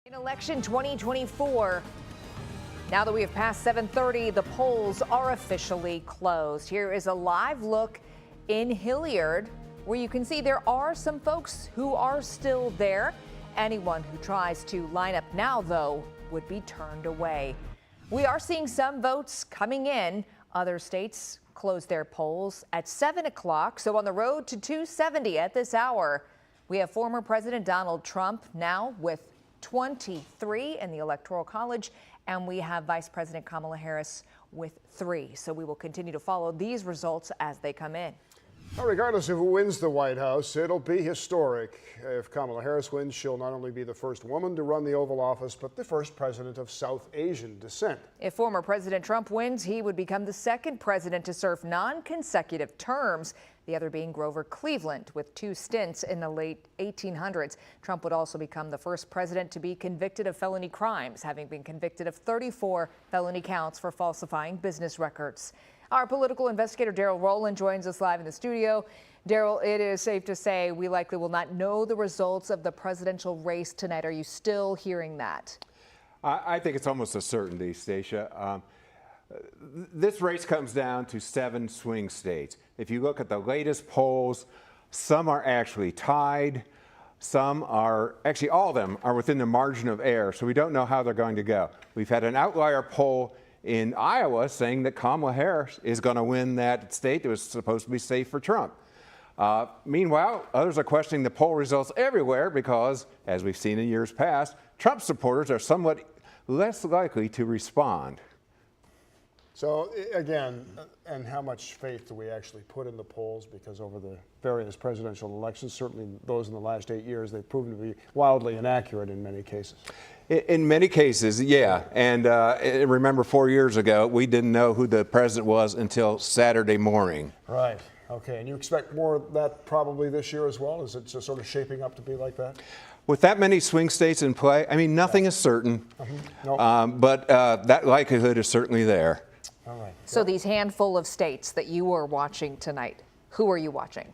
In election 2024, now that we have passed 7:30, the polls are officially closed. Here is a live look in Hilliard, where you can see there are some folks who are still there. Anyone who tries to line up now, though, would be turned away. We are seeing some votes coming in. Other states close their polls at 7 o'clock. So on the road to 270 at this hour, we have former President Donald Trump now with 23 in the Electoral College, and we have Vice President Kamala Harris with 3. So we will continue to follow these results as they come in. Well, regardless of who wins the White House, it'll be historic. If Kamala Harris wins, she'll not only be the first woman to run the Oval Office, but the first president of South Asian descent. If former President Trump wins, he would become the second president to serve non-consecutive terms, the other being Grover Cleveland, with 2 stints in the late 1800s. Trump would also become the first president to be convicted of felony crimes, having been convicted of 34 felony counts for falsifying business records. Our political investigator Daryl Rowland joins us live in the studio. Daryl, it is safe to say we likely will not know the results of the presidential race tonight. Are you still hearing that? I think it's almost a certainty, Stacia. This race comes down to 7 swing states. If you look at the latest polls, some are actually tied. Some are, actually all of them are within the margin of error, so we don't know how they're going to go. We've had an outlier poll in Iowa saying that Kamala Harris is going to win that state that was supposed to be safe for Trump. Meanwhile, others are questioning the poll results everywhere because, as we've seen in years past, Trump supporters are somewhat less likely to respond. So again, and how much faith do we actually put in the polls? Because over the various presidential elections, certainly those in the last 8 years, they've proven to be wildly inaccurate in many cases. In many cases, yeah. And remember 4 years ago, we didn't know who the president was until Saturday morning. Right. Okay. And you expect more of that probably this year as well? Is it just sort of shaping up to be like that? With that many swing states in play, I mean, nothing is certain, Nope. but that likelihood is certainly there. All right. So these handful of states that you are watching tonight, who are you watching?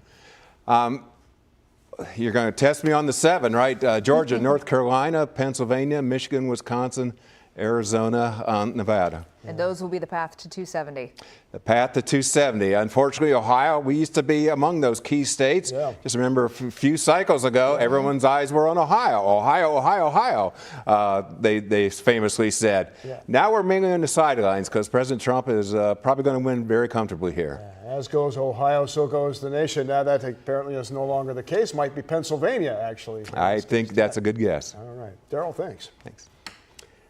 You're going to test me on the 7, right? Georgia, North Carolina, Pennsylvania, Michigan, Wisconsin, Arizona, Nevada. And those will be the path to 270. The path to 270. Unfortunately, Ohio, we used to be among those key states. Yeah. Just remember a few cycles ago, everyone's eyes were on Ohio. Ohio, Ohio, Ohio, they famously said. Yeah. Now we're mainly on the sidelines because President Trump is probably going to win very comfortably here. As goes Ohio, so goes the nation. Now that apparently is no longer the case. Might be Pennsylvania, actually. I think that's a good guess. All right. Daryl, thanks. Thanks.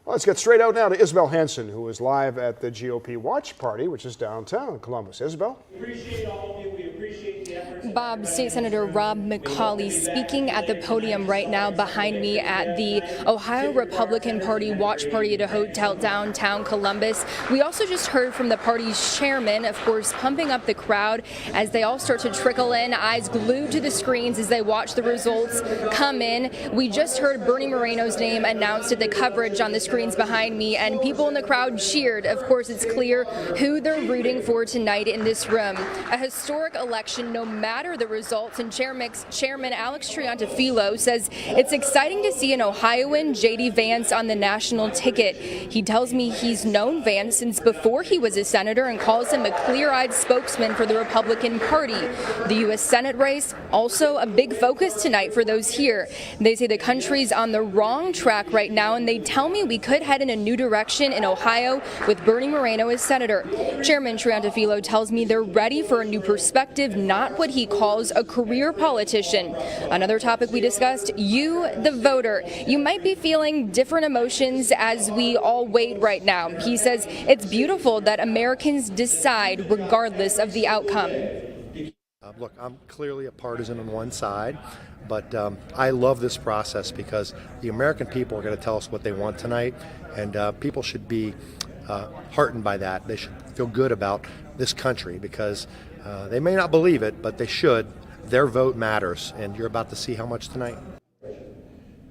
Well, let's get straight out now to Isabel Hanson, who is live at the GOP Watch Party, which is downtown Columbus. Isabel? We appreciate all of you. We appreciate the efforts. Bob, State Senator Rob McCauley speaking at the podium right now behind me at the Ohio Republican Party Watch Party at a hotel downtown Columbus. We also just heard from the party's chairman, of course, pumping up the crowd as they all start to trickle in, eyes glued to the screens as they watch the results come in. We just heard Bernie Moreno's name announced at the coverage on the screens behind me, and people in the crowd cheered. Of course, it's clear who they're rooting for tonight in this room. A historic election, no matter the results, and Chairman Alex Triantafilo says it's exciting to see an Ohioan, J.D. Vance, on the national ticket. He tells me he's known Vance since before he was a senator and calls him a clear-eyed spokesman for the Republican Party. The U.S. Senate race, also a big focus tonight for those here. They say the country's on the wrong track right now, and they tell me we could head in a new direction in Ohio with Bernie Moreno as senator. Chairman Triantafilo tells me they're ready for a new perspective, not what he calls a career politician. Another topic we discussed, you, the voter. You might be feeling different emotions as we all wait right now. He says it's beautiful that Americans decide regardless of the outcome. Look, I'm clearly a partisan on one side, but I love this process because the American people are going to tell us what they want tonight, and people should be heartened by that. They should feel good about this country because they may not believe it, but they should. Their vote matters, and you're about to see how much tonight.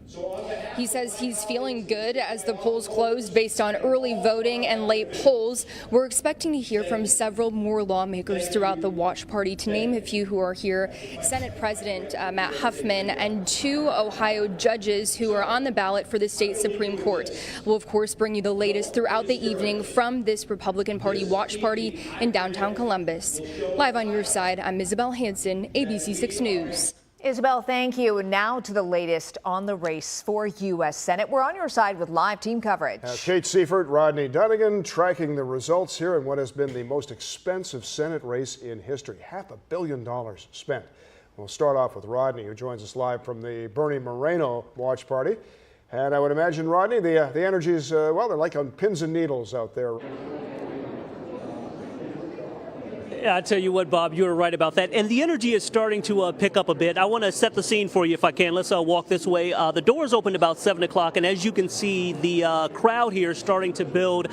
So on behalf He says he's feeling good as the polls closed based on early voting and late polls. We're expecting to hear from several more lawmakers throughout the watch party. To name a few who are here, Senate President Matt Huffman and 2 Ohio judges who are on the ballot for the state Supreme Court. We'll, of course, bring you the latest throughout the evening from this Republican Party watch party in downtown Columbus. Live on your side, I'm Isabel Hansen, ABC 6 News. Isabel, thank you. And now to the latest on the race for U.S. Senate. We're on your side with live team coverage. Kate Seifert, Rodney Dunigan tracking the results here in what has been the most expensive Senate race in history. $500 million spent. We'll start off with Rodney, who joins us live from the Bernie Moreno watch party. And I would imagine, Rodney, the energy is, well, they're like on pins and needles out there. I tell you what, Bob, you were right about that. And the energy is starting to pick up a bit. I want to set the scene for you if I can. Let's walk this way. The doors opened about 7 o'clock, and as you can see, the crowd here is starting to build.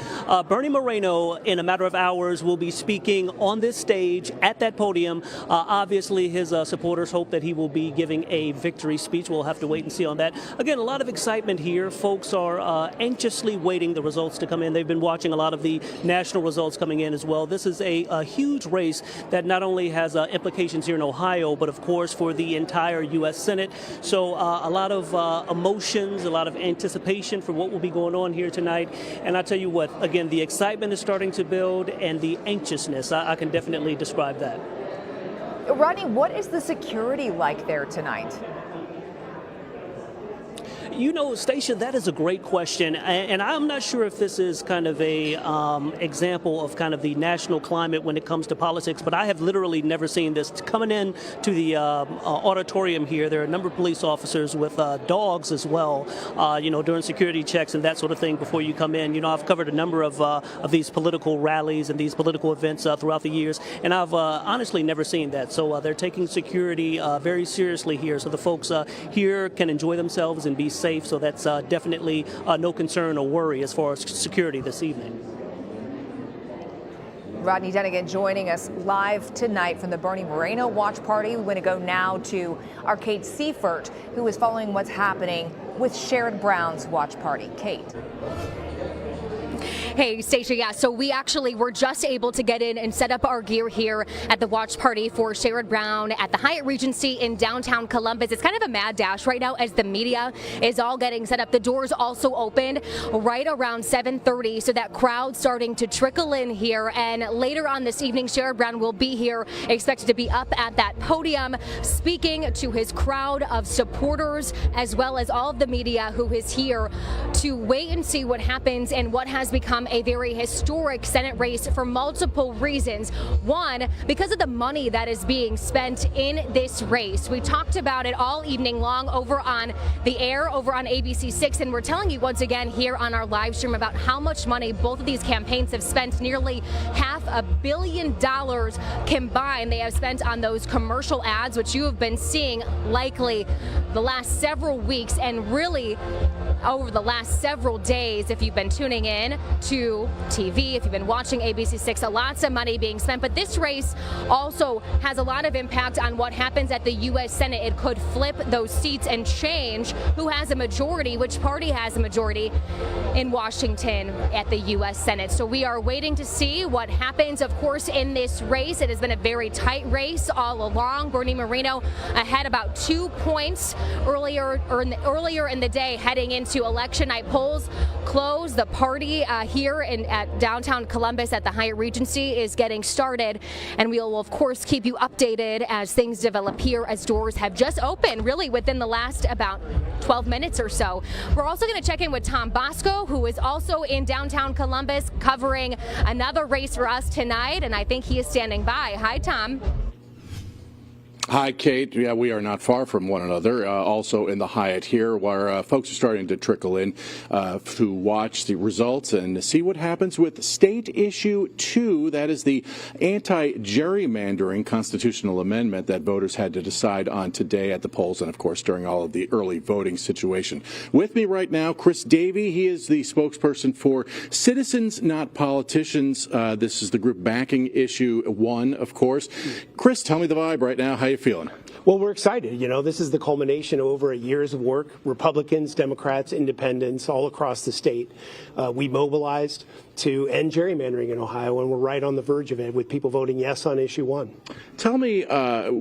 Bernie Moreno, in a matter of hours, will be speaking on this stage at that podium. Obviously, his supporters hope that he will be giving a victory speech. We'll have to wait and see on that. Again, a lot of excitement here. Folks are anxiously waiting the results to come in. They've been watching a lot of the national results coming in as well. This is a huge race that not only has implications here in Ohio, but of course for the entire U.S. Senate. So a lot of emotions, a lot of anticipation for what will be going on here tonight. And I tell you what, again, the excitement is starting to build, and the anxiousness, I can definitely describe that. Rodney, what is the security like there tonight? You know, Stacia, that is a great question, and I'm not sure if this is kind of a example of kind of the national climate when it comes to politics, but I have literally never seen this. Coming in to the auditorium here, there are a number of police officers with dogs as well, during security checks and that sort of thing before you come in. You know, I've covered a number of these political rallies and these political events throughout the years, and I've honestly never seen that. So they're taking security very seriously here, so the folks here can enjoy themselves and be safe. So that's definitely no concern or worry as far as security this evening. Rodney Dunigan joining us live tonight from the Bernie Moreno watch party. We want to go now to our Kate Seifert, who is following what's happening with Sherrod Brown's watch party. Kate. Hey, Stacia, yeah, so we actually were just able to get in and set up our gear here at the watch party for Sherrod Brown at the Hyatt Regency in downtown Columbus. It's kind of a mad dash right now as the media is all getting set up. The doors also opened right around 7:30, so that crowd starting to trickle in here. And later on this evening, Sherrod Brown will be here, expected to be up at that podium speaking to his crowd of supporters, as well as all of the media who is here to wait and see what happens and what has become a very historic Senate race for multiple reasons. One, because of the money that is being spent in this race. We talked about it all evening long over on the air, over on ABC 6, and we're telling you once again here on our live stream about how much money both of these campaigns have spent. Nearly $500 million combined they have spent on those commercial ads, which you have been seeing likely the last several weeks and really over the last several days. If you've been tuning in to TV, if you've been watching ABC 6, lots of money being spent. But this race also has a lot of impact on what happens at the U.S. Senate. It could flip those seats and change who has a majority, which party has a majority in Washington at the U.S. Senate. So we are waiting to see what happens, of course, in this race. It has been a very tight race all along. Bernie Moreno ahead about 2 points earlier in the day heading into election night. Polls close. The party here at downtown Columbus at the Hyatt Regency is getting started, and we will of course keep you updated as things develop here, as doors have just opened really within the last about 12 minutes or so. We're also going to check in with Tom Bosco, who is also in downtown Columbus covering another race for us tonight, and I think he is standing by. Hi, Tom. Hi, Kate. Yeah, we are not far from one another. Also in the Hyatt here, where folks are starting to trickle in to watch the results and see what happens with State Issue 2. That is the anti-gerrymandering constitutional amendment that voters had to decide on today at the polls and, of course, during all of the early voting situation. With me right now, Chris Davey. He is the spokesperson for Citizens Not Politicians. This is the group backing Issue 1, of course. Chris, tell me the vibe right now. How you feeling? Well, we're excited. You know, this is the culmination of over a year's of work. Republicans, Democrats, independents, all across the state. We mobilized to end gerrymandering in Ohio, and we're right on the verge of it with people voting yes on issue 1. Tell me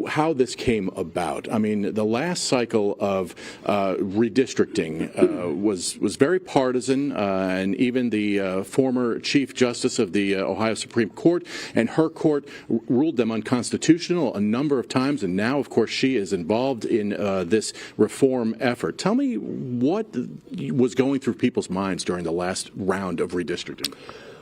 how this came about. I mean, the last cycle of redistricting was very partisan, and even the former Chief Justice of the Ohio Supreme Court and her court ruled them unconstitutional a number of times, and now, of course, she is involved in this reform effort. Tell me what was going through people's minds during the last round of redistricting.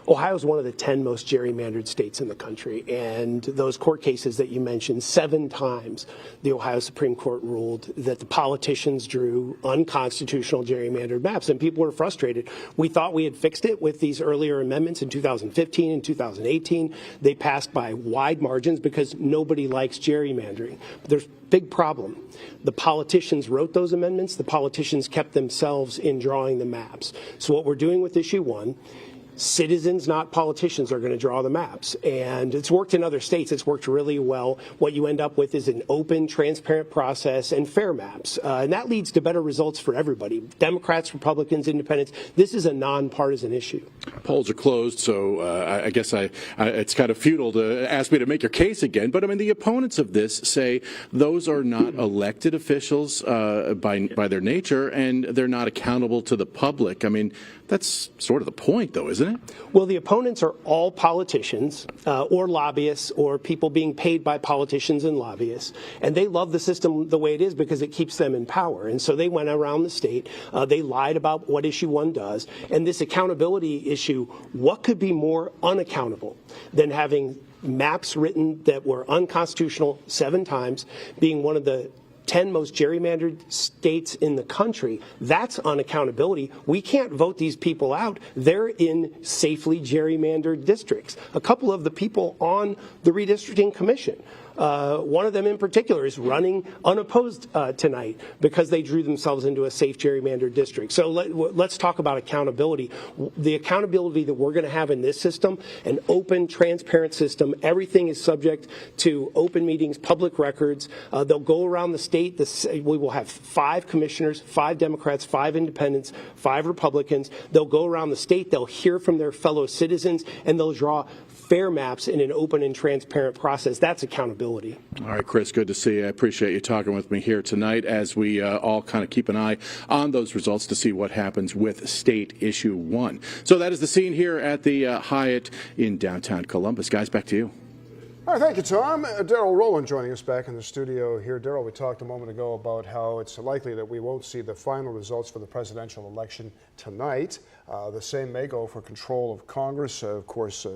Ohio is one of the 10 most gerrymandered states in the country, and those court cases that you mentioned, 7 times the Ohio Supreme Court ruled that the politicians drew unconstitutional gerrymandered maps, and people were frustrated. We thought we had fixed it with these earlier amendments in 2015 and 2018. They passed by wide margins because nobody likes gerrymandering. But there's a big problem. The politicians wrote those amendments. The politicians kept themselves in drawing the maps. So what we're doing with issue 1, citizens, not politicians, are going to draw the maps. And it's worked in other states. It's worked really well. What you end up with is an open, transparent process and fair maps. And that leads to better results for everybody. Democrats, Republicans, independents. This is a nonpartisan issue. Polls are closed, so I guess it's kind of futile to ask me to make your case again. But, I mean, the opponents of this say those are not elected officials by their nature, and they're not accountable to the public. I mean, that's sort of the point, though, isn't it? Well, the opponents are all politicians or lobbyists or people being paid by politicians and lobbyists, and they love the system the way it is because it keeps them in power. And so they went around the state. They lied about what issue 1 does. And this accountability issue, what could be more unaccountable than having maps written that were unconstitutional 7 times, being one of the 10 most gerrymandered states in the country? That's unaccountability. We can't vote these people out. They're in safely gerrymandered districts. A couple of the people on the redistricting commission, one of them in particular, is running unopposed tonight because they drew themselves into a safe gerrymandered district. So let's talk about accountability. The accountability that we're going to have in this system, an open, transparent system. Everything is subject to open meetings, public records. They'll go around the state. We will have 5 commissioners, 5 Democrats, 5 independents, 5 Republicans. They'll go around the state. They'll hear from their fellow citizens, and they'll draw fair maps in an open and transparent process. That's accountability. All right, Chris, good to see you. I appreciate you talking with me here tonight as we all kind of keep an eye on those results to see what happens with state issue 1. So that is the scene here at the Hyatt in downtown Columbus. Guys, back to you. All right, thank you, Tom. Daryl Rowland joining us back in the studio here. Daryl, we talked a moment ago about how it's likely that we won't see the final results for the presidential election tonight. The same may go for control of Congress. Of course,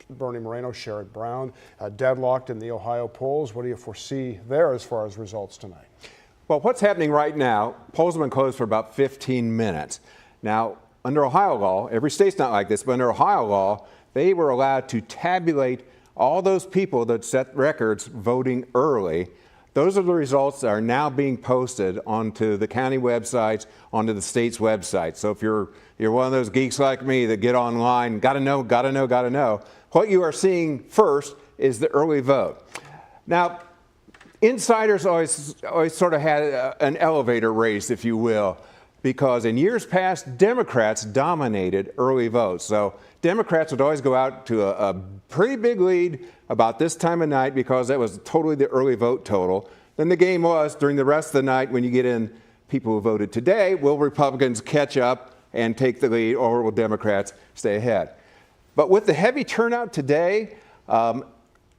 Bernie Moreno, Sherrod Brown, deadlocked in the Ohio polls. What do you foresee there as far as results tonight? Well, what's happening right now, polls have been closed for about 15 minutes. Now, under Ohio law, every state's not like this, but under Ohio law, they were allowed to tabulate all those people that set records voting early. Those are the results that are now being posted onto the county websites, onto the state's website. So if you're one of those geeks like me that get online, gotta know, what you are seeing first is the early vote. Now, insiders always sort of had an elevator race, if you will, because in years past, Democrats dominated early votes. So Democrats would always go out to a pretty big lead about this time of night because that was totally the early vote total. Then the game was during the rest of the night when you get in people who voted today, will Republicans catch up and take the lead, or will Democrats stay ahead? But with the heavy turnout today, and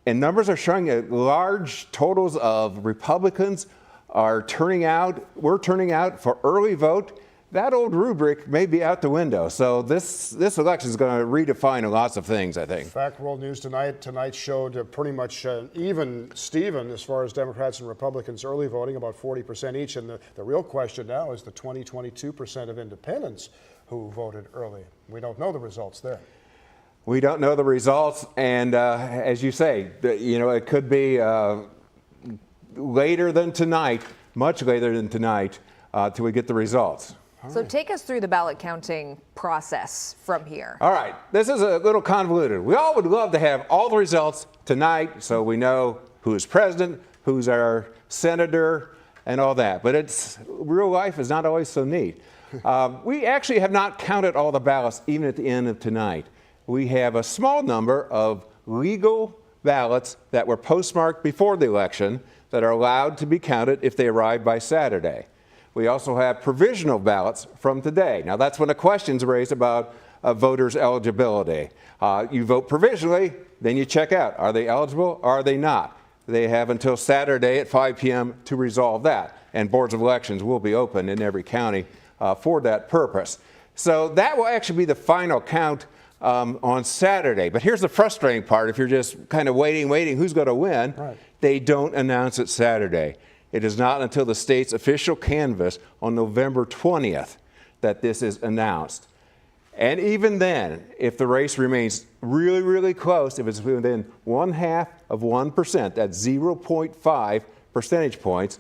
numbers are showing large totals of Republicans are turning out, we're turning out for early vote, that old rubric may be out the window. So this election is going to redefine lots of things, I think. Fact World News tonight showed pretty much even Steven as far as Democrats and Republicans early voting, about 40% each. And the real question now is the 22% of independents who voted early. We don't know the results there. We don't know the results. And as you say, it could be later than tonight, much later than tonight, till we get the results. So take us through the ballot counting process from here. All right, this is a little convoluted. We all would love to have all the results tonight so we know who is president, who's our senator, and all that. But real life is not always so neat. We actually have not counted all the ballots even at the end of tonight. We have a small number of legal ballots that were postmarked before the election that are allowed to be counted if they arrive by Saturday. We also have provisional ballots from today. Now that's when a question's raised about voters' eligibility. You vote provisionally, then you check out. Are they eligible? Are they not? They have until Saturday at 5 p.m. to resolve that. And boards of elections will be open in every county for that purpose. So that will actually be the final count on Saturday. But here's the frustrating part. If you're just kind of waiting, who's going to win? Right. They don't announce it Saturday. It is not until the state's official canvass on November 20th that this is announced. And even then, if the race remains really, really close, if it's within 0.5%, that's 0.5 percentage points,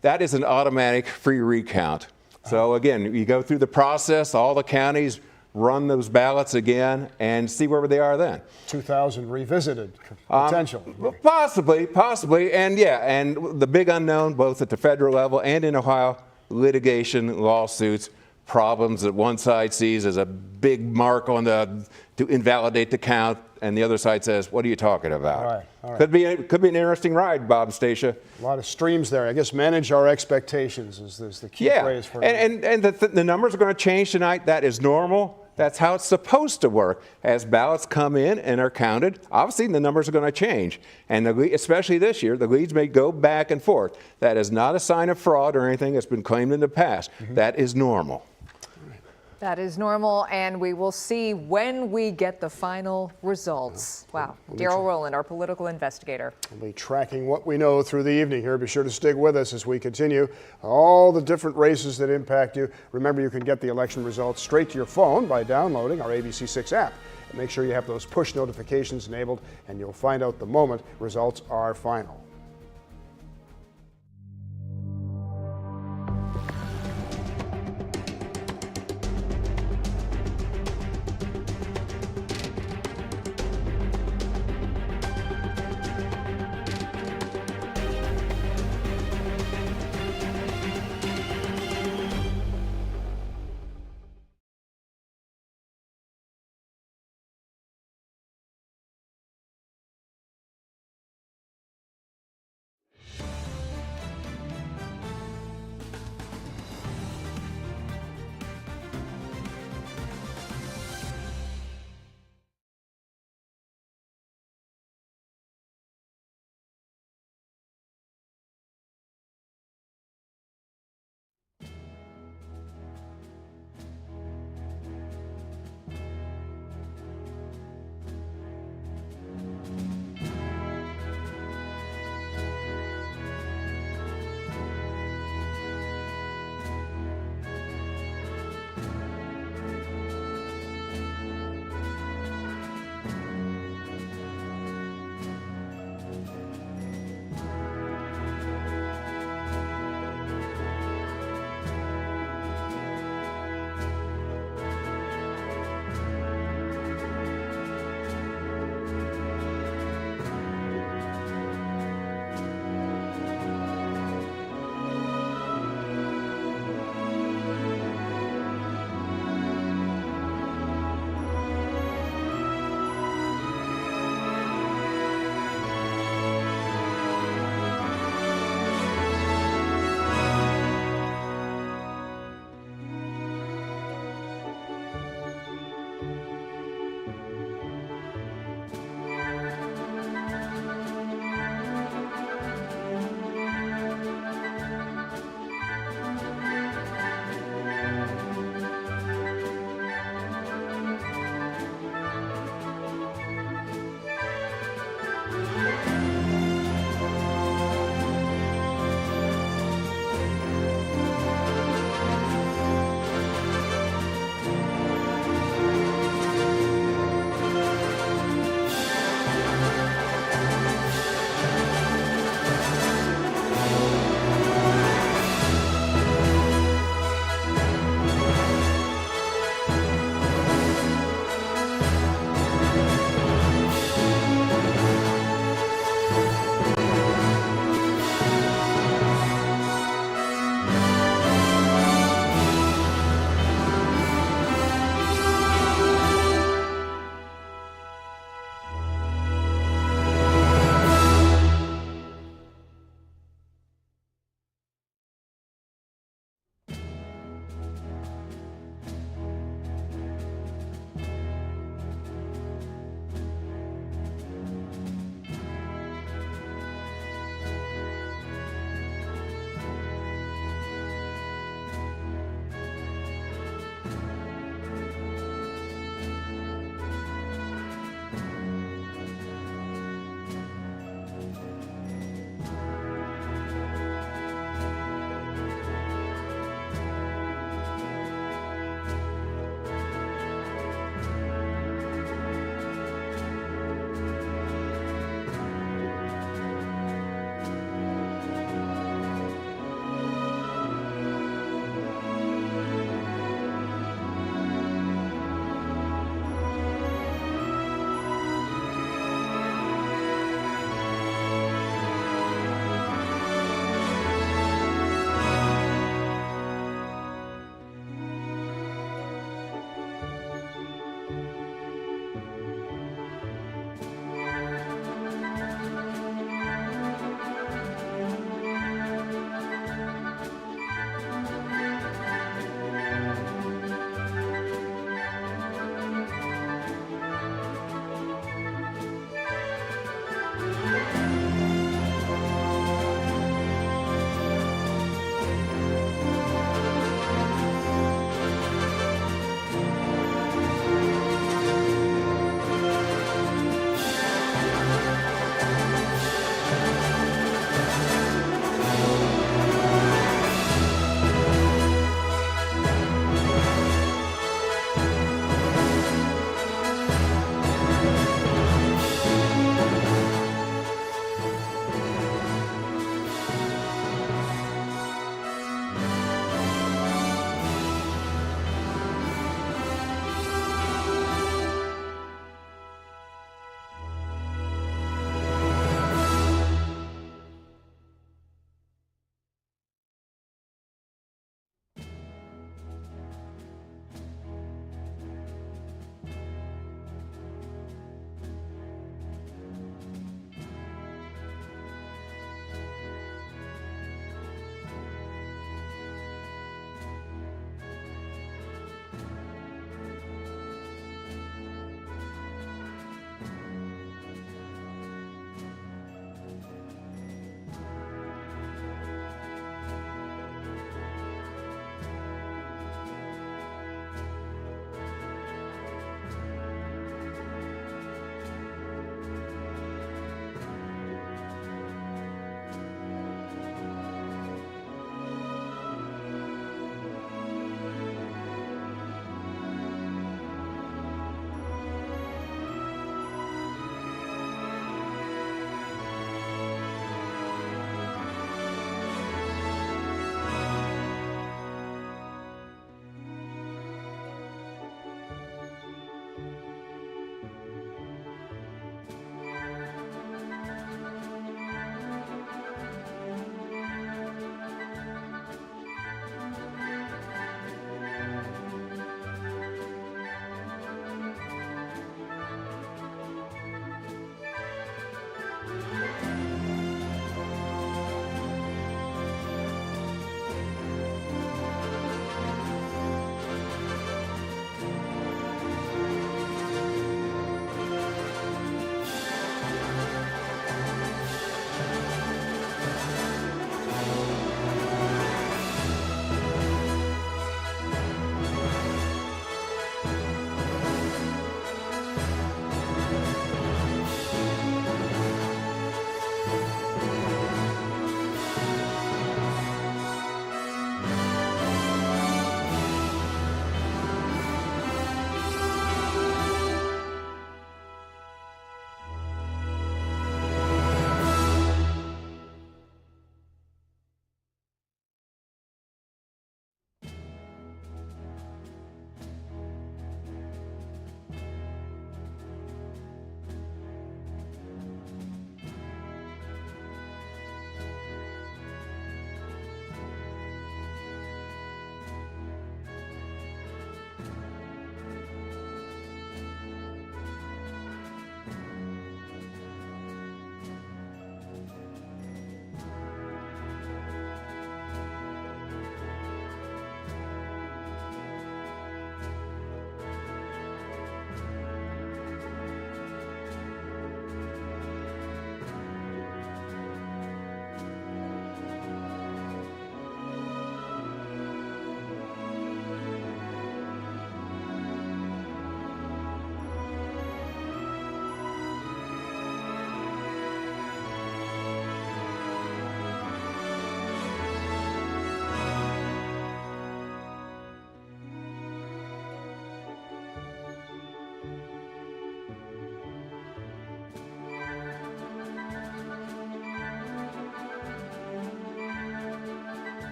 that is an automatic free recount. So again, you go through the process, all the counties run those ballots again and see where they are then. 2,000 revisited potential. Possibly. And yeah, and the big unknown, both at the federal level and in Ohio, litigation, lawsuits, problems that one side sees as a big mark on to invalidate the count, and the other side says, what are you talking about? All right. Could be an interesting ride, Bob, Stacia. A lot of streams there. I guess manage our expectations is the key phrase for it. And the numbers are going to change tonight. That is normal. That's how it's supposed to work. As ballots come in and are counted, obviously the numbers are going to change. And especially this year, the leads may go back and forth. That is not a sign of fraud or anything that's been claimed in the past. That is normal. That is normal, and we will see when we get the final results. Wow. Daryl Rowland, our political investigator. We'll be tracking what we know through the evening here. Be sure to stick with us as we continue all the different races that impact you. Remember, you can get the election results straight to your phone by downloading our WSYX app. And make sure you have those push notifications enabled, and you'll find out the moment results are final.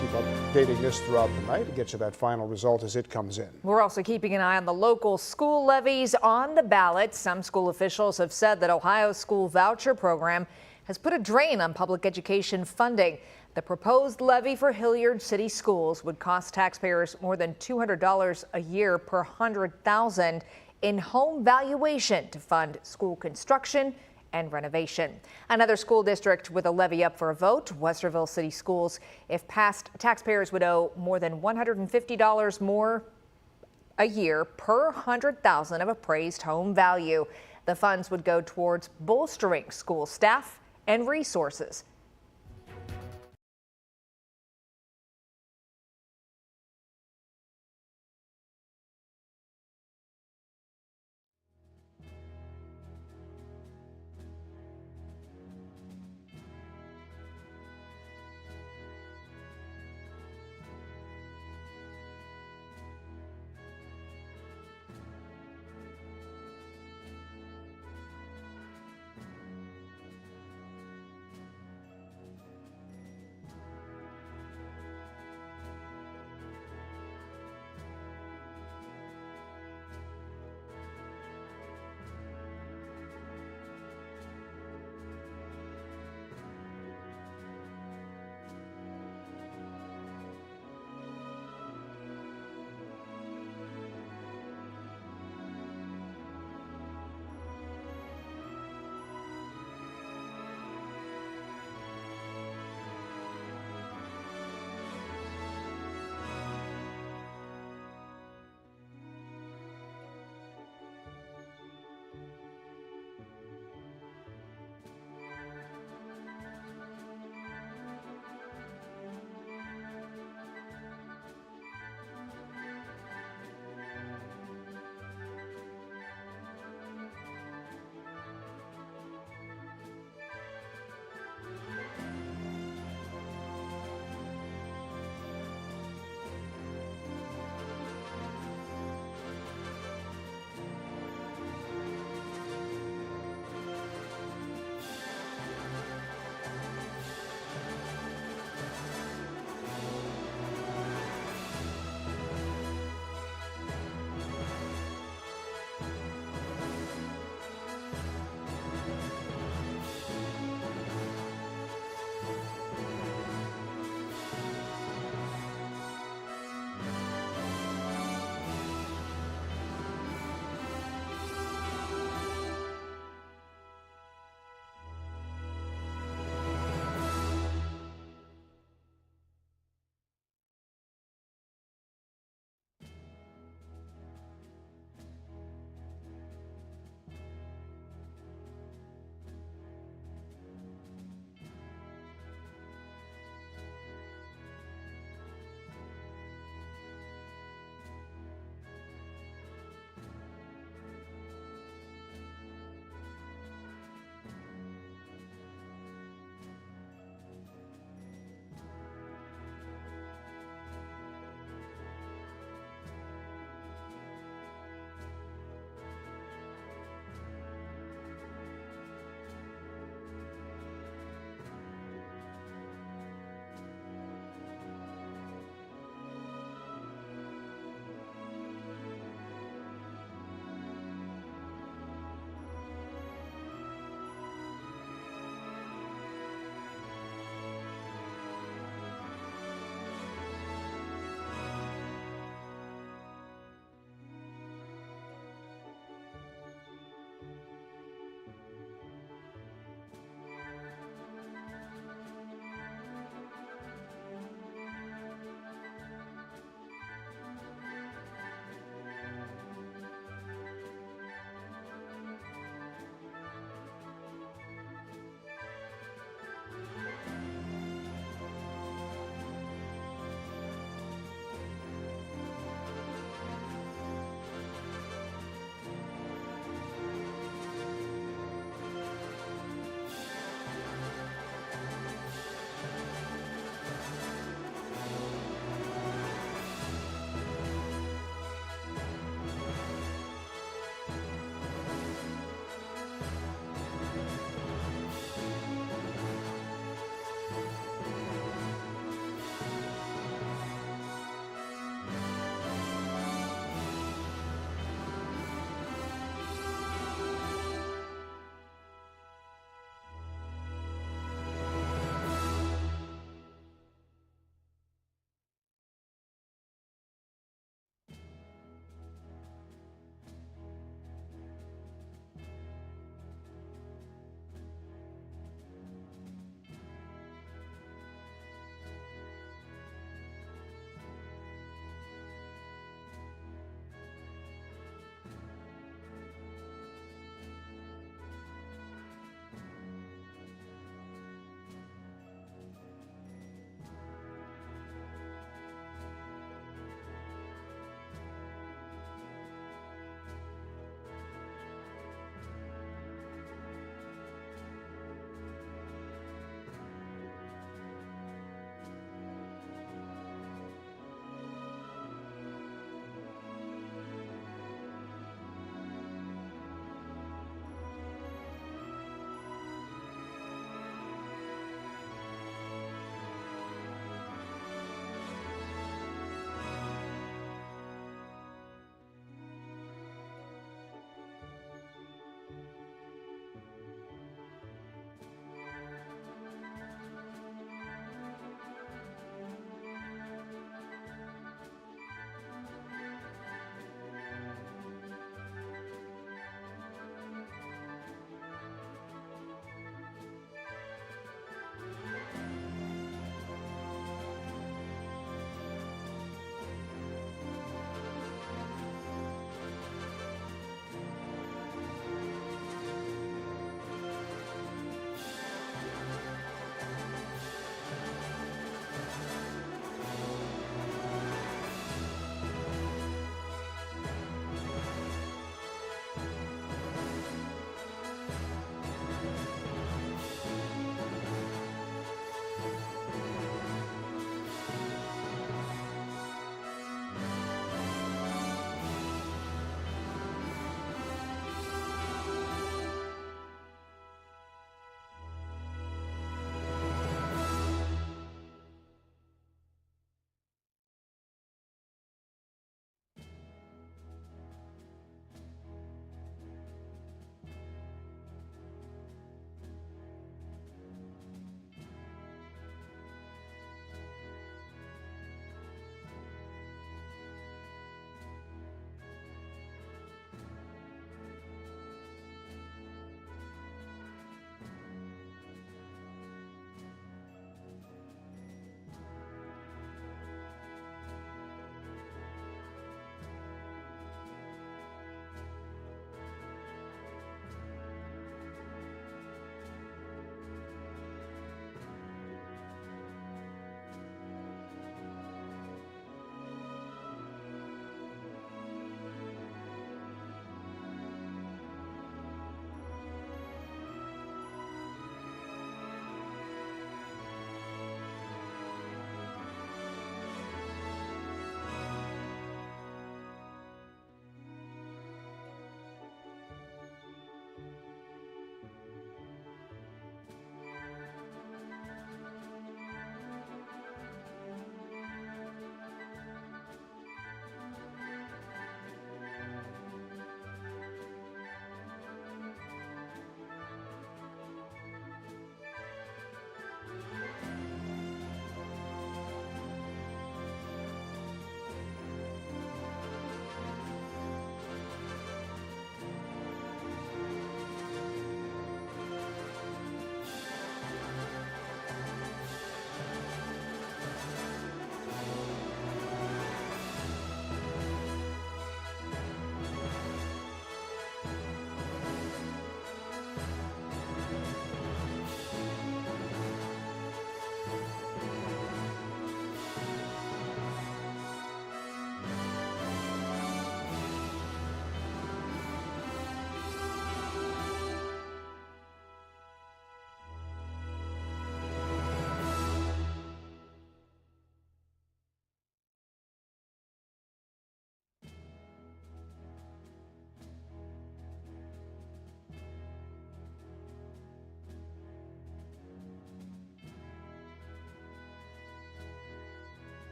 Keep updating this throughout the night to get you that final result as it comes in. We're also keeping an eye on the local school levies on the ballot. Some school officials have said that Ohio's school voucher program has put a drain on public education funding. The proposed levy for Hilliard City schools would cost taxpayers more than $200 a year per 100,000 in home valuation to fund school construction and renovation. Another school district with a levy up for a vote, Westerville City Schools. If passed, taxpayers would owe more than $150 more a year per 100,000 of appraised home value. The funds would go towards bolstering school staff and resources.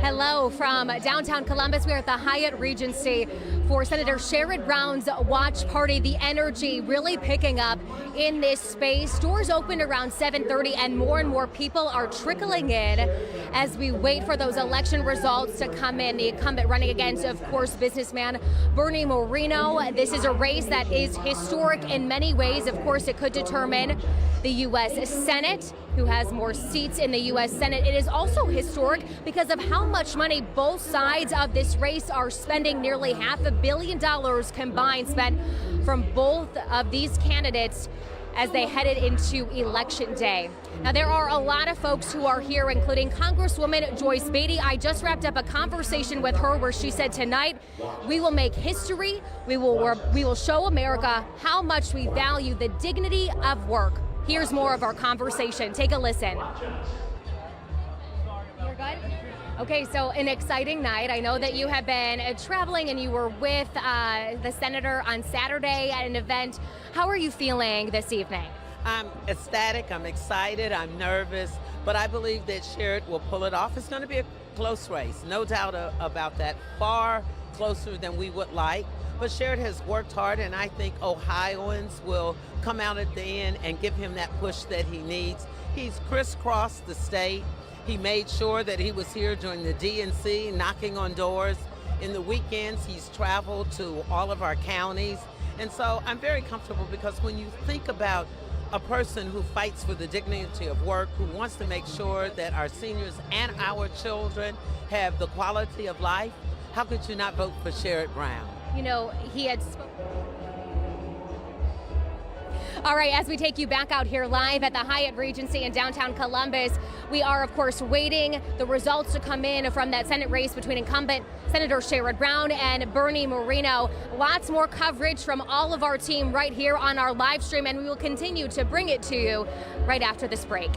Hello from downtown Columbus. We are at the Hyatt Regency for Senator Sherrod Brown's watch party. The energy really picking up in this space. Doors opened around 7:30 and more people are trickling in as we wait for those election results to come in. The incumbent running against, of course, businessman Bernie Moreno. This is a race that is historic in many ways. Of course, it could determine the U.S. Senate, who has more seats in the U.S. Senate. It is also historic because of how much money both sides of this race are spending. Nearly $500 million combined spent from both of these candidates as they headed into Election Day. Now, there are a lot of folks who are here, including Congresswoman Joyce Beatty. I just wrapped up a conversation with her where she said tonight, we will make history. We will show America how much we value the dignity of work. Here's more of our conversation. Take a listen. You're good? Okay, so an exciting night. I know that you have been traveling and you were with the senator on Saturday at an event. How are you feeling this evening? I'm ecstatic, I'm excited, I'm nervous, but I believe that Sherrod will pull it off. It's going to be a close race, no doubt about that, far closer than we would like. But Sherrod has worked hard, and I think Ohioans will come out at the end and give him that push that he needs. He's crisscrossed the state. He made sure that he was here during the DNC, knocking on doors. In the weekends, he's traveled to all of our counties. And so I'm very comfortable because when you think about a person who fights for the dignity of work, who wants to make sure that our seniors and our children have the quality of life, how could you not vote for Sherrod Brown? You know, he had spoken. All right, as we take you back out here live at the Hyatt Regency in downtown Columbus, we are, of course, waiting the results to come in from that Senate race between incumbent Senator Sherrod Brown and Bernie Moreno. Lots more coverage from all of our team right here on our live stream, and we will continue to bring it to you right after this break.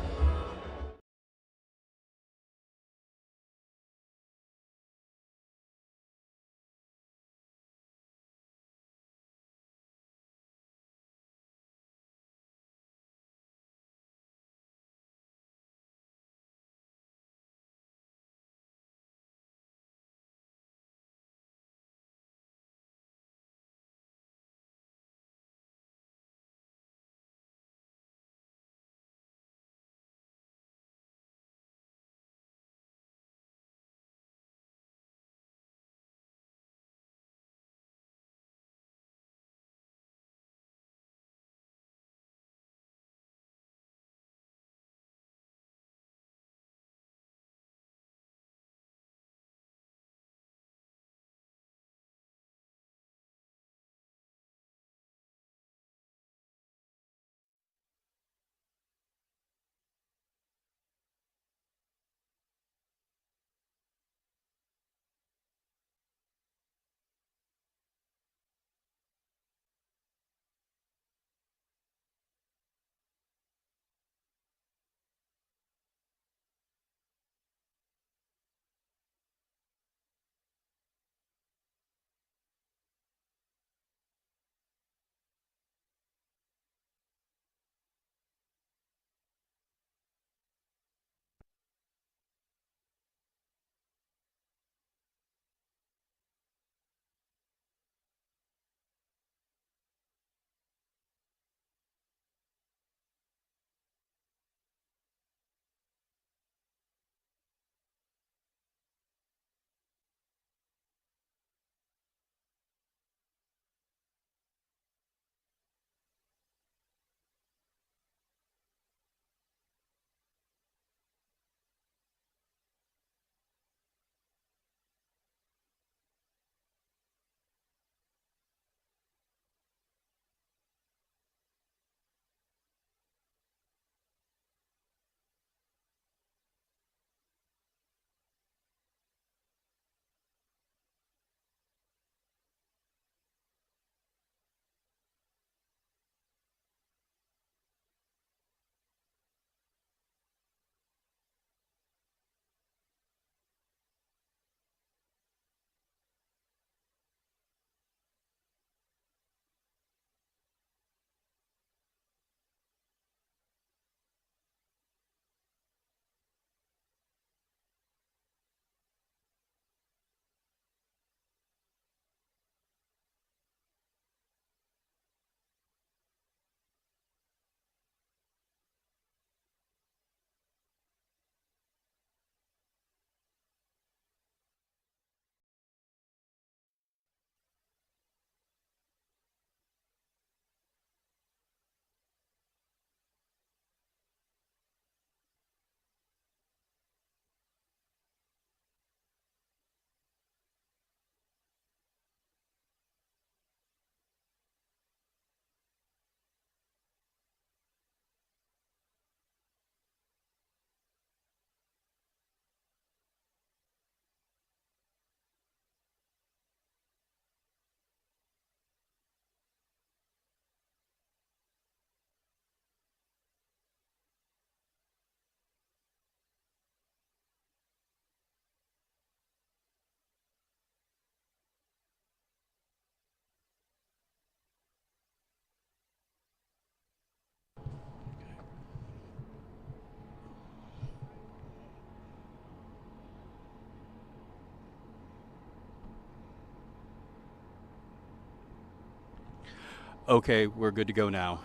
Okay, we're good to go now.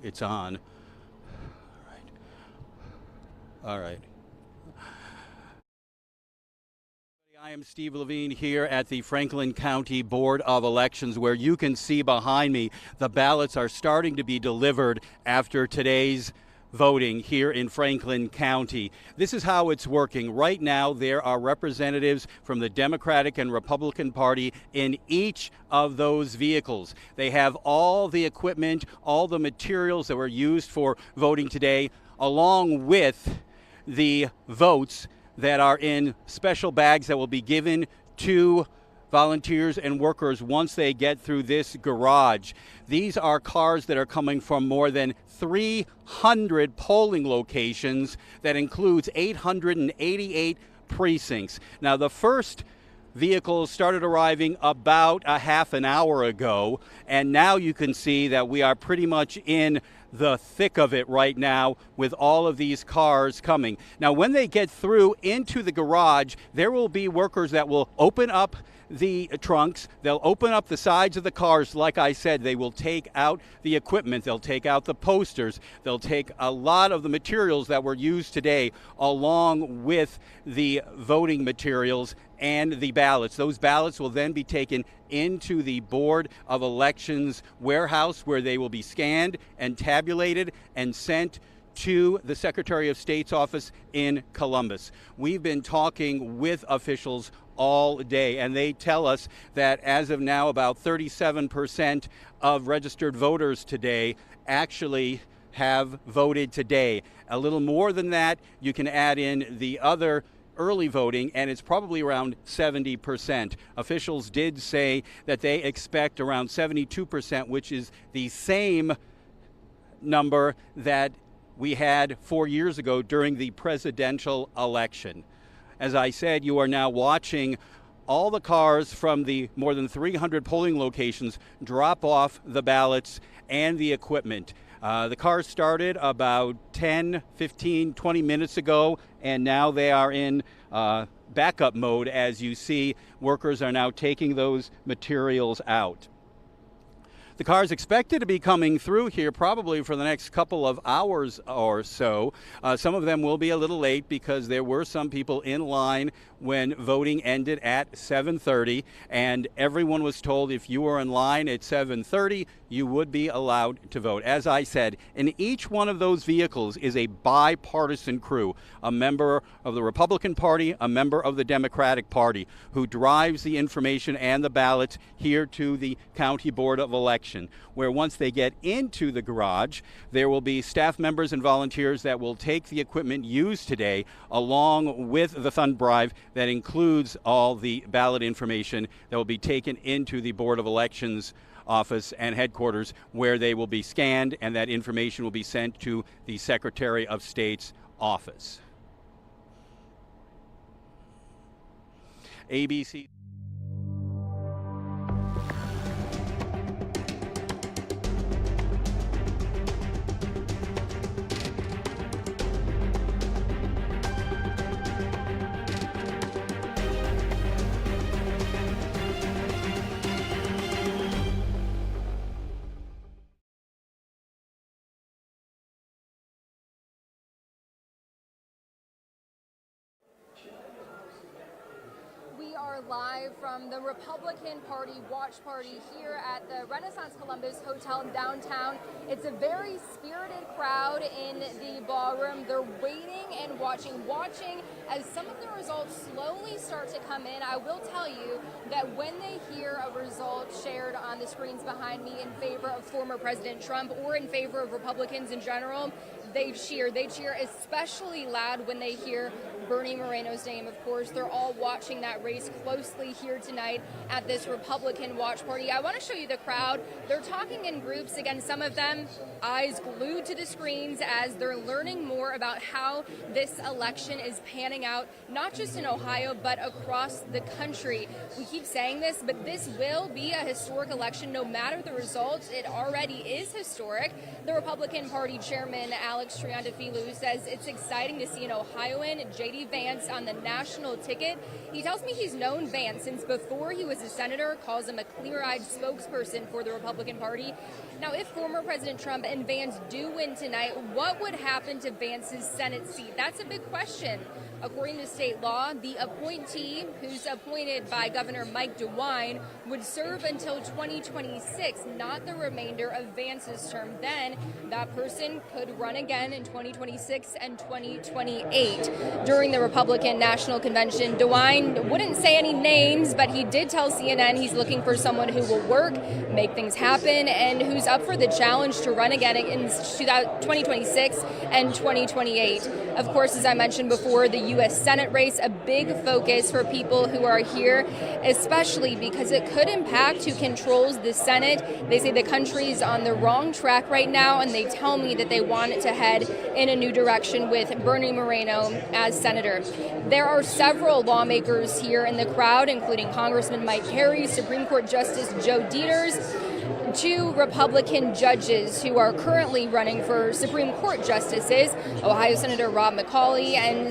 It's on. All right. I am Steve Levine here at the Franklin County Board of Elections, where you can see behind me the ballots are starting to be delivered after today's voting here in Franklin County. This is how it's working. Right now, there are representatives from the Democratic and Republican Party in each of those vehicles. They have all the equipment, all the materials that were used for voting today, along with the votes that are in special bags that will be given to volunteers and workers once they get through this garage. These are cars that are coming from more than 300 polling locations that includes 888 precincts. Now, the first vehicles started arriving about a half an hour ago, and now you can see that we are pretty much in the thick of it right now with all of these cars coming. Now, when they get through into the garage, there will be workers that will open up the trunks. They'll open up the sides of the cars. Like I said, they will take out the equipment. They'll take out the posters. They'll take a lot of the materials that were used today, along with the voting materials and the ballots. Those ballots will then be taken into the Board of Elections warehouse, where they will be scanned and tabulated and sent to the Secretary of State's office in Columbus. We've been talking with officials all day, and they tell us that as of now, about 37% of registered voters today actually have voted today. A little more than that, you can add in the other early voting, and it's probably around 70%. Officials did say that they expect around 72%, which is the same number that we had 4 years ago during the presidential election. As I said, you are now watching all the cars from the more than 300 polling locations drop off the ballots and the equipment. The cars started about 10, 15, 20 minutes ago, and now they are in backup mode. As you see, workers are now taking those materials out. The car is expected to be coming through here probably for the next couple of hours or so. Some of them will be a little late because there were some people in line when voting ended at 7:30, and everyone was told if you were in line at 7:30, you would be allowed to vote. As I said, in each one of those vehicles is a bipartisan crew, a member of the Republican Party, a member of the Democratic Party, who drives the information and the ballots here to the County Board of Election, where once they get into the garage, there will be staff members and volunteers that will take the equipment used today, along with the thumb drive that includes all the ballot information that will be taken into the Board of Elections office and headquarters, where they will be scanned and that information will be sent to the Secretary of State's office. ABC. Live from the Republican Party watch party here at the Renaissance Columbus Hotel downtown. It's a very spirited crowd in the ballroom. They're waiting and watching as some of the results slowly start to come in. I will tell you that when they hear a result shared on the screens behind me in favor of former President Trump or in favor of Republicans in general, they cheer. They cheer especially loud when they hear Bernie Moreno's name. Of course, they're all watching that race closely here tonight at this Republican watch party. I want to show you the crowd. They're talking in groups. Again, some of them eyes glued to the screens as they're learning more about how this election is panning out, not just in Ohio, but across the country. We keep saying this, but this will be a historic election no matter the results. It already is historic. The Republican Party chairman, Alex Triantafilou, says it's exciting to see an Ohioan, J.D. Vance on the national ticket. He tells me he's known Vance since before he was a senator, calls him a clear-eyed spokesperson for the Republican Party. Now, if former President Trump and Vance do win tonight, what would happen to Vance's Senate seat? That's a big question. According to state law, the appointee, who's appointed by Governor Mike DeWine, would serve until 2026, not the remainder of Vance's term. Then that person could run again in 2026 and 2028. During the Republican National Convention, DeWine wouldn't say any names, but he did tell CNN he's looking for someone who will work, make things happen, and who's up for the challenge to run again in 2026 and 2028. Of course, as I mentioned before, the U.S. Senate race, a big focus for people who are here, especially because it could impact who controls the Senate. They say the country's on the wrong track right now, and they tell me that they want it to head in a new direction with Bernie Moreno as senator. There are several lawmakers here in the crowd, including Congressman Mike Carey, Supreme Court Justice Joe Deters, two Republican judges who are currently running for Supreme Court justices, Ohio Senator Rob McCauley and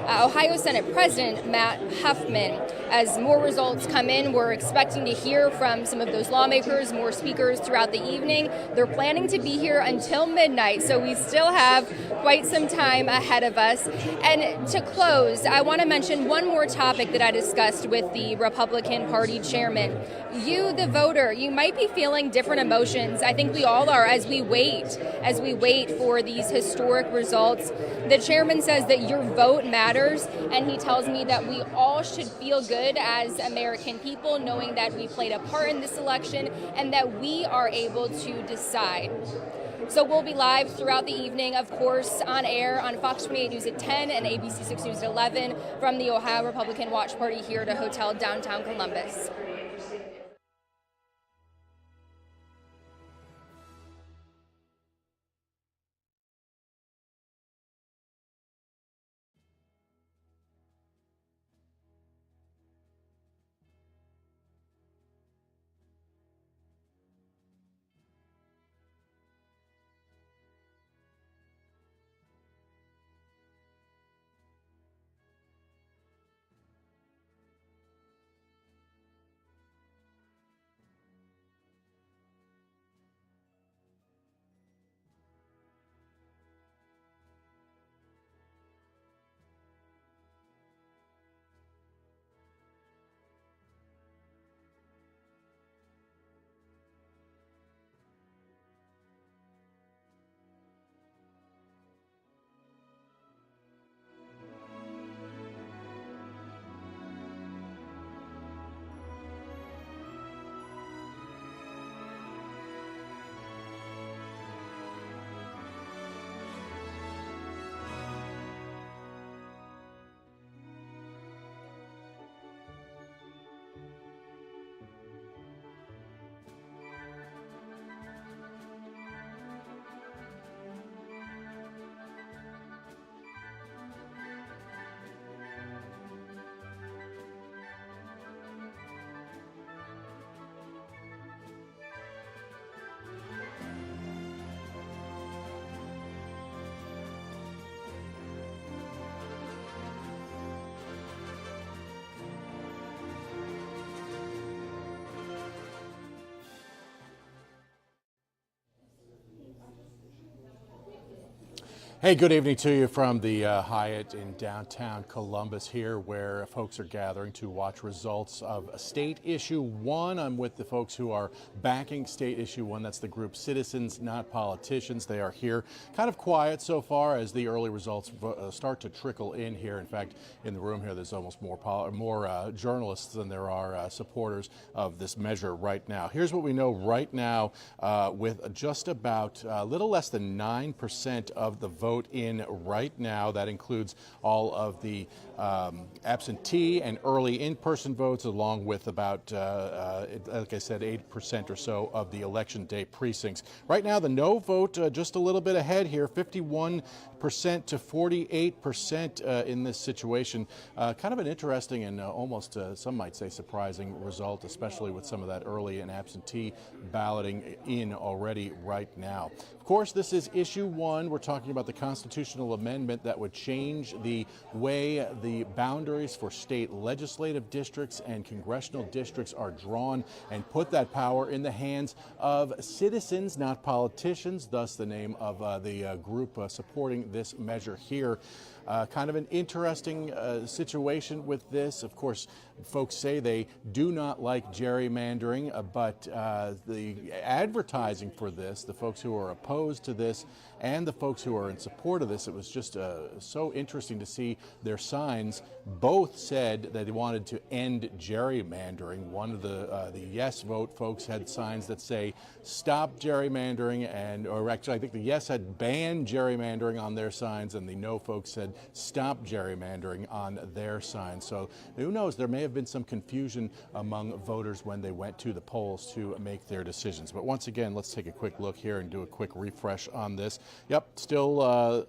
Ohio Senate President Matt Huffman. As more results come in, we're expecting to hear from some of those lawmakers, more speakers throughout the evening. They're planning to be here until midnight, so we still have quite some time ahead of us. And to close, I want to mention one more topic that I discussed with the Republican Party chairman. You, the voter, you might be feeling different emotions. I think we all are as we wait for these historic results. The chairman says that your vote matters, and he tells me that we all should feel good as American people, knowing that we played a part in this election and that we are able to decide. So we'll be live throughout the evening, of course, on air on Fox 28 News at 10 and ABC 6 News at 11 from the Ohio Republican Watch Party here at a hotel downtown Columbus. Hey, good evening to you from the Hyatt in downtown Columbus here, where folks are gathering to watch results of State Issue 1. I'm with the folks who are backing State Issue 1. That's the group Citizens Not Politicians. They are here kind of quiet so far as the early results start to trickle in here. In fact, in the room here, there's almost more journalists than there are supporters of this measure right now. Here's what we know right now with just about a little less than 9% of the vote in right now. That includes all of the absentee and early in-person votes, along with about, like I said, 8% or so of the election day precincts. Right now, the no vote just a little bit ahead here, 51 to 48% in this situation. Kind of an interesting and almost, some might say, surprising result, especially with some of that early and absentee balloting in already right now. Of course, this is issue one. We're talking about the constitutional amendment that would change the way the boundaries for state legislative districts and congressional districts are drawn and put that power in the hands of citizens, not politicians, thus the name of the group supporting this measure here. Kind of an interesting situation with this. Of course, folks say they do not like gerrymandering, but the advertising for this, the folks who are opposed to this and the folks who are in support of this, it was just so interesting to see their signs. Both said that they wanted to end gerrymandering. One of the yes vote folks had signs that say stop gerrymandering, or actually I think the yes had ban gerrymandering on their signs, and the no folks said stop gerrymandering on their signs. So who knows, there may have been some confusion among voters when they went to the polls to make their decisions. But once again, let's take a quick look here and do a quick refresh on this. Yep, still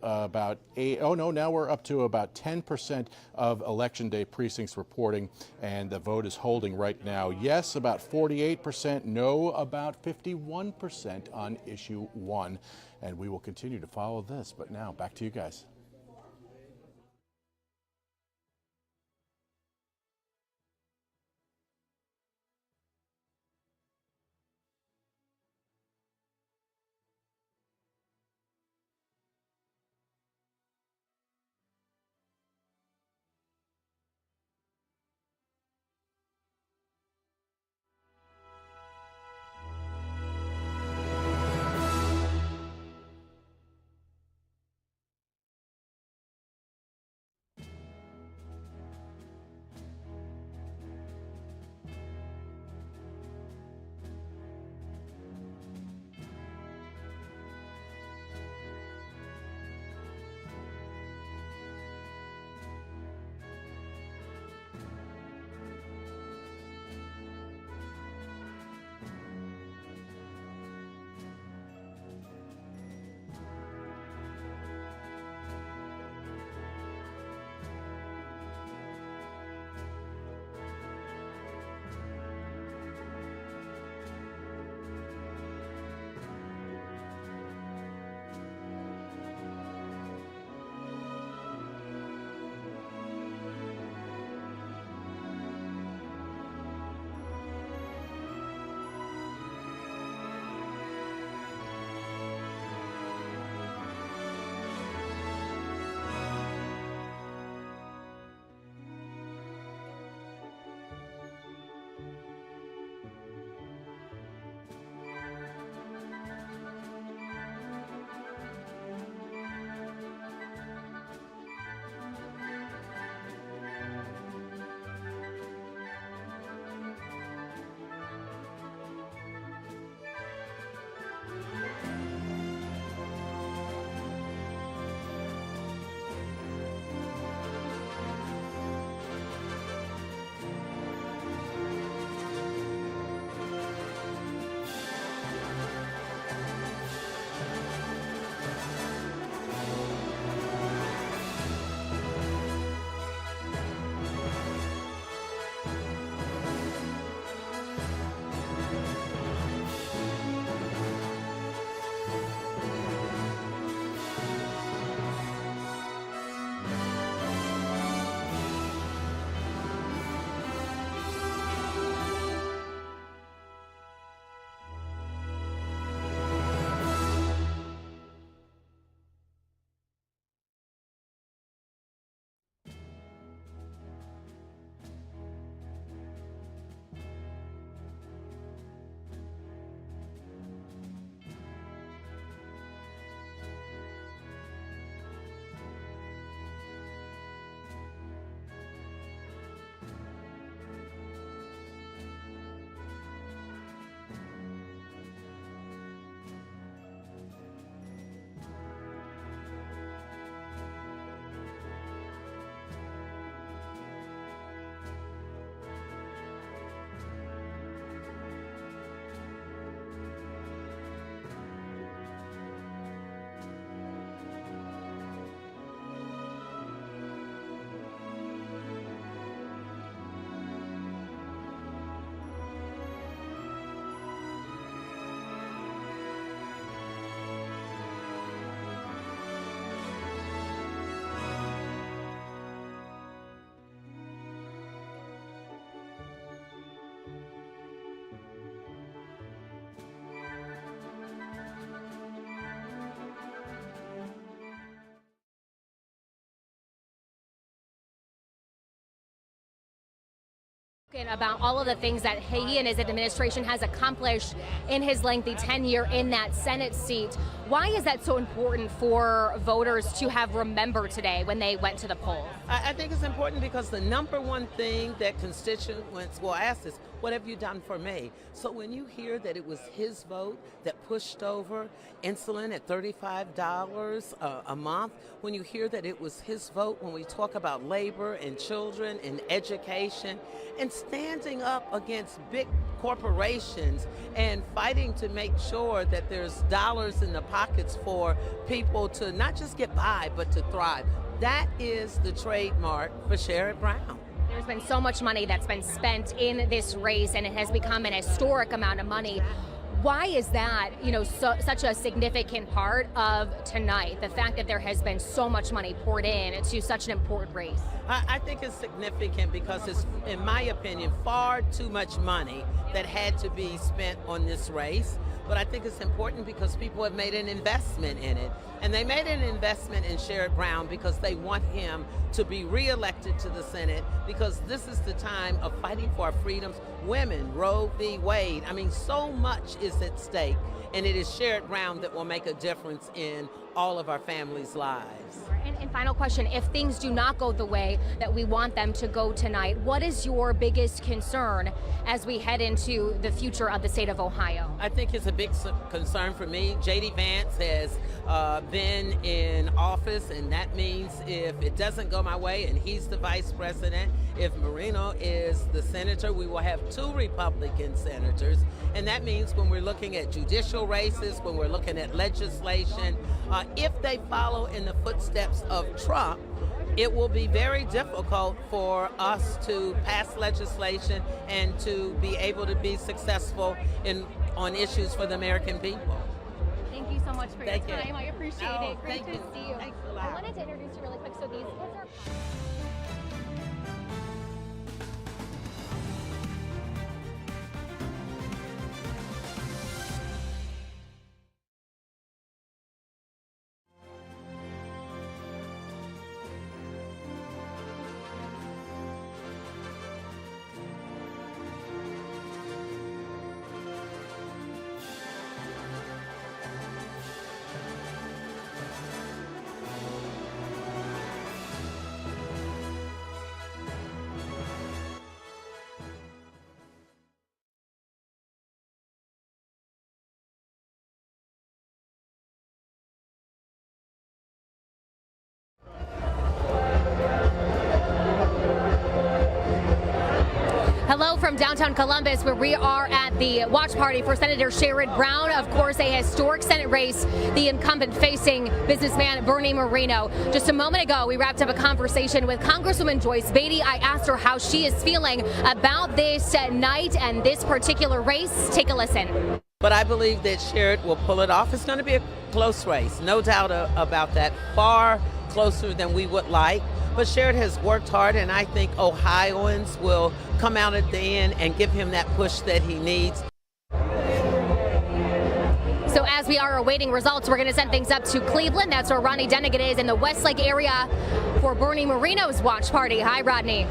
about 8, oh no, now we're up to about 10% of Election Day precincts reporting, and the vote is holding right now. Yes, about 48%, no, about 51% on issue one. And we will continue to follow this. But now, back to you guys. About all of the things that he and his administration has accomplished in his lengthy tenure in that Senate seat. Why is that so important for voters to have remembered today when they went to the polls? I think it's important because the number one thing that constituents will ask is, what have you done for me? So when you hear that it was his vote that pushed over insulin at $35 a month, when you hear that it was his vote when we talk about labor and children and education and standing up against big corporations and fighting to make sure that there's dollars in the pockets for people to not just get by but to thrive. That is the trademark for Sherrod Brown. There's been so much money that's been spent in this race, and it has become an historic amount of money. Why is that, such a significant part of tonight? The fact that there has been so much money poured in to such an important race. I think it's significant because it's, in my opinion, far too much money that had to be spent on this race. But I think it's important because people have made an investment in it. And they made an investment in Sherrod Brown because they want him to be reelected to the Senate, because this is the time of fighting for our freedoms. Women, Roe v. Wade. I mean, so much is at stake. And it is Sherrod Brown that will make a difference in all of our families' lives. And final question, if things do not go the way that we want them to go tonight, what is your biggest concern as we head into the future of the state of Ohio? I think it's a big concern for me. J.D. Vance has been in office, and that means if it doesn't go my way and he's the vice president, if Moreno is the senator, we will have 2 Republican senators. And that means when we're looking at judicial races, when we're looking at legislation, if they follow in the footsteps of Trump, it will be very difficult for us to pass legislation and to be able to be successful on issues for the American people. Thank you so much for your time. I appreciate it. Great to see you. Thanks a lot. I wanted to introduce you really quick. So these are Hello from downtown Columbus, where we are at the watch party for Senator Sherrod Brown. Of course, a historic Senate race, the incumbent facing businessman Bernie Moreno. Just a moment ago, we wrapped up a conversation with Congresswoman Joyce Beatty. I asked her how she is feeling about this night and this particular race. Take a listen. But I believe that Sherrod will pull it off. It's going to be a close race, no doubt about that, far closer than we would like. But Sherrod has worked hard, and I think Ohioans will come out at the end and give him that push that he needs. So as we are awaiting results, we're going to send things up to Cleveland. That's where Rodney Dunigan is in the Westlake area for Bernie Moreno's watch party. Hi, Rodney.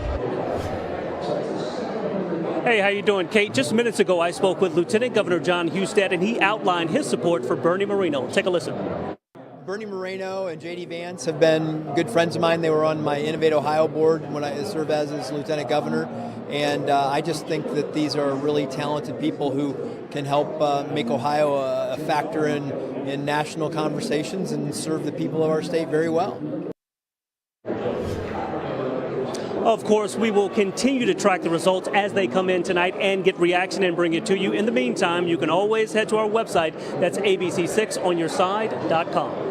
Hey, how you doing, Kate? Just minutes ago, I spoke with Lieutenant Governor John Husted, and he outlined his support for Bernie Moreno. Take a listen. Bernie Moreno and J.D. Vance have been good friends of mine. They were on my Innovate Ohio board when I served as his lieutenant governor. And I just think that these are really talented people who can help make Ohio a factor in national conversations and serve the people of our state very well. Of course, we will continue to track the results as they come in tonight and get reaction and bring it to you. In the meantime, you can always head to our website. That's abc6onyourside.com.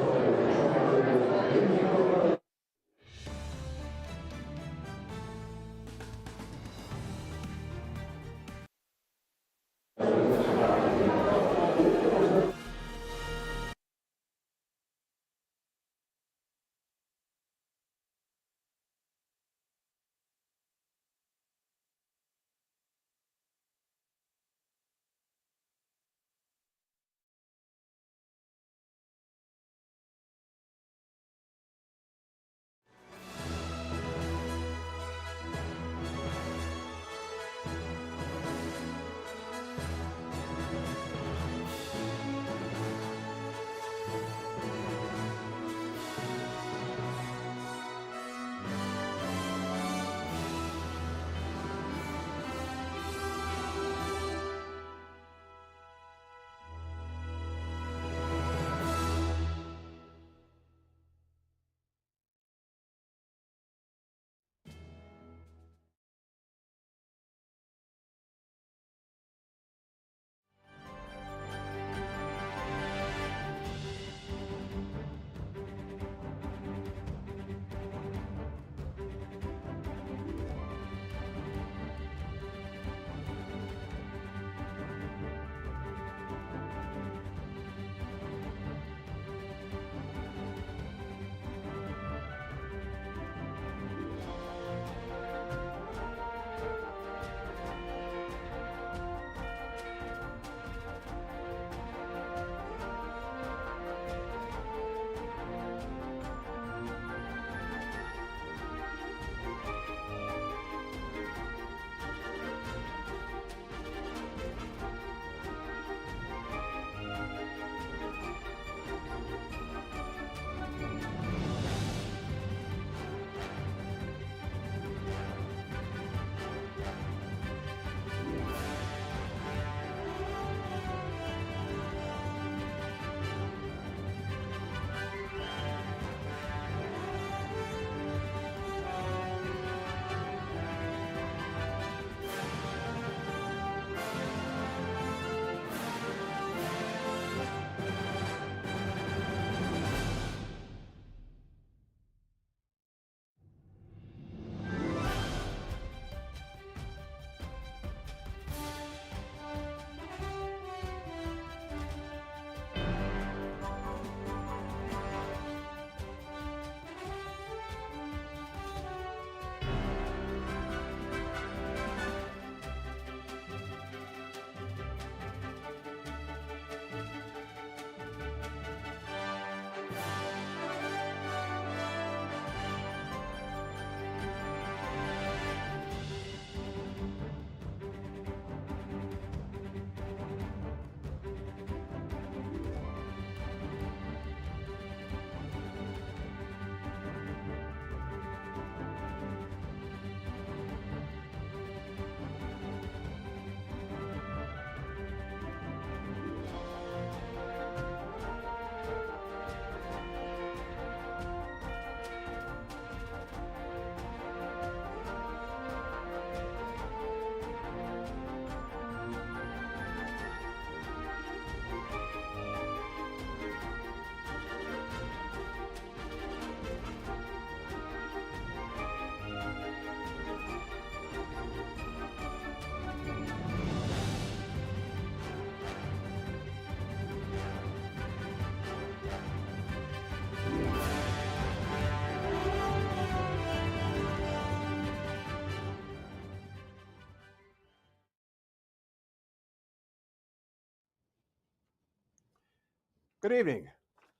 Good evening.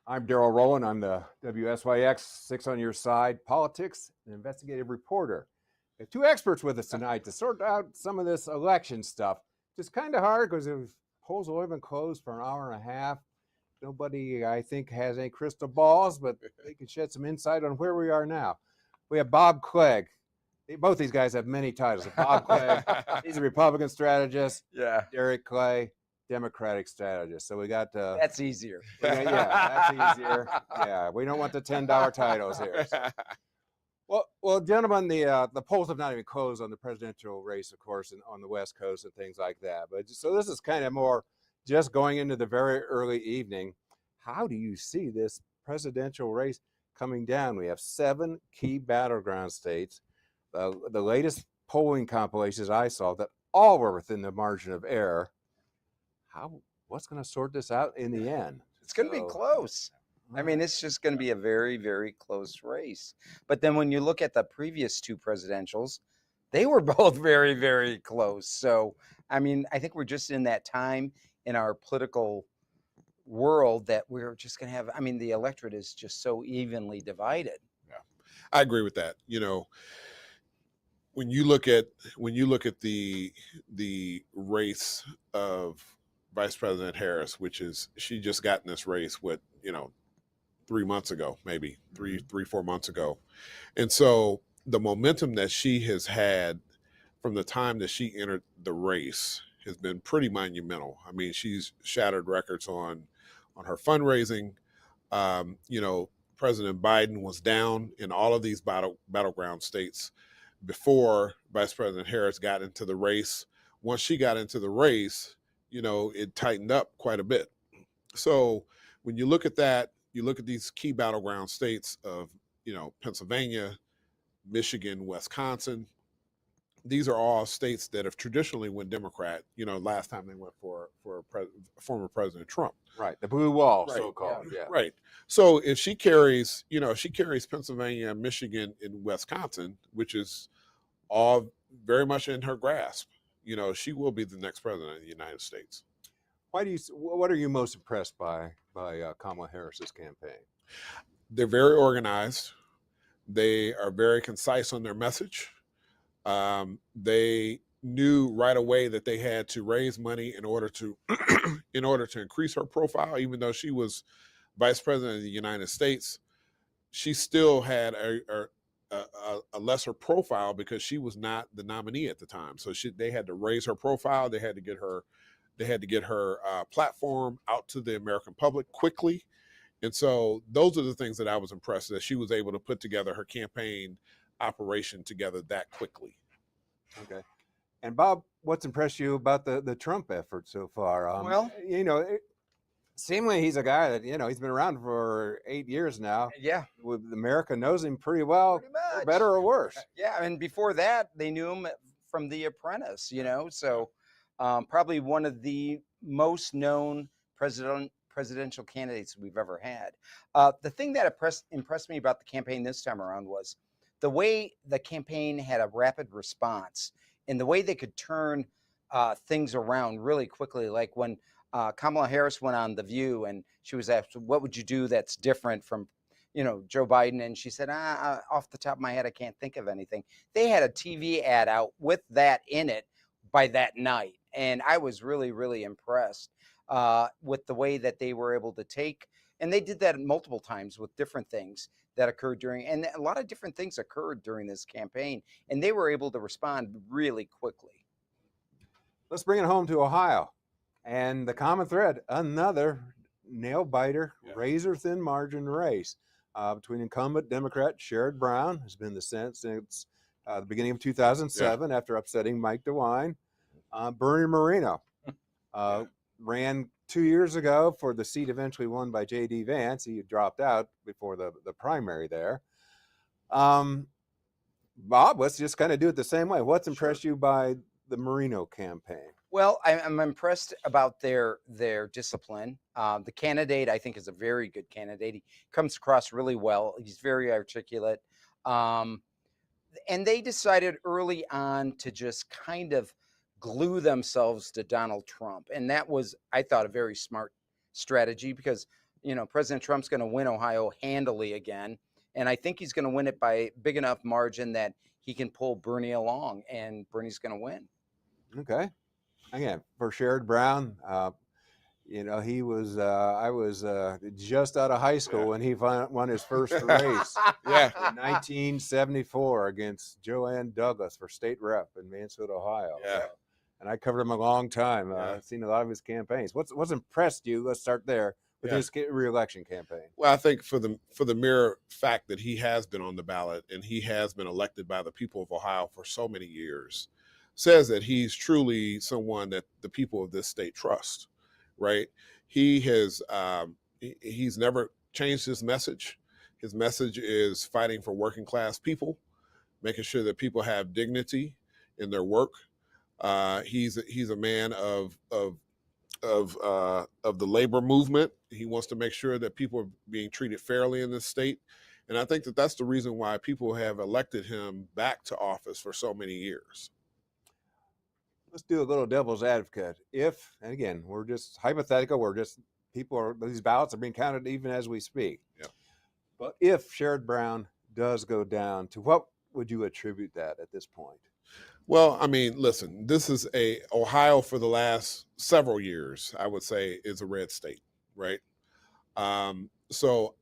I'm Daryl Rowland. I'm the WSYX 6 on Your Side politics and investigative reporter. We have two experts with us tonight to sort out some of this election stuff. Just kind of hard because the polls have only been closed for an hour and a half. Nobody, I think, has any crystal balls, but they can shed some insight on where we are now. We have Bob Clegg. Both these guys have many titles. Bob Clegg, he's a Republican strategist. Yeah. Derek Clay, Democratic strategist. So we got That's easier. yeah, that's easier. Yeah, we don't want the $10 titles here. So. Well, gentlemen, the polls have not even closed on the presidential race, of course, and on the West Coast and things like that. But so this is kind of more just going into the very early evening. How do you see this presidential race coming down? We have 7 key battleground states. The latest polling compilations I saw that all were within the margin of error. What's going to sort this out in the end? It's going to be close. I mean, it's just going to be a very, very close race. But then when you look at the previous 2 presidentials, they were both very, very close. So, I mean, I think we're just in that time in our political world that we're just going to have, I mean, the electorate is just so evenly divided. Yeah, I agree with that. You know, when you look at the race of Vice President Harris, which is, she just got in this race, 3 months ago, maybe 4 months ago. And so the momentum that she has had from the time that she entered the race has been pretty monumental. I mean, she's shattered records on her fundraising. President Biden was down in all of these battleground states before Vice President Harris got into the race. Once she got into the race, it tightened up quite a bit. So when you look at that, you look at these key battleground states of, Pennsylvania, Michigan, Wisconsin. These are all states that have traditionally went Democrat. Last time they went for former President Trump. Right, the blue wall, right. So-called. Yeah. Right. So if she carries, Pennsylvania, Michigan, and Wisconsin, which is all very much in her grasp, she will be the next president of the United States. What are you most impressed by Kamala Harris's campaign? They're very organized. They are very concise on their message. They knew right away that they had to raise money in order to increase her profile. Even though she was vice president of the United States, she still had a lesser profile because she was not the nominee at the time. So they had to raise her profile. They had to get her platform out to the American public quickly. And so those are the things that I was impressed that she was able to put together her campaign operation together that quickly. Okay. And Bob, what's impressed you about the Trump effort so far? Seemingly he's a guy that, he's been around for 8 years now. Yeah. America knows him pretty well, for better or worse. Yeah. And before that, they knew him from The Apprentice, So probably one of the most known presidential candidates we've ever had. The thing that impressed me about the campaign this time around was the way the campaign had a rapid response and the way they could turn things around really quickly. Like when Kamala Harris went on The View and she was asked, what would you do that's different from, Joe Biden? And she said, off the top of my head, I can't think of anything. They had a TV ad out with that in it by that night. And I was really, really impressed with the way that they were able to take, and they did that multiple times with different things that occurred and a lot of different things occurred during this campaign, and they were able to respond really quickly. Let's bring it home to Ohio. And the common thread, another nail-biter, razor-thin margin race between incumbent Democrat Sherrod Brown, who's been in the Senate since the beginning of 2007 after upsetting Mike DeWine. Bernie Moreno ran 2 years ago for the seat eventually won by J.D. Vance. He dropped out before the primary there. Bob, let's just kind of do it the same way. What's impressed you by the Moreno campaign? Well, I'm impressed about their discipline. The candidate, I think, is a very good candidate. He comes across really well. He's very articulate. And they decided early on to just kind of glue themselves to Donald Trump. And that was, I thought, a very smart strategy because President Trump's going to win Ohio handily again. And I think he's going to win it by big enough margin that he can pull Bernie along, and Bernie's going to win. Okay. Again, for Sherrod Brown, he was, I was just out of high school when he won his first race. In 1974 against Joanne Douglas for state rep in Mansfield, Ohio. Yeah. And I covered him a long time. I've seen a lot of his campaigns. What's impressed you? Let's start there with his re-election campaign. Well, I think for the mere fact that he has been on the ballot and he has been elected by the people of Ohio for so many years says that he's truly someone that the people of this state trust, right? He has he's never changed his message. His message is fighting for working class people, making sure that people have dignity in their work. He's a man of the labor movement. He wants to make sure that people are being treated fairly in this state. And I think that that's the reason why people have elected him back to office for so many years. Let's do a little devil's advocate. If, and again, we're just hypothetical, these ballots are being counted even as we speak. Yeah. But if Sherrod Brown does go down, to what would you attribute that at this point? Well, I mean, listen, this is Ohio for the last several years, I would say, is a red state, right? So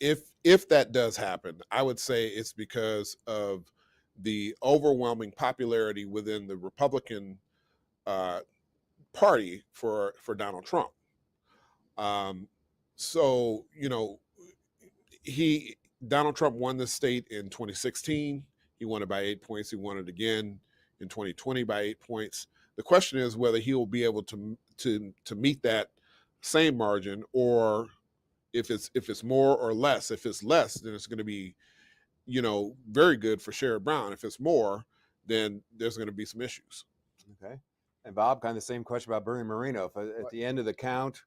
if that does happen, I would say it's because of the overwhelming popularity within the Republican Party for Donald Trump. Donald Trump won the state in 2016. He won it by 8 points. He won it again in 2020 by 8 points. The question is whether he will be able to meet that same margin, or if it's more or less. If it's less, then it's going to be, very good for Sherrod Brown. If it's more, then there's going to be some issues. Okay. And Bob, kind of the same question about Bernie Moreno. If at the end of the count,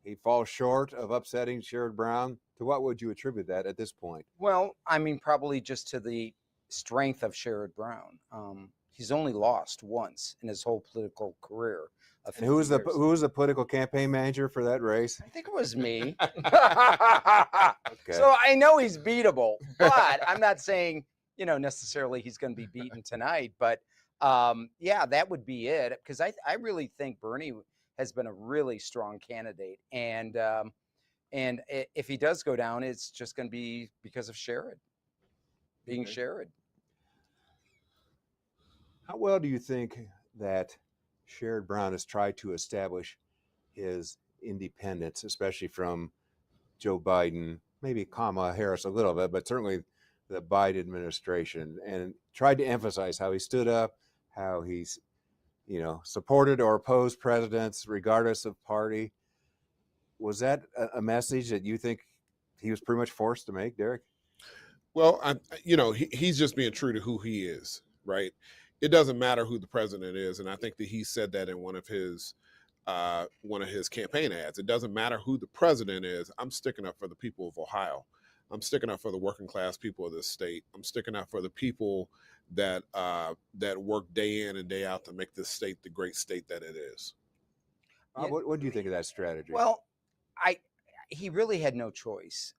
he falls short of upsetting Sherrod Brown, to what would you attribute that at this point? Well, I mean, probably just to the strength of Sherrod Brown. He's only lost once in his whole political career. And who was the political campaign manager for that race? I think it was me. Okay. So I know he's beatable, but I'm not saying, necessarily he's going to be beaten tonight. But that would be it. Because I really think Bernie has been a really strong candidate. And if he does go down, it's just going to be because of Sherrod being Sherrod. How well do you think that Sherrod Brown has tried to establish his independence, especially from Joe Biden, maybe Kamala Harris a little bit, but certainly the Biden administration, and tried to emphasize how he stood up, how he's, supported or opposed presidents regardless of party? Was that a message that you think he was pretty much forced to make, Derek? Well, he's just being true to who he is, right? It doesn't matter who the president is, and I think that he said that in one of his campaign ads. It doesn't matter who the president is. I'm sticking up for the people of Ohio. I'm sticking up for the working class people of this state. I'm sticking up for the people that work day in and day out to make this state the great state that it is. What do you think of that strategy? Well, he really had no choice.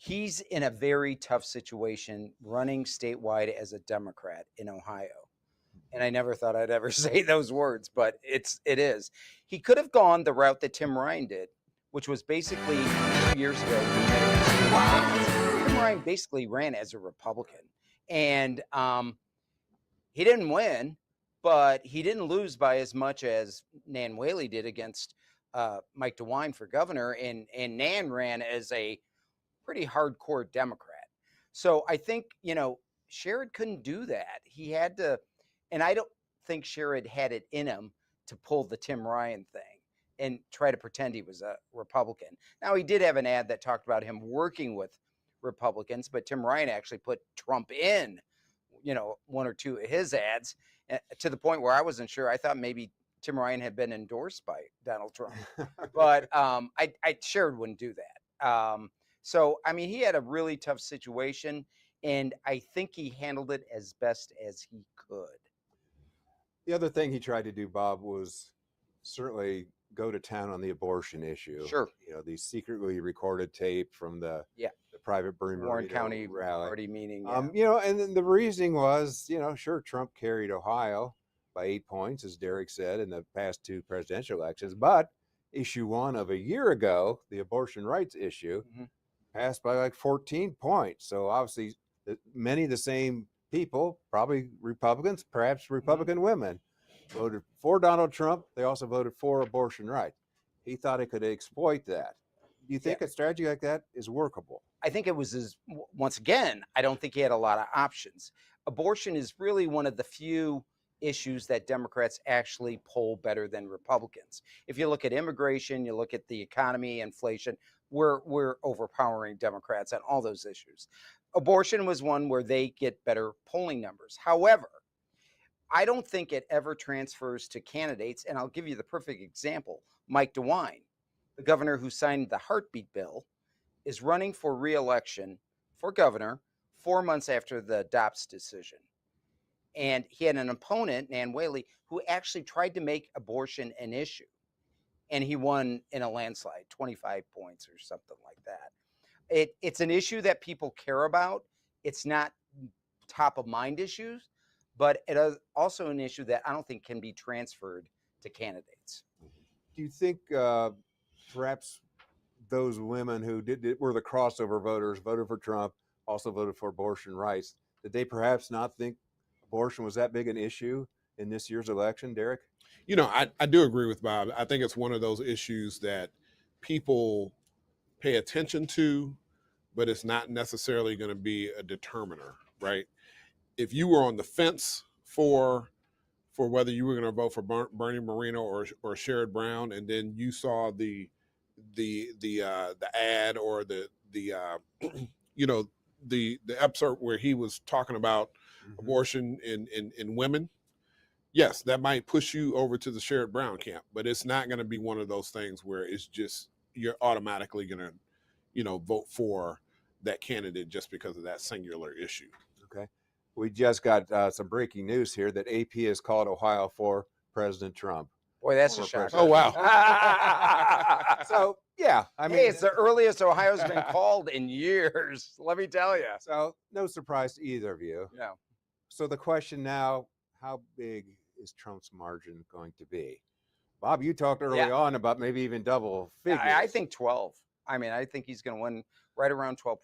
He's in a very tough situation running statewide as a Democrat in Ohio. And I never thought I'd ever say those words, but it is. He could have gone the route that Tim Ryan did, which was basically 2 years ago. Tim Ryan basically ran as a Republican. And he didn't win, but he didn't lose by as much as Nan Whaley did against Mike DeWine for governor. And Nan ran as a pretty hardcore Democrat. So I think, Sherrod couldn't do that. He had to, and I don't think Sherrod had it in him to pull the Tim Ryan thing and try to pretend he was a Republican. Now, he did have an ad that talked about him working with Republicans, but Tim Ryan actually put Trump in, one or two of his ads, to the point where I wasn't sure. I thought maybe Tim Ryan had been endorsed by Donald Trump. But Sherrod wouldn't do that. So, I mean, he had a really tough situation, and I think he handled it as best as he could. The other thing he tried to do, Bob, was certainly, go to town on the abortion issue. Sure. You know, the secretly recorded tape from the private Warren County rally. party meeting. You know, and then the reasoning was, you know, sure, Trump carried Ohio by 8 points, as Derek said, in the past 2 presidential elections, but issue 1 of a year ago, the abortion rights issue, passed by like 14 points. So obviously, many of the same people, probably Republicans, perhaps Republican women, voted for Donald Trump. They also voted for abortion rights. He thought he could exploit that. Do you think a strategy like that is workable? I think it was once again, I don't think he had a lot of options. Abortion is really one of the few issues that Democrats actually poll better than Republicans. If you look at immigration, you look at the economy, inflation, we're overpowering Democrats on all those issues. Abortion was one where they get better polling numbers. However, I don't think it ever transfers to candidates, and I'll give you the perfect example. Mike DeWine, the governor who signed the heartbeat bill, is running for re-election for governor 4 months after the Dobbs decision. And he had an opponent, Nan Whaley, who actually tried to make abortion an issue. And he won in a landslide, 25 points or something like that. It's an issue that people care about. It's not top of mind issues, but it is also an issue that I don't think can be transferred to candidates. Do you think perhaps those women who were the crossover voters, voted for Trump, also voted for abortion rights, did they perhaps not think abortion was that big an issue in this year's election, Derek? You know, I do agree with Bob. I think it's one of those issues that people pay attention to, but it's not necessarily going to be a determiner, right? If you were on the fence for whether you were going to vote for Bernie Moreno or Sherrod Brown, and then you saw the ad or the you know, the excerpt where he was talking about abortion in women, yes, that might push you over to the Sherrod Brown camp, but it's not going to be one of those things where it's just you're automatically going to, you know, vote for that candidate just because of that singular issue. Okay. We just got some breaking news here that AP has called Ohio for President Trump. Boy, that's a shock. Oh, wow. So, yeah, I mean, hey, it's the earliest Ohio's been called in years, let me tell you. So, no surprise to either of you. No. So, the question now, how big is Trump's margin going to be? Bob, you talked early on about maybe even double figures. I think 12. I mean, I think he's going to win right around 12%.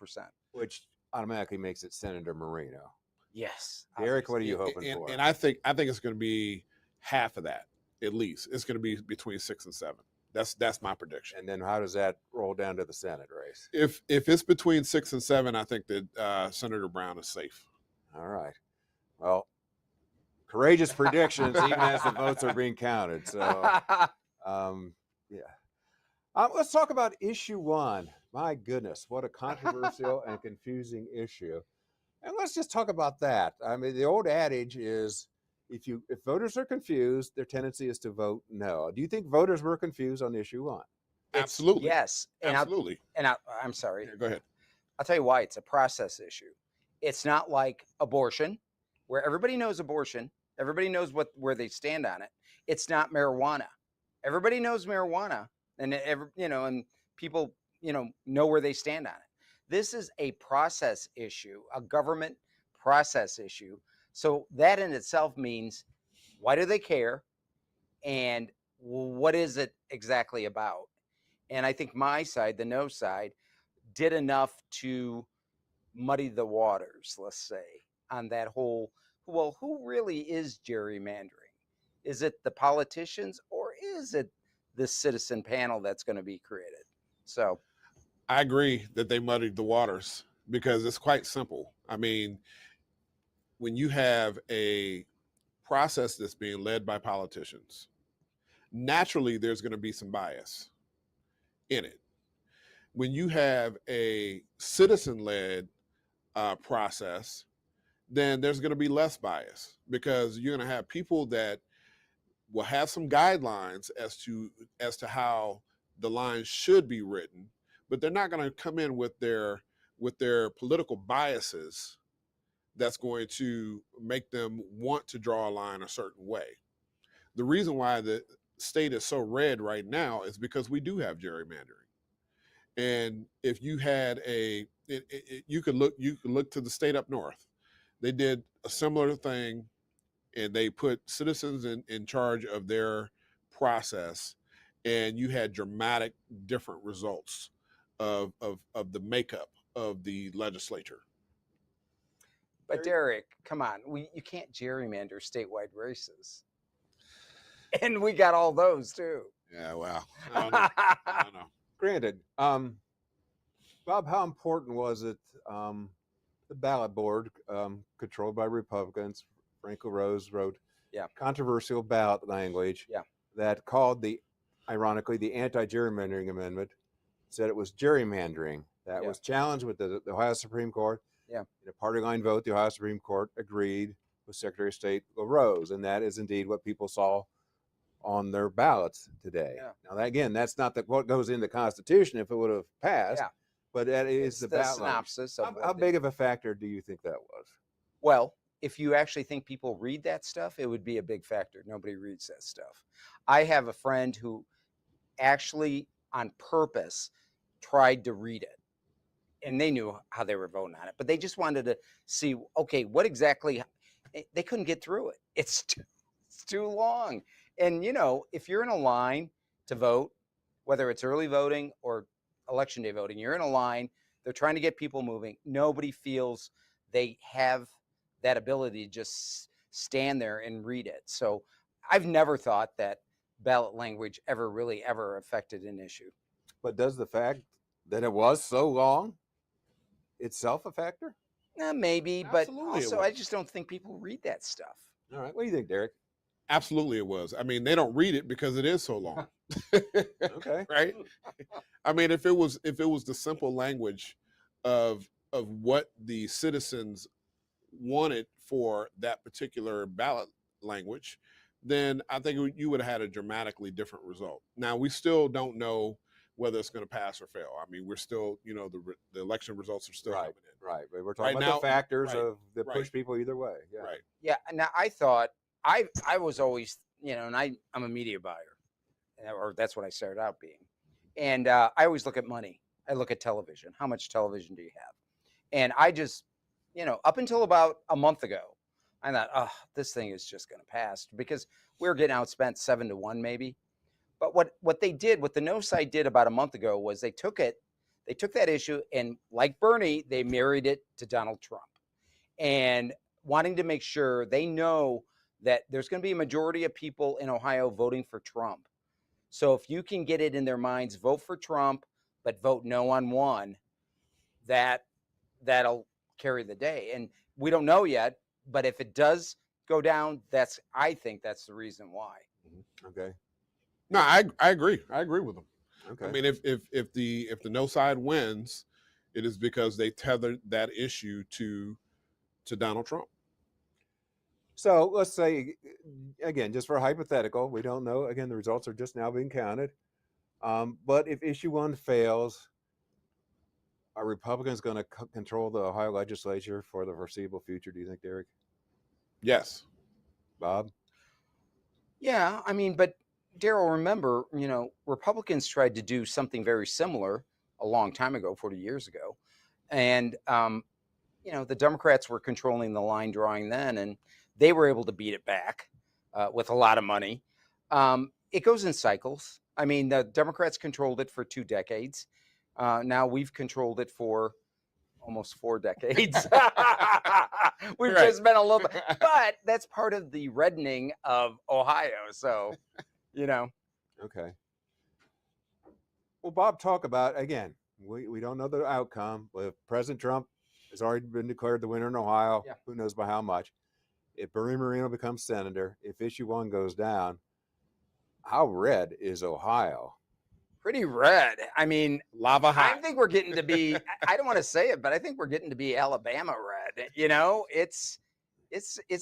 Which automatically makes it Senator Moreno. Yes. Eric, what are you hoping for? And I think it's going to be half of that, at least. It's going to be between 6 and 7. That's my prediction. And then how does that roll down to the Senate race? If it's between 6 and 7, I think that Senator Brown is safe. All right. Well, courageous predictions, even as the votes are being counted. So, yeah. Let's talk about issue 1. My goodness, what a controversial and confusing issue. And let's just talk about that. I mean, the old adage is if voters are confused, their tendency is to vote no. Do you think voters were confused on issue 1? Absolutely. Yes. And absolutely. I'm sorry. Yeah, go ahead. I'll tell you why. It's a process issue. It's not like abortion, where everybody knows abortion. Everybody knows where they stand on it. It's not marijuana. Everybody knows marijuana, and and people know where they stand on it. This is a process issue, a government process issue. So that in itself means, why do they care, and what is it exactly about? And I think my side, the no side, did enough to muddy the waters, let's say, on that whole, well, who really is gerrymandering? Is it the politicians, or is it the citizen panel that's going to be created? So I agree that they muddied the waters because it's quite simple. I mean, when you have a process that's being led by politicians, naturally there's going to be some bias in it. When you have a citizen-led process, then there's going to be less bias because you're going to have people that will have some guidelines as to how the lines should be written, but they're not going to come in with their political biases that's going to make them want to draw a line a certain way. The reason why state is so red right now is because we do have gerrymandering. And if you had you could look to the state up north. They did a similar thing, and they put citizens in charge of their process, and you had dramatic different results of the makeup of the legislature. But Derek, come on, you can't gerrymander statewide races, and we got all those too. Yeah, well, I don't know. I don't know. Granted, Bob, how important was it? The ballot board, controlled by Republicans, Franco Rose wrote controversial ballot language that called ironically, the anti-gerrymandering amendment, said it was gerrymandering. That was challenged with the Ohio Supreme Court. Yeah. In a party line vote, the Ohio Supreme Court agreed with Secretary of State Rose, and that is indeed what people saw on their ballots today. Yeah. Now, again, that's not what goes in the Constitution if it would have passed, but that is the ballot synopsis. How big of a factor do you think that was? Well, if you actually think people read that stuff, it would be a big factor. Nobody reads that stuff. I have a friend who actually, on purpose, tried to read it. And they knew how they were voting on it, but they just wanted to see, okay, what exactly, they couldn't get through it. It's too long. And, if you're in a line to vote, whether it's early voting or election day voting, you're in a line, they're trying to get people moving. Nobody feels they have that ability to just stand there and read it. So I've never thought that ballot language ever affected an issue. But does the fact that it was so long itself a factor? Maybe, Absolutely but also I just don't think people read that stuff. All right. What do you think, Derek? Absolutely it was. I mean, they don't read it because it is so long. Okay. Right? I mean, if it was the simple language of what the citizens wanted for that particular ballot language, then I think you would have had a dramatically different result. Now, we still don't know whether it's going to pass or fail. I mean, we're still, the election results are still coming in. Right. But we're talking about the factors that push people either way. Yeah. Right. Yeah. Now I thought I was always, and I'm a media buyer, or that's what I started out being. And I always look at money. I look at television. How much television do you have? And I just, up until about a month ago, I thought, oh, this thing is just going to pass because we were getting outspent 7-1 maybe. But what they did, what the no side did about a month ago was they took that issue and, like Bernie, they married it to Donald Trump, and wanting to make sure they know that there's going to be a majority of people in Ohio voting for Trump. So if you can get it in their minds, vote for Trump, but vote no on one, that'll carry the day. And we don't know yet, but if it does go down, I think that's the reason why. Okay. No, I agree. I agree with them. Okay. I mean, if the no side wins, it is because they tethered that issue to Donald Trump. So let's say, again, just for a hypothetical, we don't know. Again, the results are just now being counted. But if issue 1 fails, are Republicans going to control the Ohio legislature for the foreseeable future, do you think, Derek? Yes. Bob? Yeah, I mean, but Daryl, remember, Republicans tried to do something very similar a long time ago, 40 years ago. And, the Democrats were controlling the line drawing then, and they were able to beat it back with a lot of money. It goes in cycles. I mean, the Democrats controlled it for 2 decades. Now we've controlled it for almost 4 decades. We've just been a little bit, but that's part of the reddening of Ohio. So, Okay. Well, Bob, talk about, again, we don't know the outcome, but if President Trump has already been declared the winner in Ohio, who knows by how much. If Bernie Moreno becomes senator, if issue 1 goes down, how red is Ohio? Pretty red. I mean, lava hot. I think we're getting to be, I don't want to say it, but I think we're getting to be Alabama red. It's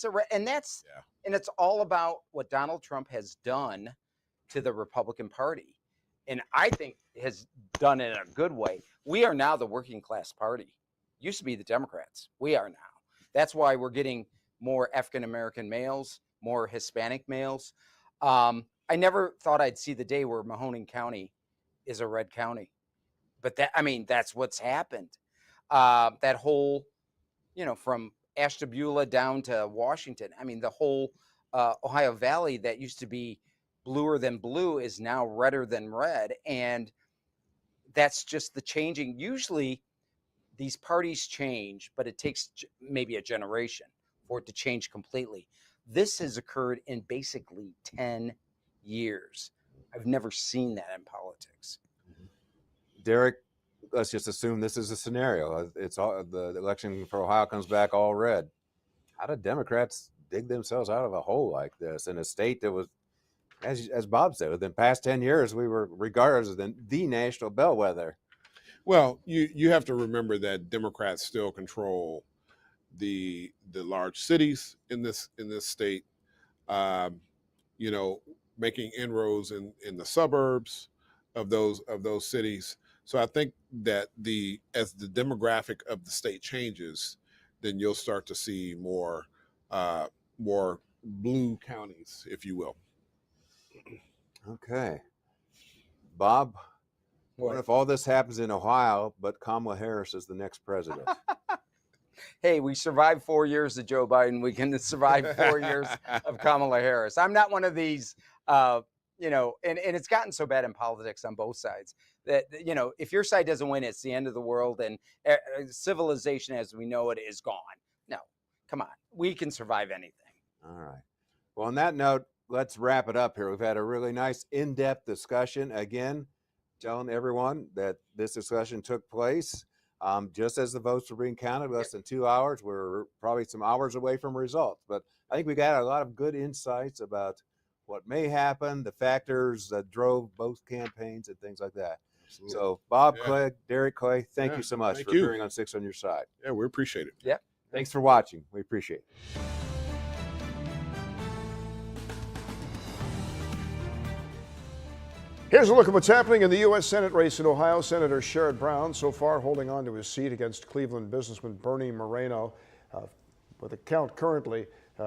a red, and it's all about what Donald Trump has done to the Republican Party. And I think has done it in a good way. We are now the working class party. Used to be the Democrats. We are now. That's why we're getting more African-American males, more Hispanic males. I never thought I'd see the day where Mahoning County is a red county. But that's what's happened. That whole, from Ashtabula down to Washington. I mean, the whole Ohio Valley that used to be bluer than blue is now redder than red. And that's just the changing. Usually these parties change, but it takes maybe a generation for it to change completely. This has occurred in basically 10 years. I've never seen that in politics. Derek, let's just assume this is a scenario. It's all, the election for Ohio comes back all red. How do Democrats dig themselves out of a hole like this in a state that was, as Bob said, within the past 10 years, we were regarded as the national bellwether? Well, you have to remember that Democrats still control the large cities in this state. Making inroads in the suburbs of those cities. So I think that as the demographic of the state changes, then you'll start to see more blue counties, if you will. Okay. Bob, what if all this happens in Ohio, but Kamala Harris is the next president? Hey, we survived 4 years of Joe Biden. We can survive 4 years of Kamala Harris. I'm not one of these, and it's gotten so bad in politics on both sides that, if your side doesn't win, it's the end of the world and civilization as we know it is gone. No, come on. We can survive anything. All right. Well, on that note, let's wrap it up here. We've had a really nice in-depth discussion. Again, telling everyone that this discussion took place just as the votes were being counted, less than 2 hours. We're probably some hours away from results, but I think we got a lot of good insights about what may happen, the factors that drove both campaigns and things like that. Absolutely. So Bob, Clay, Derek, Clay, thank you so much for appearing on Six on Your Side. Yeah, we appreciate it. Yeah. Thanks for watching. We appreciate it. Here's a look at what's happening in the U.S. Senate race in Ohio. Senator Sherrod Brown so far holding on to his seat against Cleveland businessman Bernie Moreno, with the count currently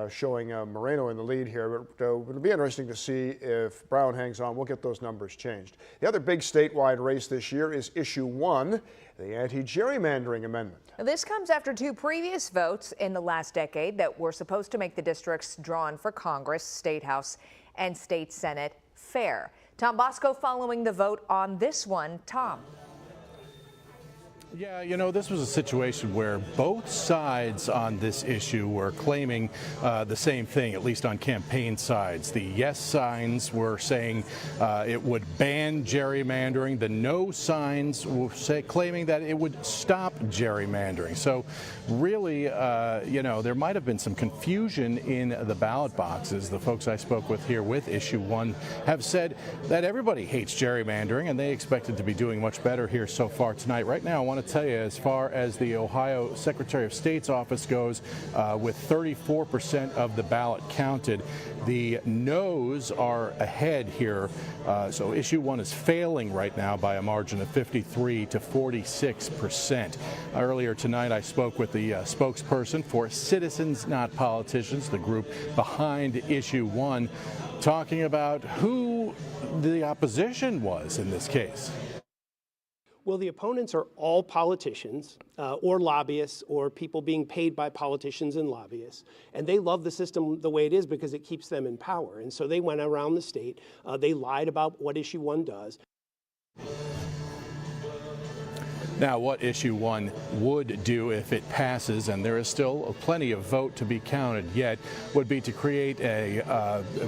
showing Moreno in the lead here. But it'll be interesting to see if Brown hangs on. We'll get those numbers changed. The other big statewide race this year is Issue 1, the anti-gerrymandering amendment. Now, this comes after 2 previous votes in the last decade that were supposed to make the districts drawn for Congress, State House, and State Senate fair. Tom Bosco following the vote on this one. Tom. Yeah, this was a situation where both sides on this issue were claiming the same thing, at least on campaign sides. The yes signs were saying it would ban gerrymandering. The no signs were claiming that it would stop gerrymandering. So really, there might have been some confusion in the ballot boxes. The folks I spoke with here with Issue 1 have said that everybody hates gerrymandering, and they expected to be doing much better here so far tonight. Right now, I want to tell you, as far as the Ohio Secretary of State's office goes, with 34% of the ballot counted, the no's are ahead here. So Issue 1 is failing right now by a margin of 53 to 46%. Earlier tonight, I spoke with the spokesperson for Citizens Not Politicians, the group behind Issue 1, talking about who the opposition was in this case. Well, the opponents are all politicians or lobbyists or people being paid by politicians and lobbyists. And they love the system the way it is because it keeps them in power. And so they went around the state. They lied about what Issue 1 does. Now, what Issue 1 would do if it passes, and there is still plenty of vote to be counted yet, would be to create a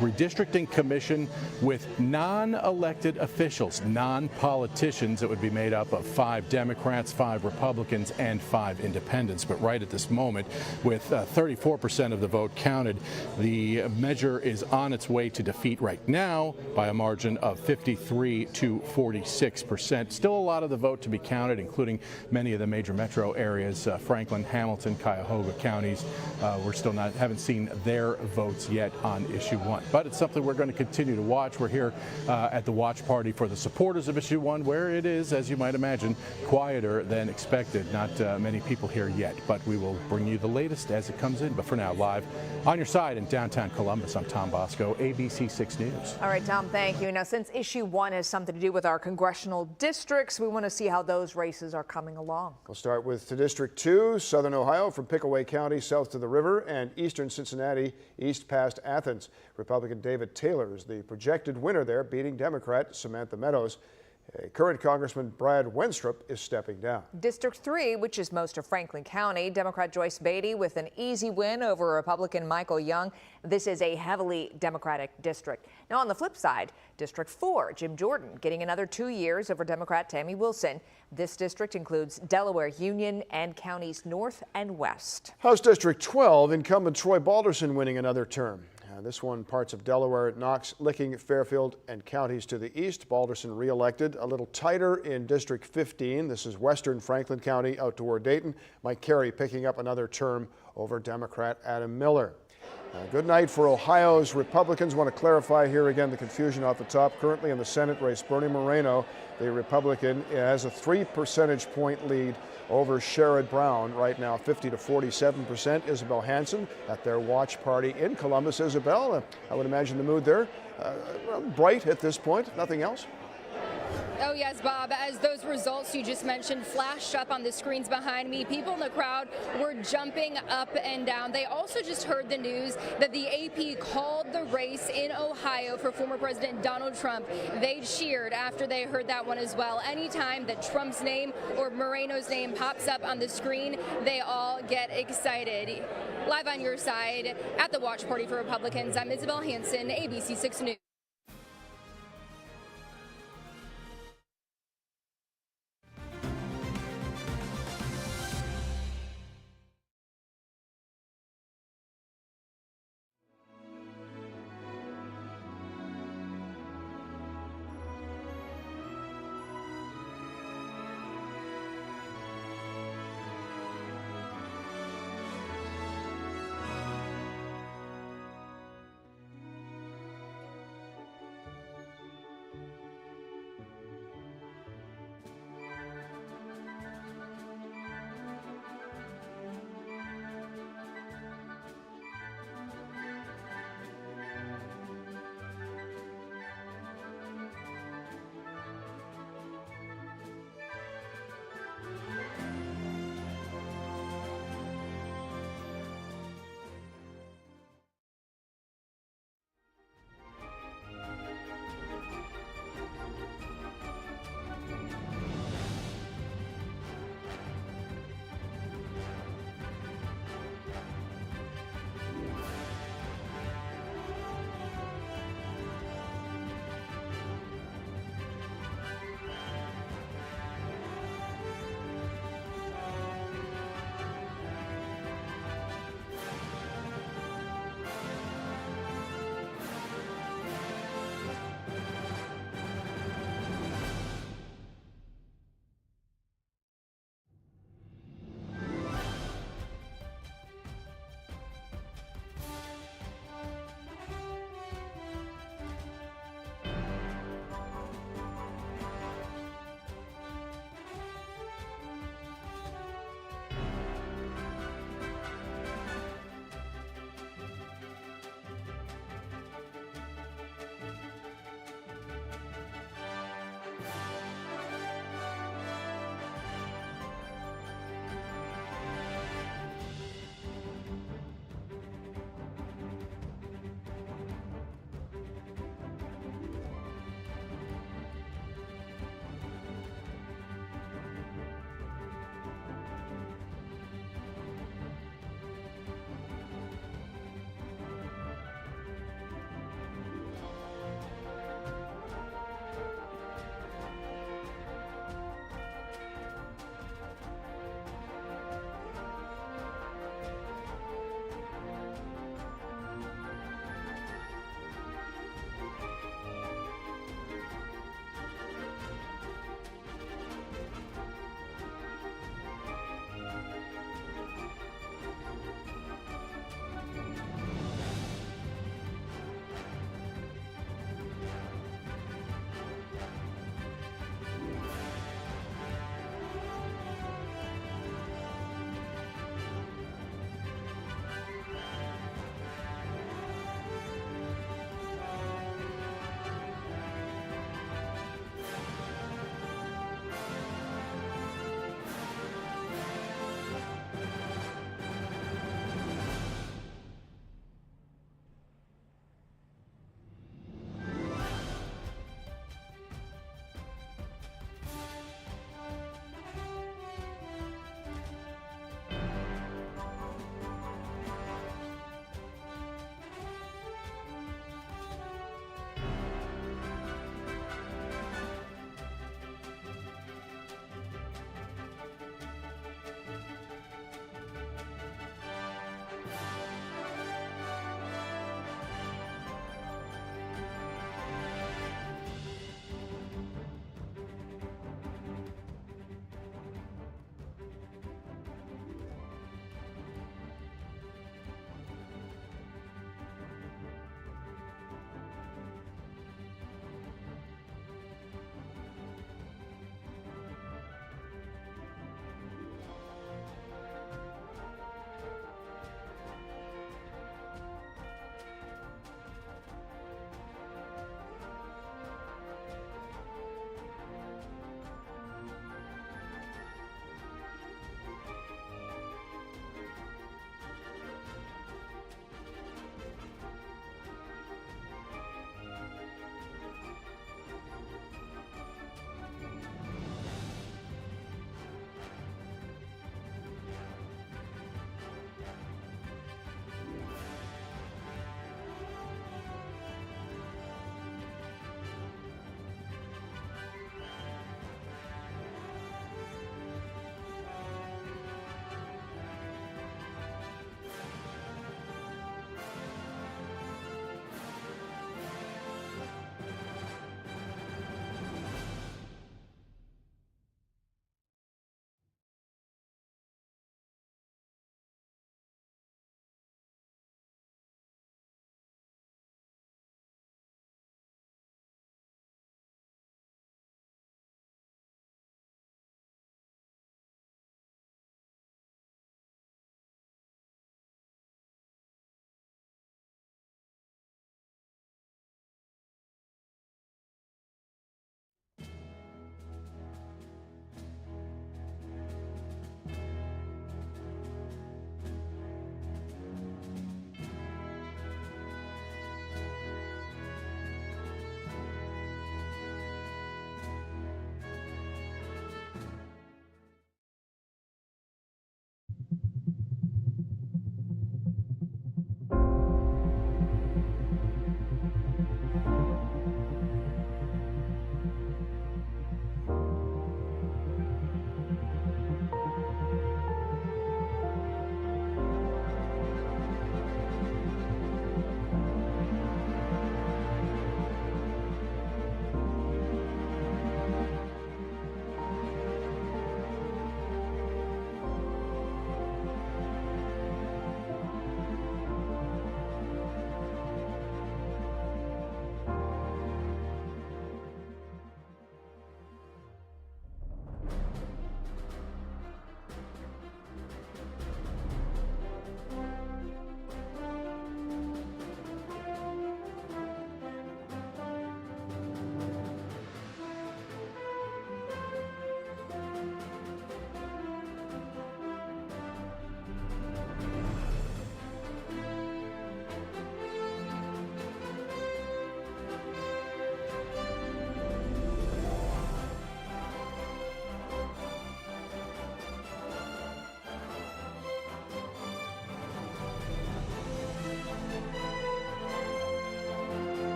redistricting commission with non-elected officials, non-politicians. It would be made up of 5 Democrats, 5 Republicans, and 5 independents. But right at this moment, with 34% of the vote counted, the measure is on its way to defeat right now by a margin of 53 to 46%. Still a lot of the vote to be counted, including many of the major metro areas, Franklin, Hamilton, Cuyahoga counties. We're still haven't seen their votes yet on issue 1. But it's something we're going to continue to watch. We're here at the watch party for the supporters of issue 1, where it is, as you might imagine, quieter than expected. Not many people here yet, but we will bring you the latest as it comes in. But for now, live on your side in downtown Columbus, I'm Tom Bosco, ABC6 News. All right, Tom, thank you. Now, since issue 1 has something to do with our congressional districts, we want to see how those races are coming along. We'll start with District 2, Southern Ohio from Pickaway County south to the river, and Eastern Cincinnati east past Athens. Republican David Taylor is the projected winner there, beating Democrat Samantha Meadows. Current Congressman Brad Wenstrup is stepping down. District 3, which is most of Franklin County, Democrat Joyce Beatty with an easy win over Republican Michael Young. This is a heavily Democratic district. Now, on the flip side, District 4, Jim Jordan getting another 2 years over Democrat Tammy Wilson. This district includes Delaware Union and counties north and west. House District 12, incumbent Troy Balderson winning another term. This one, parts of Delaware, Knox, Licking, Fairfield, and counties to the east. Balderson reelected. A little tighter in District 15. This is western Franklin County out toward Dayton. Mike Carey picking up another term over Democrat Adam Miller. Good night for Ohio's Republicans. Want to clarify here again the confusion off the top. Currently in the Senate race, Bernie Moreno, the Republican, has a 3 percentage point lead over Sherrod Brown right now, 50 to 47%. Isabel Hanson at their watch party in Columbus. Isabel, I would imagine the mood there bright at this point. Nothing else? Oh, yes, Bob. As those results you just mentioned flashed up on the screens behind me, people in the crowd were jumping up and down. They also just heard the news that the AP called the race in Ohio for former President Donald Trump. They cheered after they heard that one as well. Anytime that Trump's name or Moreno's name pops up on the screen, they all get excited. Live on your side at the watch party for Republicans, I'm Isabel Hanson, ABC6 News.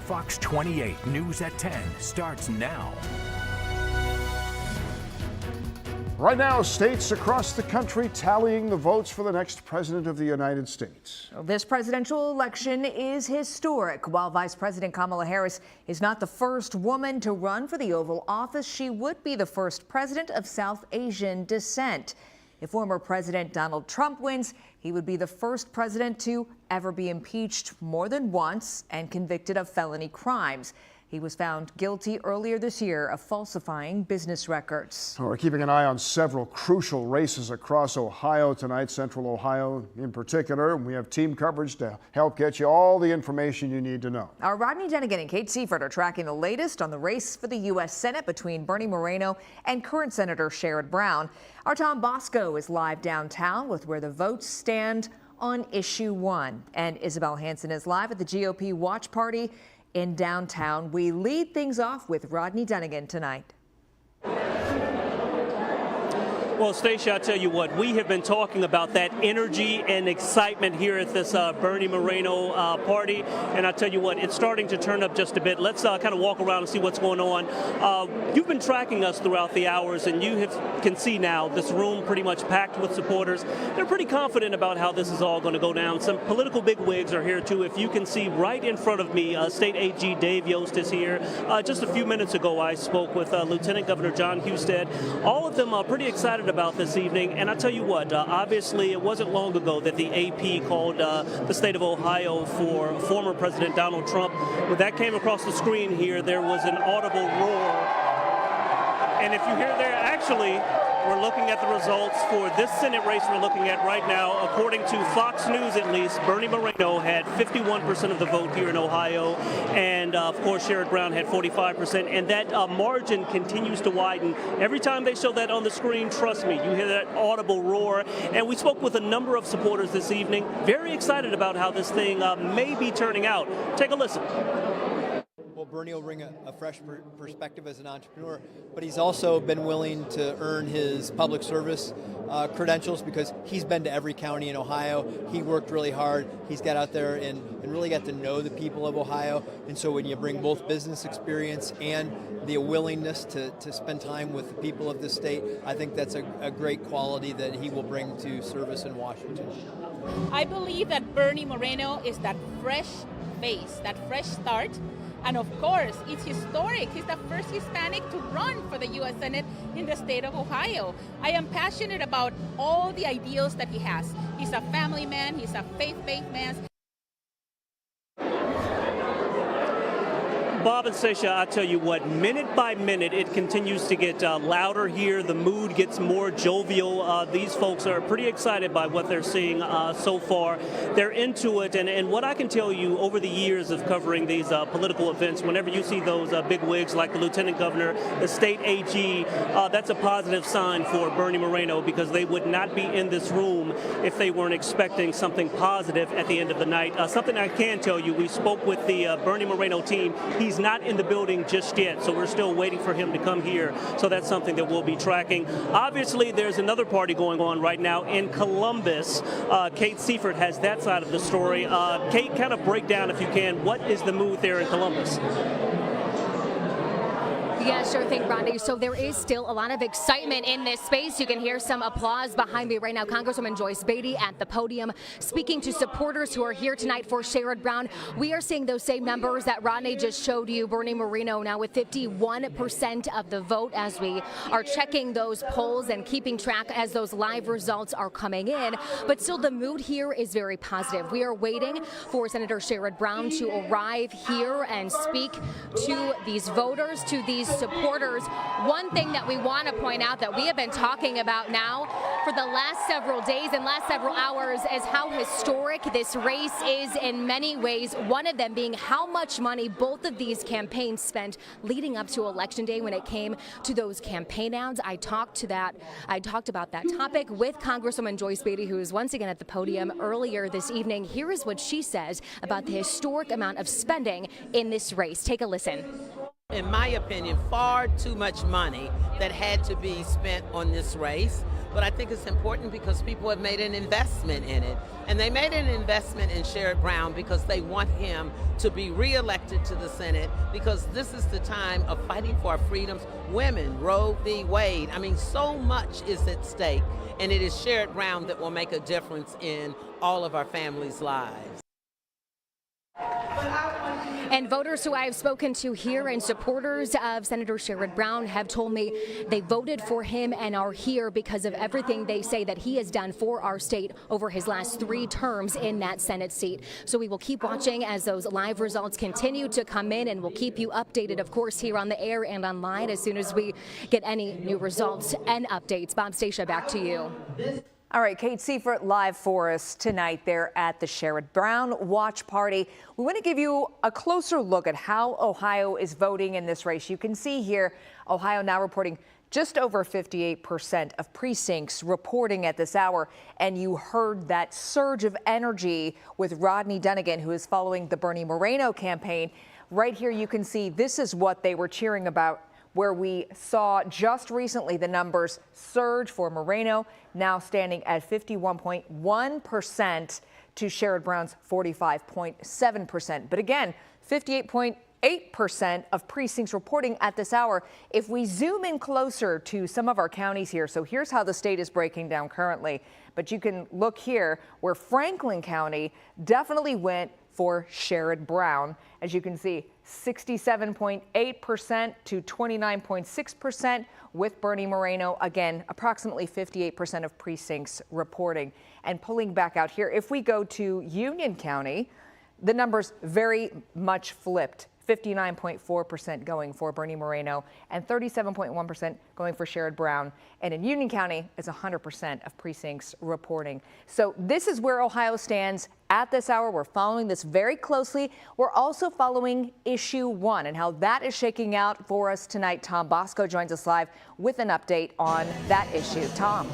Fox 28 News at 10 starts now. Right now, states across the country tallying the votes for the next president of the United States. This presidential election is historic. While Vice President Kamala Harris is not the first woman to run for the Oval Office, she would be the first president of South Asian descent. If former President Donald Trump wins, he would be the first president to ever be impeached more than once and convicted of felony crimes. He was found guilty earlier this year of falsifying business records. We're keeping an eye on several crucial races across Ohio tonight, Central Ohio in particular. We have team coverage to help get you all the information you need to know. Our Rodney Dunigan and Kate Seifert are tracking the latest on the race for the U.S. Senate between Bernie Moreno and current Senator Sherrod Brown. Our Tom Bosco is live downtown with where the votes stand on issue 1. And Isabel Hansen is live at the GOP watch party in downtown. We lead things off with Rodney Dunigan tonight. Well, Stacia, I tell you what, we have been talking about that energy and excitement here at this Bernie Moreno party, and I tell you what, it's starting to turn up just a bit. Let's kind of walk around and see what's going on. You've been tracking us throughout the hours, and you can see now this room pretty much packed with supporters. They're pretty confident about how this is all going to go down. Some political bigwigs are here, too. If you can see right in front of me, State AG Dave Yost is here. Just a few minutes ago, I spoke with Lieutenant Governor John Husted. All of them are pretty excited about this evening, and I tell you what, obviously it wasn't long ago that the AP called the state of Ohio for former President Donald Trump. When that came across the screen here, there was an audible roar, and if you hear there, actually, we're looking at the results for this Senate race we're looking at right now. According to Fox News, at least, Bernie Moreno had 51% of the vote here in Ohio, and of course Sherrod Brown had 45%, and that margin continues to widen. Every time they show that on the screen, trust me, you hear that audible roar. And we spoke with a number of supporters this evening, very excited about how this thing may be turning out. Take a listen. Well, Bernie will bring a fresh perspective as an entrepreneur, but he's also been willing to earn his public service credentials because he's been to every county in Ohio. He worked really hard. He's got out there and really got to know the people of Ohio. And so when you bring both business experience and the willingness to spend time with the people of the state, I think that's a great quality that he will bring to service in Washington. I believe that Bernie Moreno is that fresh face, that fresh start. And of course, it's historic. He's the first Hispanic to run for the U.S. Senate in the state of Ohio. I am passionate about all the ideals that he has. He's a family man. He's a faith-based man. Bob and Stacia, I tell you what, minute by minute, it continues to get louder here. The mood gets more jovial. These folks are pretty excited by what they're seeing so far. They're into it, and what I can tell you over the years of covering these political events, whenever you see those big wigs like the Lieutenant Governor, the State AG, that's a positive sign for Bernie Moreno, because they would not be in this room if they weren't expecting something positive at the end of the night. Something I can tell you, we spoke with the Bernie Moreno team. He's not in the building just yet, so we're still waiting for him to come here. So that's something that we'll be tracking. Obviously, there's another party going on right now in Columbus. Kate Seifert has that side of the story. Kate, kind of break down, if you can, what is the mood there in Columbus? Yeah, sure thing, Rodney. So there is still a lot of excitement in this space. You can hear some applause behind me right now. Congresswoman Joyce Beatty at the podium speaking to supporters who are here tonight for Sherrod Brown. We are seeing those same numbers that Rodney just showed you. Bernie Moreno now with 51% of the vote as we are checking those polls and keeping track as those live results are coming in. But still, the mood here is very positive. We are waiting for Senator Sherrod Brown to arrive here and speak to these voters, to these supporters. One thing that we want to point out that we have been talking about now for the last several days and last several hours is how historic this race is in many ways. One of them being how much money both of these campaigns spent leading up to Election Day when it came to those campaign ads. I talked about that topic with Congresswoman Joyce Beatty, who is once again at the podium earlier this evening. Here is what she says about the historic amount of spending in this race. Take a listen. In my opinion, far too much money that had to be spent on this race. But I think it's important because people have made an investment in it. And they made an investment in Sherrod Brown because they want him to be reelected to the Senate, because this is the time of fighting for our freedoms. Women, Roe v. Wade. I mean, so much is at stake. And it is Sherrod Brown that will make a difference in all of our families' lives. And voters who I have spoken to here and supporters of Senator Sherrod Brown have told me they voted for him and are here because of everything they say that he has done for our state over his last 3 terms in that Senate seat. So we will keep watching as those live results continue to come in, and we'll keep you updated, of course, here on the air and online as soon as we get any new results and updates. Bob, Stacia, back to you. All right, Kate Seifert live for us tonight there at the Sherrod Brown Watch Party. We want to give you a closer look at how Ohio is voting in this race. You can see here, Ohio now reporting just over 58% of precincts reporting at this hour. And you heard that surge of energy with Rodney Dunigan, who is following the Bernie Moreno campaign. Right here, you can see this is what they were cheering about, where we saw just recently the numbers surge for Moreno, now standing at 51.1% to Sherrod Brown's 45.7%. But again, 58.8% of precincts reporting at this hour. If we zoom in closer to some of our counties here, so here's how the state is breaking down currently. But you can look here where Franklin County definitely went for Sherrod Brown. As you can see, 67.8% to 29.6% with Bernie Moreno. Again, approximately 58% of precincts reporting. And pulling back out here, if we go to Union County, the numbers very much flipped. 59.4% going for Bernie Moreno and 37.1% going for Sherrod Brown. And in Union County, it's 100% of precincts reporting. So this is where Ohio stands at this hour. We're following this very closely. We're also following issue 1 and how that is shaking out for us tonight. Tom Bosco joins us live with an update on that issue. Tom.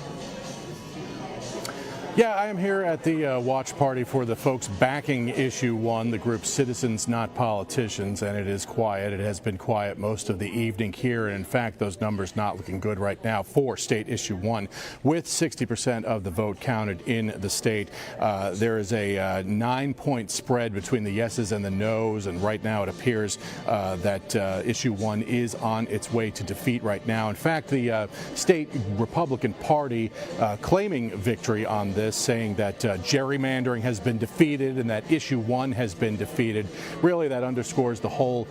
Yeah, I am here at the watch party for the folks backing issue 1, the group Citizens Not Politicians, and it is quiet. It has been quiet most of the evening here, and in fact, those numbers not looking good right now for state issue 1. With 60% of the vote counted in the state, there is a 9-point spread between the yeses and the nos, and right now it appears that issue 1 is on its way to defeat right now. In fact, the state Republican Party claiming victory on this, saying that gerrymandering has been defeated and that issue 1 has been defeated. Really, that underscores the whole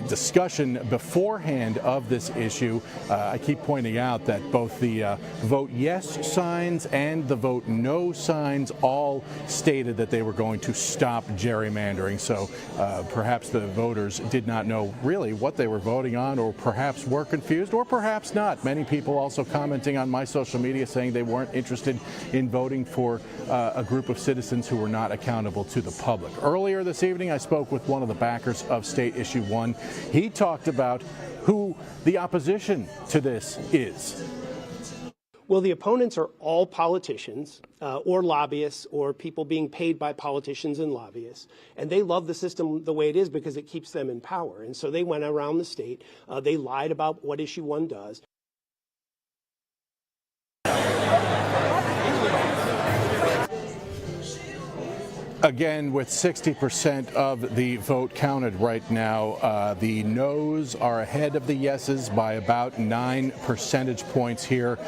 discussion beforehand of this issue. I keep pointing out that both the vote yes signs and the vote no signs all stated that they were going to stop gerrymandering. So perhaps the voters did not know really what they were voting on, or perhaps were confused, or perhaps not. Many people also commenting on my social media saying they weren't interested in voting for a group of citizens who were not accountable to the public. Earlier this evening, I spoke with one of the backers of State Issue 1. He talked about who the opposition to this is. Well, the opponents are all politicians or lobbyists or people being paid by politicians and lobbyists. And they love the system the way it is because it keeps them in power. And so they went around the state. They lied about what issue 1 does. Again, with 60% of the vote counted right now, the noes are ahead of the yeses by about 9 percentage points here.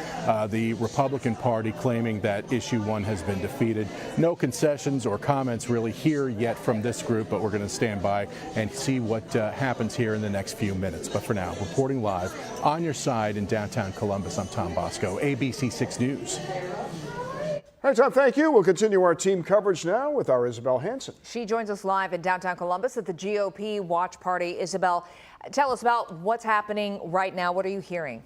The Republican Party claiming that issue 1 has been defeated. No concessions or comments really here yet from this group, but we're going to stand by and see what happens here in the next few minutes. But for now, reporting live on your side in downtown Columbus, I'm Tom Bosco, ABC 6 News. All right, Tom, thank you. We'll continue our team coverage now with our Isabel Hanson. She joins us live in downtown Columbus at the GOP Watch Party. Isabel, tell us about what's happening right now. What are you hearing?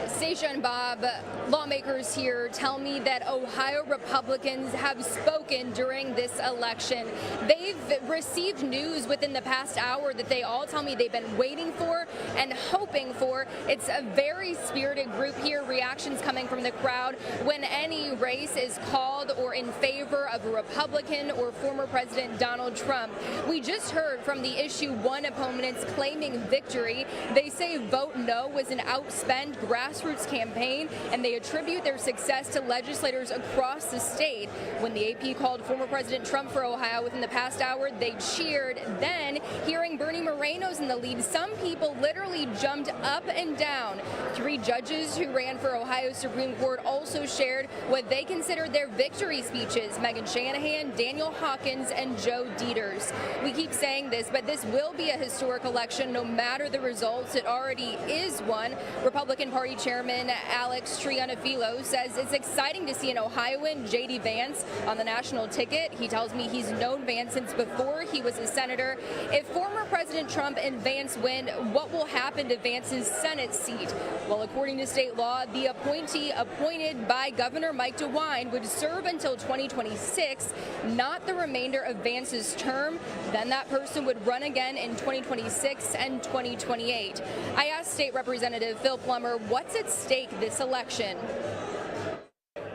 Stacia and Bob, lawmakers here tell me that Ohio Republicans have spoken during this election. They they've received news within the past hour that they all tell me they've been waiting for and hoping for. It's a very spirited group here. Reactions coming from the crowd when any race is called or in favor of a Republican or former President Donald Trump. We just heard from the issue 1 opponents claiming victory. They say Vote No was an outspent grassroots campaign, and they attribute their success to legislators across the state. When the AP called former President Trump for Ohio within the past hour, they cheered. Then, hearing Bernie Moreno's in the lead, some people literally jumped up and down. 3 judges who ran for Ohio's Supreme Court also shared what they considered their victory speeches: Megan Shanahan, Daniel Hawkins, and Joe Dieters. We keep saying this, but this will be a historic election no matter the results. It already is one. Republican Party Chairman Alex Trianafilo says it's exciting to see an Ohioan, J.D. Vance, on the national ticket. He tells me he's known Vance since before he was a senator. If former President Trump and Vance win, what will happen to Vance's Senate seat? Well, according to state law, the appointee appointed by Governor Mike DeWine would serve until 2026, not the remainder of Vance's term. Then that person would run again in 2026 and 2028. I asked State Representative Phil Plummer what's at stake this election.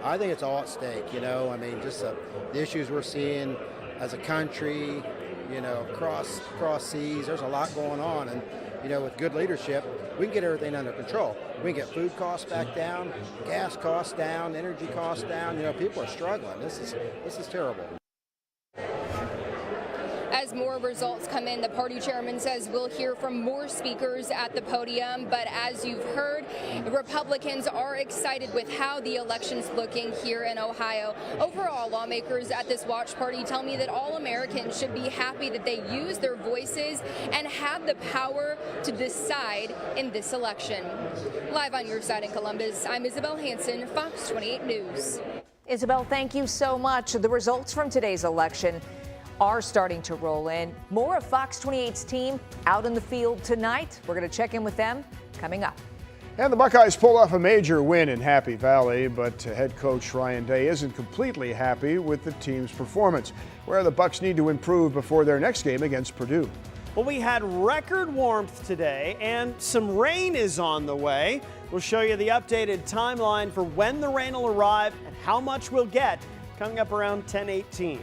I think it's all at stake, I mean, just the issues we're seeing as a country, across seas. There's a lot going on, and with good leadership, we can get everything under control. We can get food costs back down, gas costs down, energy costs down. People are struggling. This is terrible. As more results come in, the party chairman says we'll hear from more speakers at the podium. But as you've heard, Republicans are excited with how the election's looking here in Ohio. Overall, lawmakers at this watch party tell me that all Americans should be happy that they use their voices and have the power to decide in this election. Live on your side in Columbus, I'm Isabel Hansen, Fox 28 News. Isabel, thank you so much. The results from today's election are starting to roll in. More of Fox 28's team out in the field tonight. We're going to check in with them coming up. And the Buckeyes pulled off a major win in Happy Valley, but head coach Ryan Day isn't completely happy with the team's performance, where the Bucks need to improve before their next game against Purdue. Well, we had record warmth today, and some rain is on the way. We'll show you the updated timeline for when the rain will arrive and how much we'll get coming up around 10:18.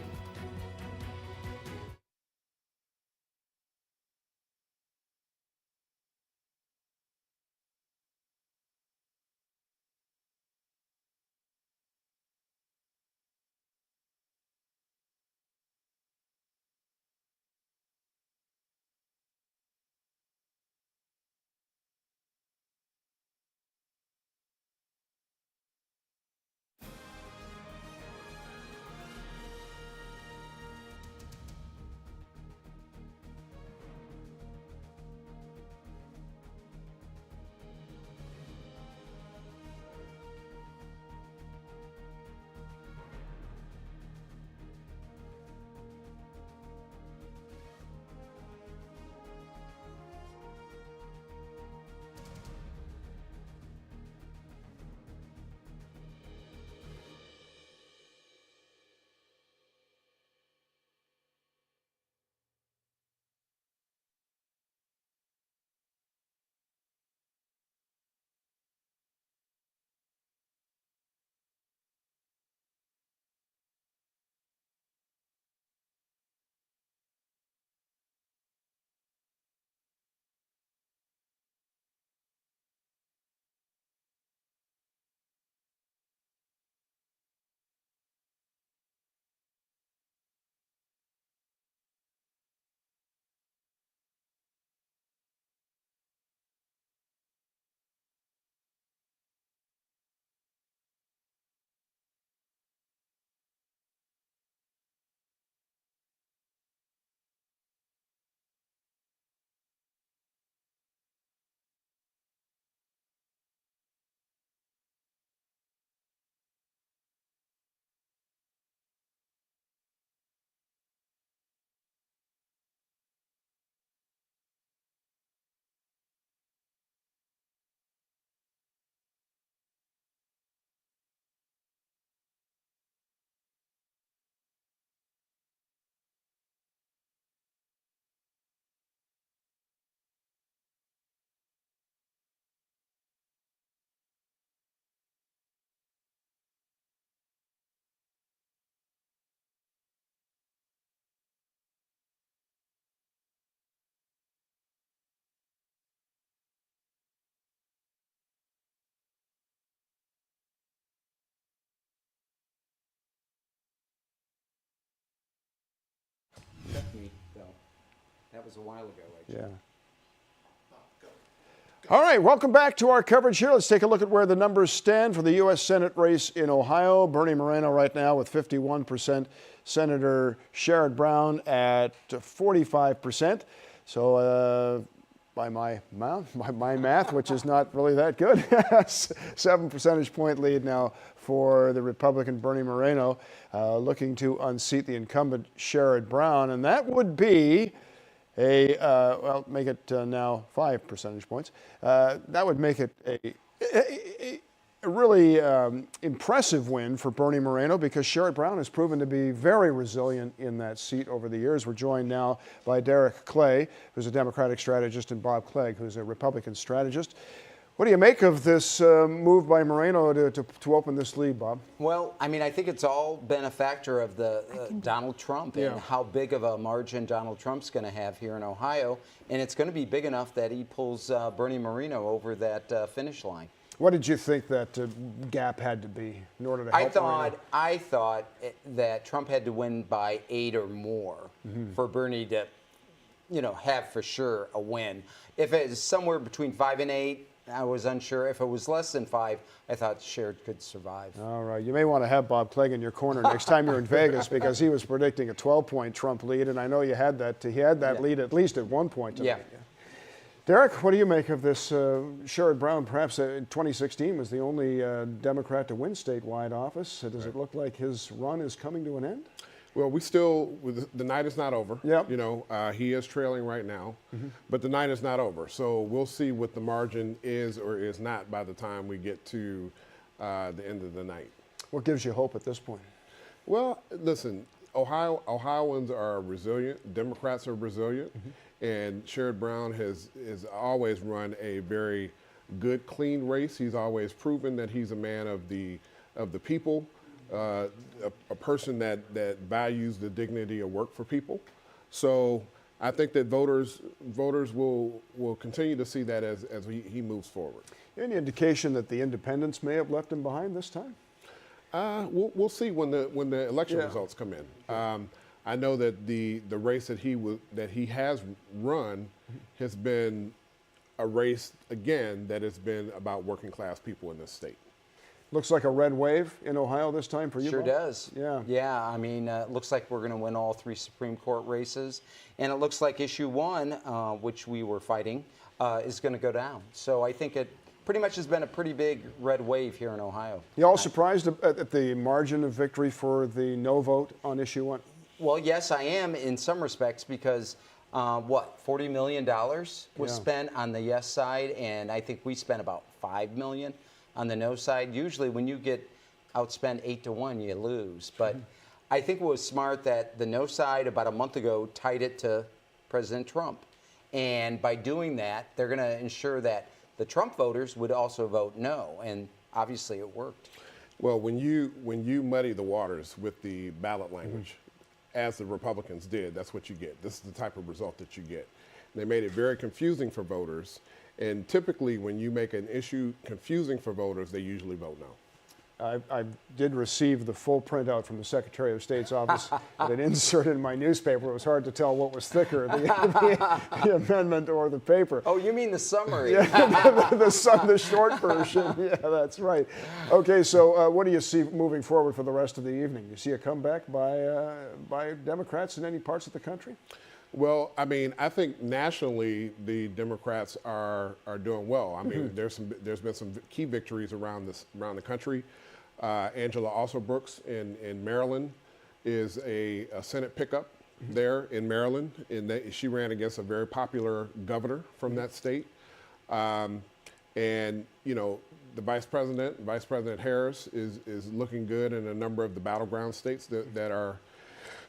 That was a while ago, actually. Yeah. All right, welcome back to our coverage here. Let's take a look at where the numbers stand for the U.S. Senate race in Ohio. Bernie Moreno right now with 51%. Senator Sherrod Brown at 45%. So by my math, which is not really that good, 7 percentage point lead now for the Republican Bernie Moreno, looking to unseat the incumbent Sherrod Brown. And that would be make it now 5 percentage points. That would make it a really impressive win for Bernie Moreno, because Sherrod Brown has proven to be very resilient in that seat over the years. We're joined now by Derek Clay, who's a Democratic strategist, and Bob Clegg, who's a Republican strategist. What do you make of this move by Moreno to open this lead, Bob? Well, I mean, I think it's all been a factor of the Donald Trump and how big of a margin Donald Trump's going to have here in Ohio. And it's going to be big enough that he pulls Bernie Moreno over that finish line. What did you think that gap had to be in order to help Moreno? I thought that Trump had to win by 8 or more for Bernie to, have for sure a win. If it was somewhere between 5 and 8, I was unsure. If it was less than 5, I thought Sherrod could survive. All right. You may want to have Bob Clegg in your corner next time you're in Vegas, because he was predicting a 12-point Trump lead, and I know you had that. He had that lead at least at one point tonight. Yeah. Derek, what do you make of this? Sherrod Brown, perhaps in 2016, was the only Democrat to win statewide office. Does it look like his run is coming to an end? Well, the night is not over. Yep. He is trailing right now, but the night is not over. So we'll see what the margin is or is not by the time we get to the end of the night. What gives you hope at this point? Well, listen, Ohioans are resilient. Democrats are resilient. And Sherrod Brown has always run a very good, clean race. He's always proven that he's a man of the people. A person that values the dignity of work for people. So I think that voters will continue to see that as he moves forward. Any indication that the independents may have left him behind this time? We'll see when the election results come in. I know that the race that he has run has been a race again that has been about working class people in this state. Looks like a red wave in Ohio this time for you, Sure Bob? does. Yeah. Yeah, I mean, it looks like we're going to win all 3 Supreme Court races. And it looks like issue 1, which we were fighting, is going to go down. So I think it pretty much has been a pretty big red wave here in Ohio. You all surprised at the margin of victory for the no vote on issue 1? Well, yes, I am in some respects, because $40 million was spent on the yes side, and I think we spent about $5 million on the no side. Usually when you get outspent 8-1, you lose. But I think it was smart that the no side about a month ago tied it to President Trump. And by doing that, they're going to ensure that the Trump voters would also vote no. And obviously it worked. Well, when you muddy the waters with the ballot language, as the Republicans did, that's what you get. This is the type of result that you get. They made it very confusing for voters. And typically, when you make an issue confusing for voters, they usually vote no. I did receive the full printout from the Secretary of State's office and an insert in my newspaper. It was hard to tell what was thicker, the amendment or the paper. Oh, you mean the summary? Yeah, the short version. Yeah, that's right. Okay, so what do you see moving forward for the rest of the evening? You see a comeback by Democrats in any parts of the country? Well, I mean, I think nationally the Democrats are doing well. I mean, there's been some key victories around the country. Angela Alsobrooks in Maryland is a Senate pickup there in Maryland, and she ran against a very popular governor from that state. And the Vice President Harris is looking good in a number of the battleground states that are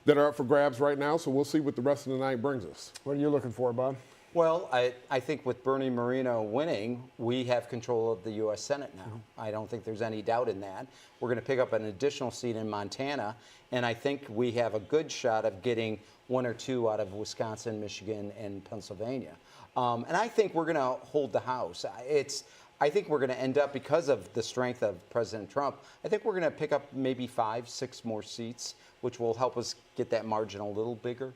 up for grabs right now. So we'll see what the rest of the night brings us. What are you looking for, Bob? Well, I think with Bernie Moreno winning, we have control of the U.S. Senate now. I don't think there's any doubt in that. We're going to pick up an additional seat in Montana, and I think we have a good shot of getting 1 or 2 out of Wisconsin, Michigan, and Pennsylvania. And I think we're going to hold the House. I think we're going to end up, because of the strength of President Trump, I think we're going to pick up maybe 5, 6 more seats, which will help us get that margin a little bigger.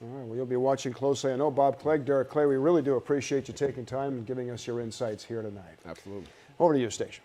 All right, well, you'll be watching closely. I know Bob Clegg, Derek Clay, we really do appreciate you taking time and giving us your insights here tonight. Absolutely. Over to you, Stacia.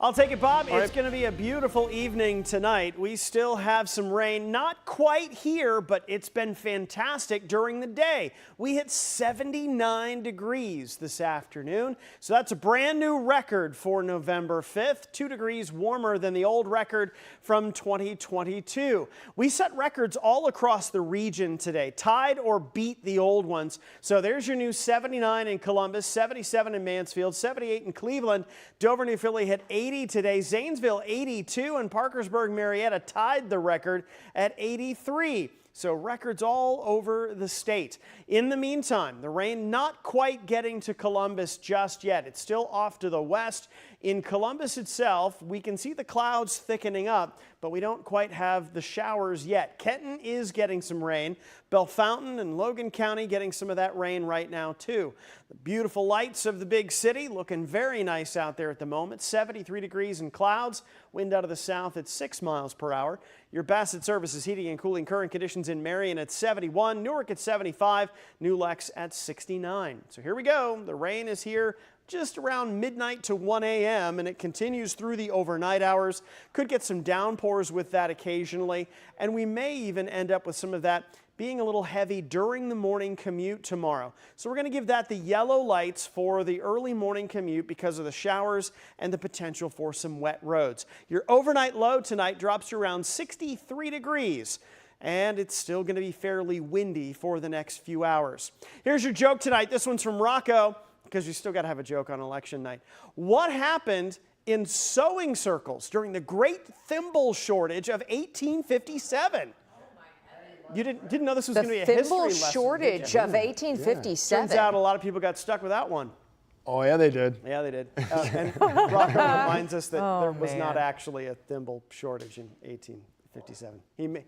I'll take it, Bob. It's going to be a beautiful evening tonight. We still have some rain, not quite here, but it's been fantastic during the day. We hit 79 degrees this afternoon, so that's a brand new record for November 5th, 2 degrees warmer than the old record from 2022. We set records all across the region today, tied or beat the old ones. So there's your new 79 in Columbus, 77 in Mansfield, 78 in Cleveland. Dover, New Philly hit 80 today, Zanesville 82, and Parkersburg, Marietta tied the record at 83. So records all over the state. In the meantime, the rain not quite getting to Columbus just yet. It's still off to the west. In Columbus itself, we can see the clouds thickening up, but we don't quite have the showers yet. Kenton is getting some rain. Bellefontaine and Logan County getting some of that rain right now too. The beautiful lights of the big city looking very nice out there at the moment. 73 degrees and clouds. Wind out of the south at 6 miles per hour. Your Bassett Services heating and cooling current conditions in Marion at 71, Newark at 75, New Lex at 69. So here we go. The rain is here just around midnight to 1 a.m. and it continues through the overnight hours. Could get some downpours with that occasionally, and we may even end up with some of that being a little heavy during the morning commute tomorrow. So we're going to give that the yellow lights for the early morning commute because of the showers and the potential for some wet roads. Your overnight low tonight drops to around 63 degrees. And it's still going to be fairly windy for the next few hours. Here's your joke tonight. This one's from Rocco, because you still got to have a joke on election night. What happened in sewing circles during the great thimble shortage of 1857? You didn't know this was going to be a history lesson. The thimble shortage of 1857. Turns out a lot of people got stuck with that one. Oh, yeah, they did. Yeah, they did. And Rocco reminds us that there was not actually a thimble shortage in 1857.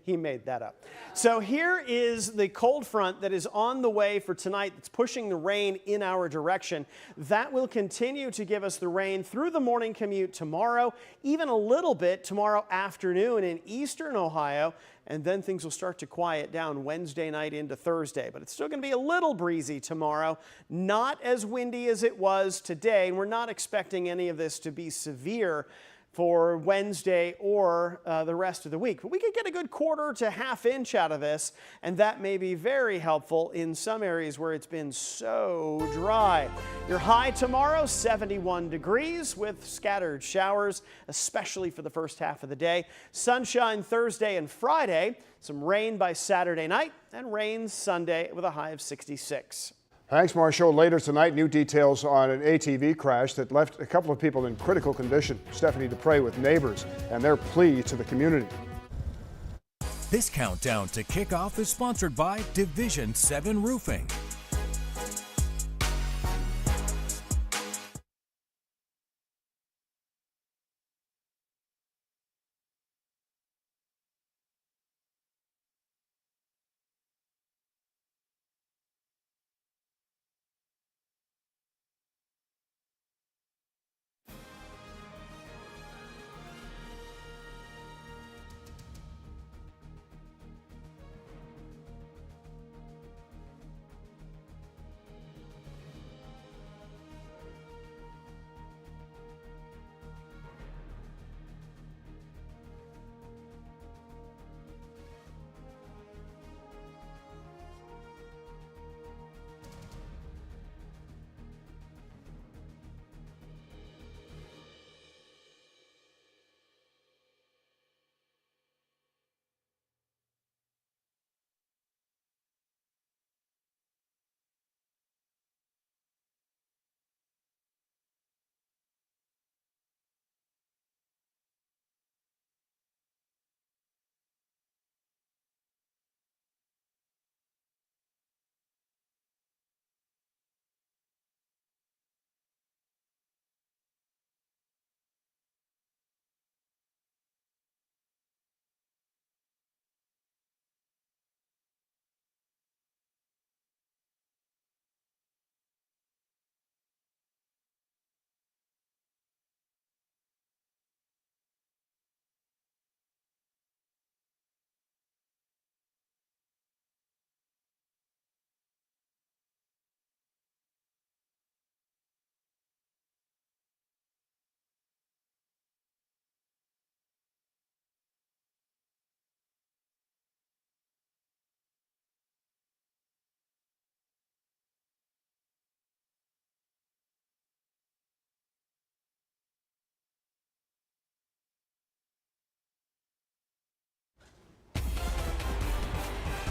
He made that up. So here is the cold front that is on the way for tonight that's pushing the rain in our direction. That will continue to give us the rain through the morning commute tomorrow, even a little bit tomorrow afternoon in eastern Ohio, and then things will start to quiet down Wednesday night into Thursday. But it's still going to be a little breezy tomorrow, not as windy as it was today, and we're not expecting any of this to be severe for Wednesday or the rest of the week. But we could get a good quarter to half inch out of this, and that may be very helpful in some areas where it's been so dry. Your high tomorrow, 71 degrees with scattered showers, especially for the first half of the day. Sunshine Thursday and Friday, some rain by Saturday night, and rain Sunday with a high of 66. Thanks, Marshall. Later tonight, new details on an ATV crash that left a couple of people in critical condition. Stephanie Dupre with neighbors and their plea to the community. This countdown to kickoff is sponsored by Division 7 Roofing.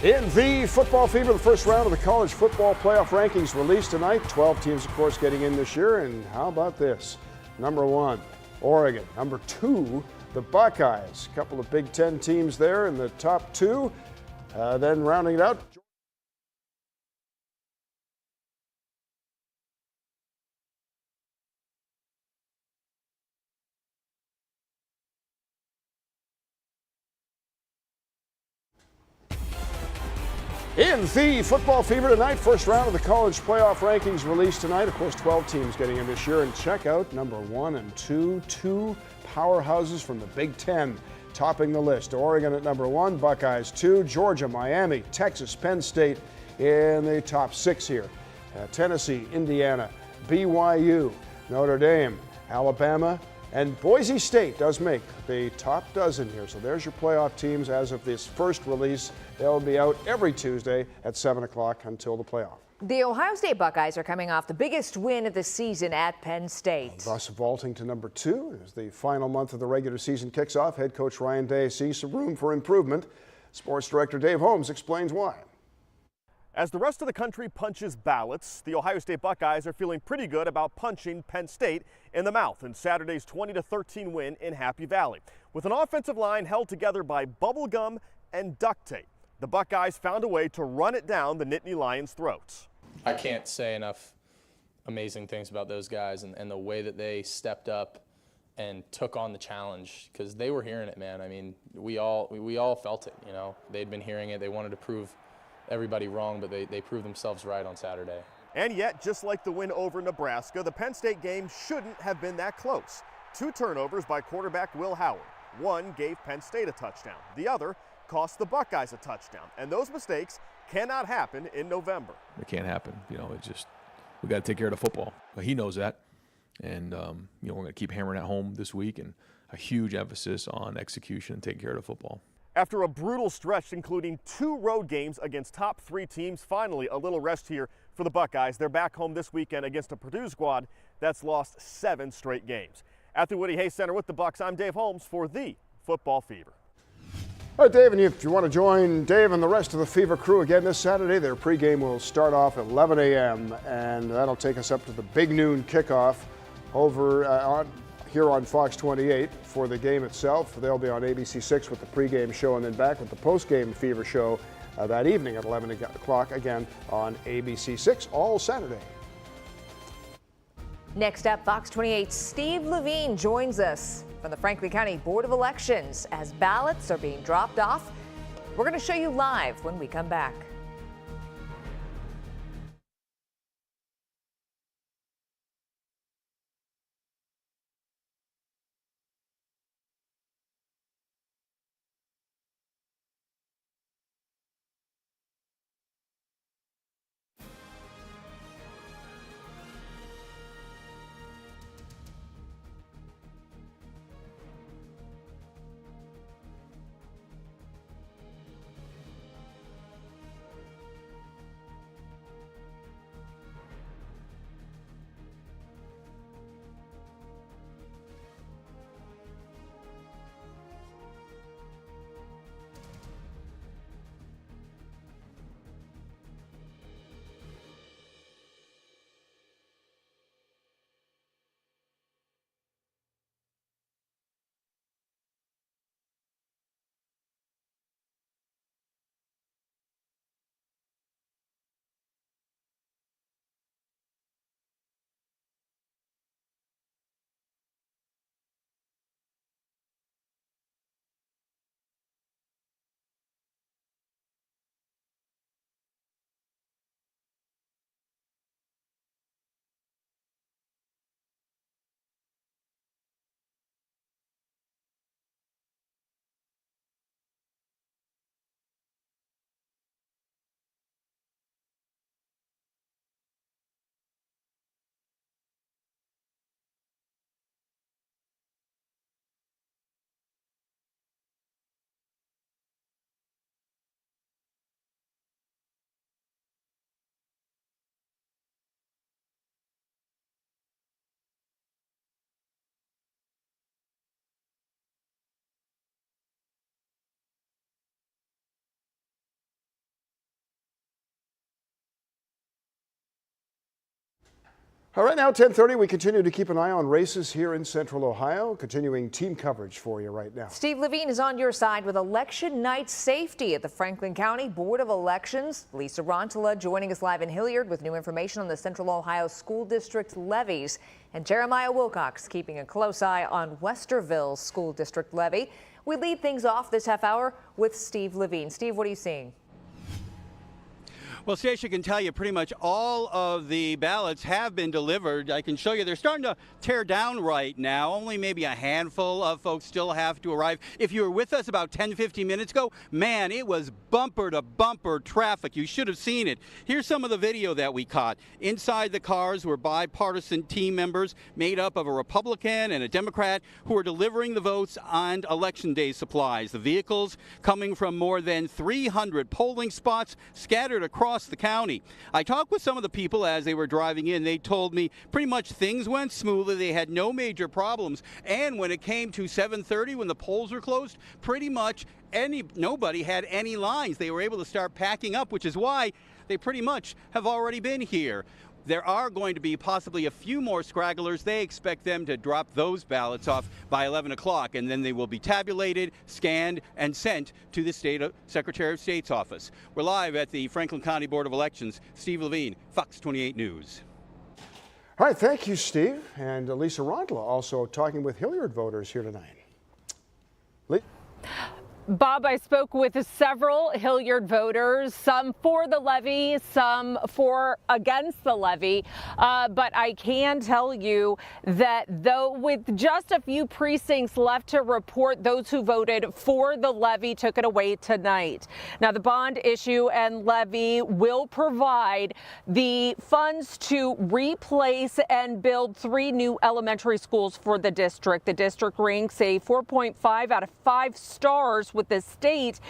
In the football fever, the first round of the college football playoff rankings released tonight. 12 teams, of course, getting in this year. And how about this? Number 1, Oregon. Number 2, the Buckeyes. A couple of Big Ten teams there in the top 2. Then rounding it out, in the football fever tonight, first round of the college playoff rankings released tonight. Of course, 12 teams getting in this year. And check out number 1 and 2, two powerhouses from the Big Ten topping the list. Oregon at number 1, Buckeyes 2, Georgia, Miami, Texas, Penn State in the top 6 here. Tennessee, Indiana, BYU, Notre Dame, Alabama, and Boise State does make the top dozen here. So there's your playoff teams as of this first release. They'll be out every Tuesday at 7 o'clock until the playoff. The Ohio State Buckeyes are coming off the biggest win of the season at Penn State. Thus vaulting to number 2 as the final month of the regular season kicks off. Head coach Ryan Day sees some room for improvement. Sports director Dave Holmes explains why. As the rest of the country punches ballots, the Ohio State Buckeyes are feeling pretty good about punching Penn State in the mouth in Saturday's 20-13 win in Happy Valley. With an offensive line held together by bubble gum and duct tape, the Buckeyes found a way to run it down the Nittany Lions' throats. I can't say enough amazing things about those guys and the way that they stepped up and took on the challenge, because they were hearing it, man. I mean, we all felt it, you know. They'd been hearing it. They wanted to prove everybody wrong, but they proved themselves right on Saturday. And yet, just like the win over Nebraska, the Penn State game shouldn't have been that close. 2 turnovers by quarterback Will Howard. One gave Penn State a touchdown. The other cost the Buckeyes a touchdown. And those mistakes cannot happen in November. It can't happen. You know, we got to take care of the football. But he knows that. And, we're going to keep hammering at home this week, and a huge emphasis on execution and taking care of the football. After a brutal stretch, including 2 road games against top 3 teams, finally a little rest here for the Buckeyes. They're back home this weekend against a Purdue squad that's lost 7 straight games. At the Woody Hayes Center with the Bucks, I'm Dave Holmes for the Football Fever. All right, Dave, and if you want to join Dave and the rest of the Fever crew again this Saturday, their pregame will start off at 11 a.m., and that'll take us up to the big noon kickoff over here on Fox 28 for the game itself. They'll be on ABC6 with the pregame show, and then back with the postgame Fever show that evening at 11 o'clock again on ABC6 all Saturday. Next up, Fox 28's Steve Levine joins us from the Franklin County Board of Elections as ballots are being dropped off. We're going to show you live when we come back. All right, now 10:30, we continue to keep an eye on races here in Central Ohio, continuing team coverage for you right now. Steve Levine is on your side with election night safety at the Franklin County Board of Elections. Lisa Rontola joining us live in Hilliard with new information on the Central Ohio School District levies. And Jeremiah Wilcox keeping a close eye on Westerville's school district levy. We lead things off this half hour with Steve Levine. Steve, what are you seeing? Well, Stacia can tell you pretty much all of the ballots have been delivered. I can show you they're starting to tear down right now. Only maybe a handful of folks still have to arrive. If you were with us about 10-15 minutes ago, man, it was bumper to bumper traffic. You should have seen it. Here's some of the video that we caught. Inside the cars were bipartisan team members made up of a Republican and a Democrat who are delivering the votes on Election Day supplies. The vehicles coming from more than 300 polling spots scattered across the county. I talked with some of the people as they were driving in. They told me pretty much things went smoothly. They had no major problems. And when it came to 7:30, when the polls were closed, pretty much nobody had any lines. They were able to start packing up, which is why they pretty much have already been here. There are going to be possibly a few more scragglers. They expect them to drop those ballots off by 11 o'clock, and then they will be tabulated, scanned, and sent to the Secretary of State's office. We're live at the Franklin County Board of Elections. Steve Levine, Fox 28 News. All right, thank you, Steve. And Lisa Rontola also talking with Hilliard voters here tonight. Bob, I spoke with several Hilliard voters, some for the levy, some for against the levy. But I can tell you that though with just a few precincts left to report, those who voted for the levy took it away tonight. Now, the bond issue and levy will provide the funds to replace and build 3 new elementary schools for the district. The district ranks a 4.5 out of 5 stars with the state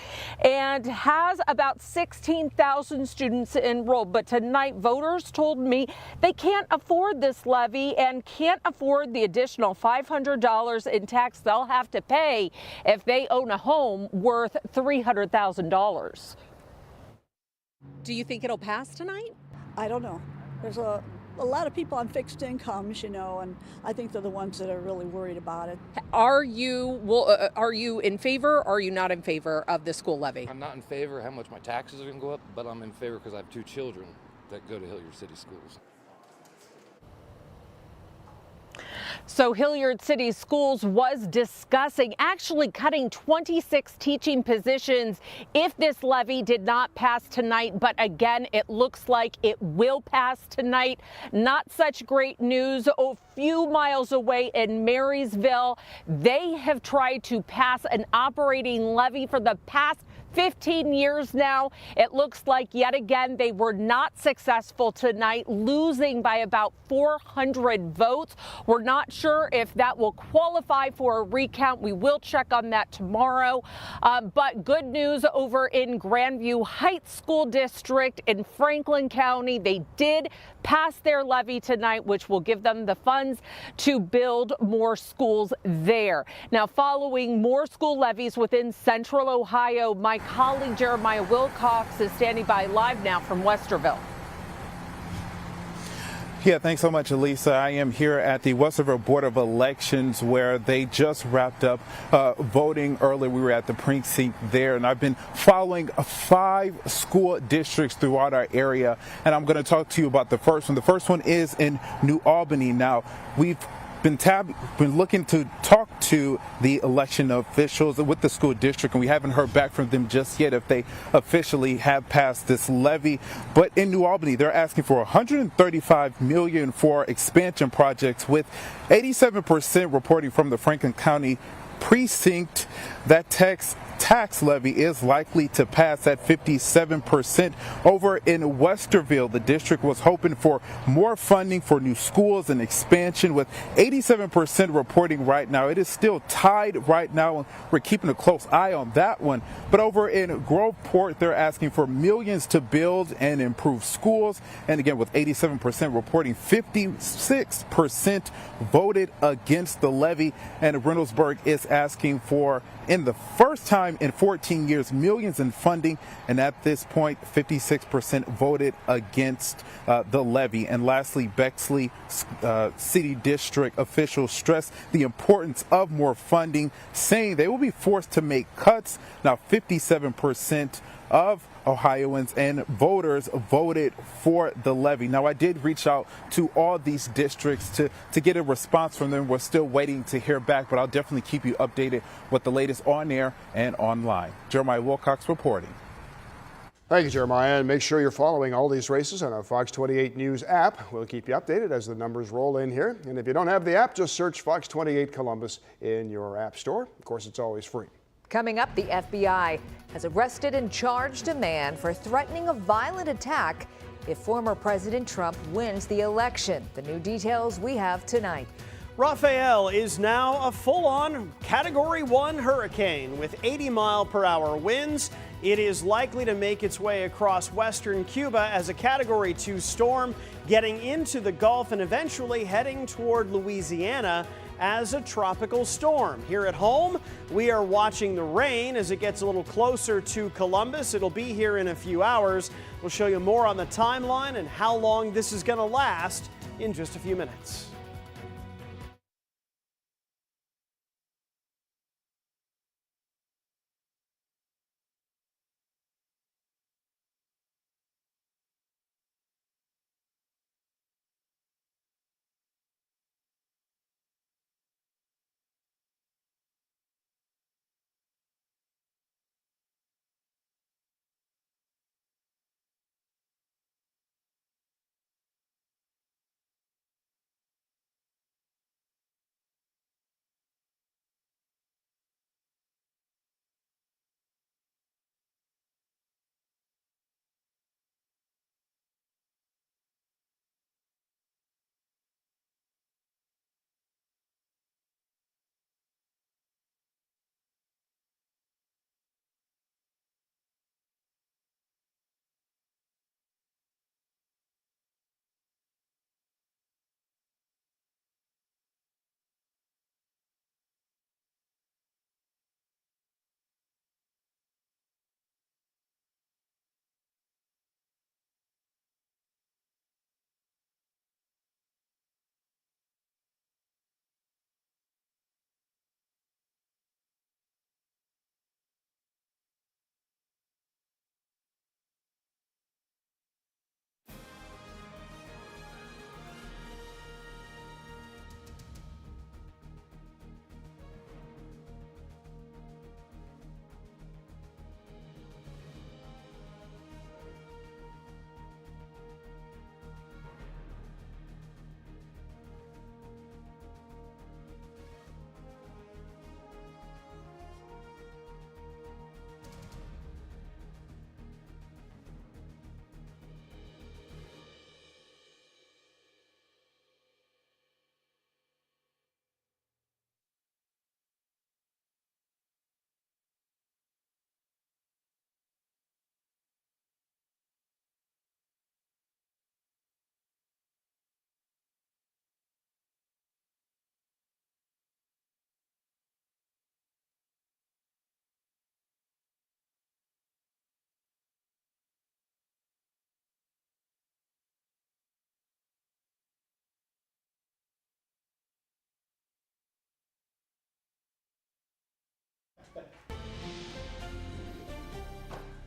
and has about 16,000 students enrolled. But tonight, voters told me they can't afford this levy and can't afford the additional $500 in tax they'll have to pay if they own a home worth $300,000. Do you think it'll pass tonight? I don't know. There's a lot of people on fixed incomes, and I think they're the ones that are really worried about it. Are you in favor or are you not in favor of the school levy? I'm not in favor of how much my taxes are going to go up, but I'm in favor because I have 2 children that go to Hilliard City Schools. So Hilliard City Schools was discussing actually cutting 26 teaching positions if this levy did not pass tonight. But again, it looks like it will pass tonight. Not such great news. A few miles away in Marysville, they have tried to pass an operating levy for the past 15 years now. It looks like yet again they were not successful tonight, losing by about 400 votes. We're not sure if that will qualify for a recount. We will check on that tomorrow. But good news over in Grandview Heights School District in Franklin County. They did pass their levy tonight, which will give them the funds to build more schools there. Now, following more school levies within Central Ohio, my colleague Jeremiah Wilcox is standing by live now from Westerville. Yeah, thanks so much, Elisa. I am here at the Westerville Board of Elections where they just wrapped up voting earlier. We were at the precinct there, and I've been following 5 school districts throughout our area, and I'm going to talk to you about the first one. The first one is in New Albany. Now, we've been looking to talk to the election officials with the school district, and we haven't heard back from them just yet if they officially have passed this levy. But in New Albany, they're asking for $135 million for expansion projects, with 87% reporting from the Franklin County precinct that tax levy is likely to pass at 57%. Over in Westerville, the district was hoping for more funding for new schools and expansion, with 87% reporting right now. It is still tied right now. We're keeping a close eye on that one. But over in Groveport, they're asking for millions to build and improve schools. And again, with 87% reporting, 56% voted against the levy. And Reynoldsburg is asking for, in the first time in 14 years, millions in funding. And at this point, 56% voted against the levy. And lastly, Bexley City District officials stress the importance of more funding, saying they will be forced to make cuts. Now, 57% of Ohioans and voters voted for the levy. Now, I did reach out to all these districts to get a response from them. We're still waiting to hear back, but I'll definitely keep you updated with the latest on air and online. Jeremiah Wilcox reporting. Thank you, Jeremiah, and make sure you're following all these races on our Fox 28 News app. We'll keep you updated as the numbers roll in here. And if you don't have the app, just search Fox 28 Columbus in your app store. Of course, it's always free. Coming up, the FBI has arrested and charged a man for threatening a violent attack if former President Trump wins the election. The new details we have tonight. Rafael is now a full-on Category 1 hurricane with 80-mile-per-hour winds. It is likely to make its way across western Cuba as a Category 2 storm, getting into the Gulf and eventually heading toward Louisiana as a tropical storm. Here at home, we are watching the rain as it gets a little closer to Columbus. It'll be here in a few hours. We'll show you more on the timeline and how long this is going to last in just a few minutes.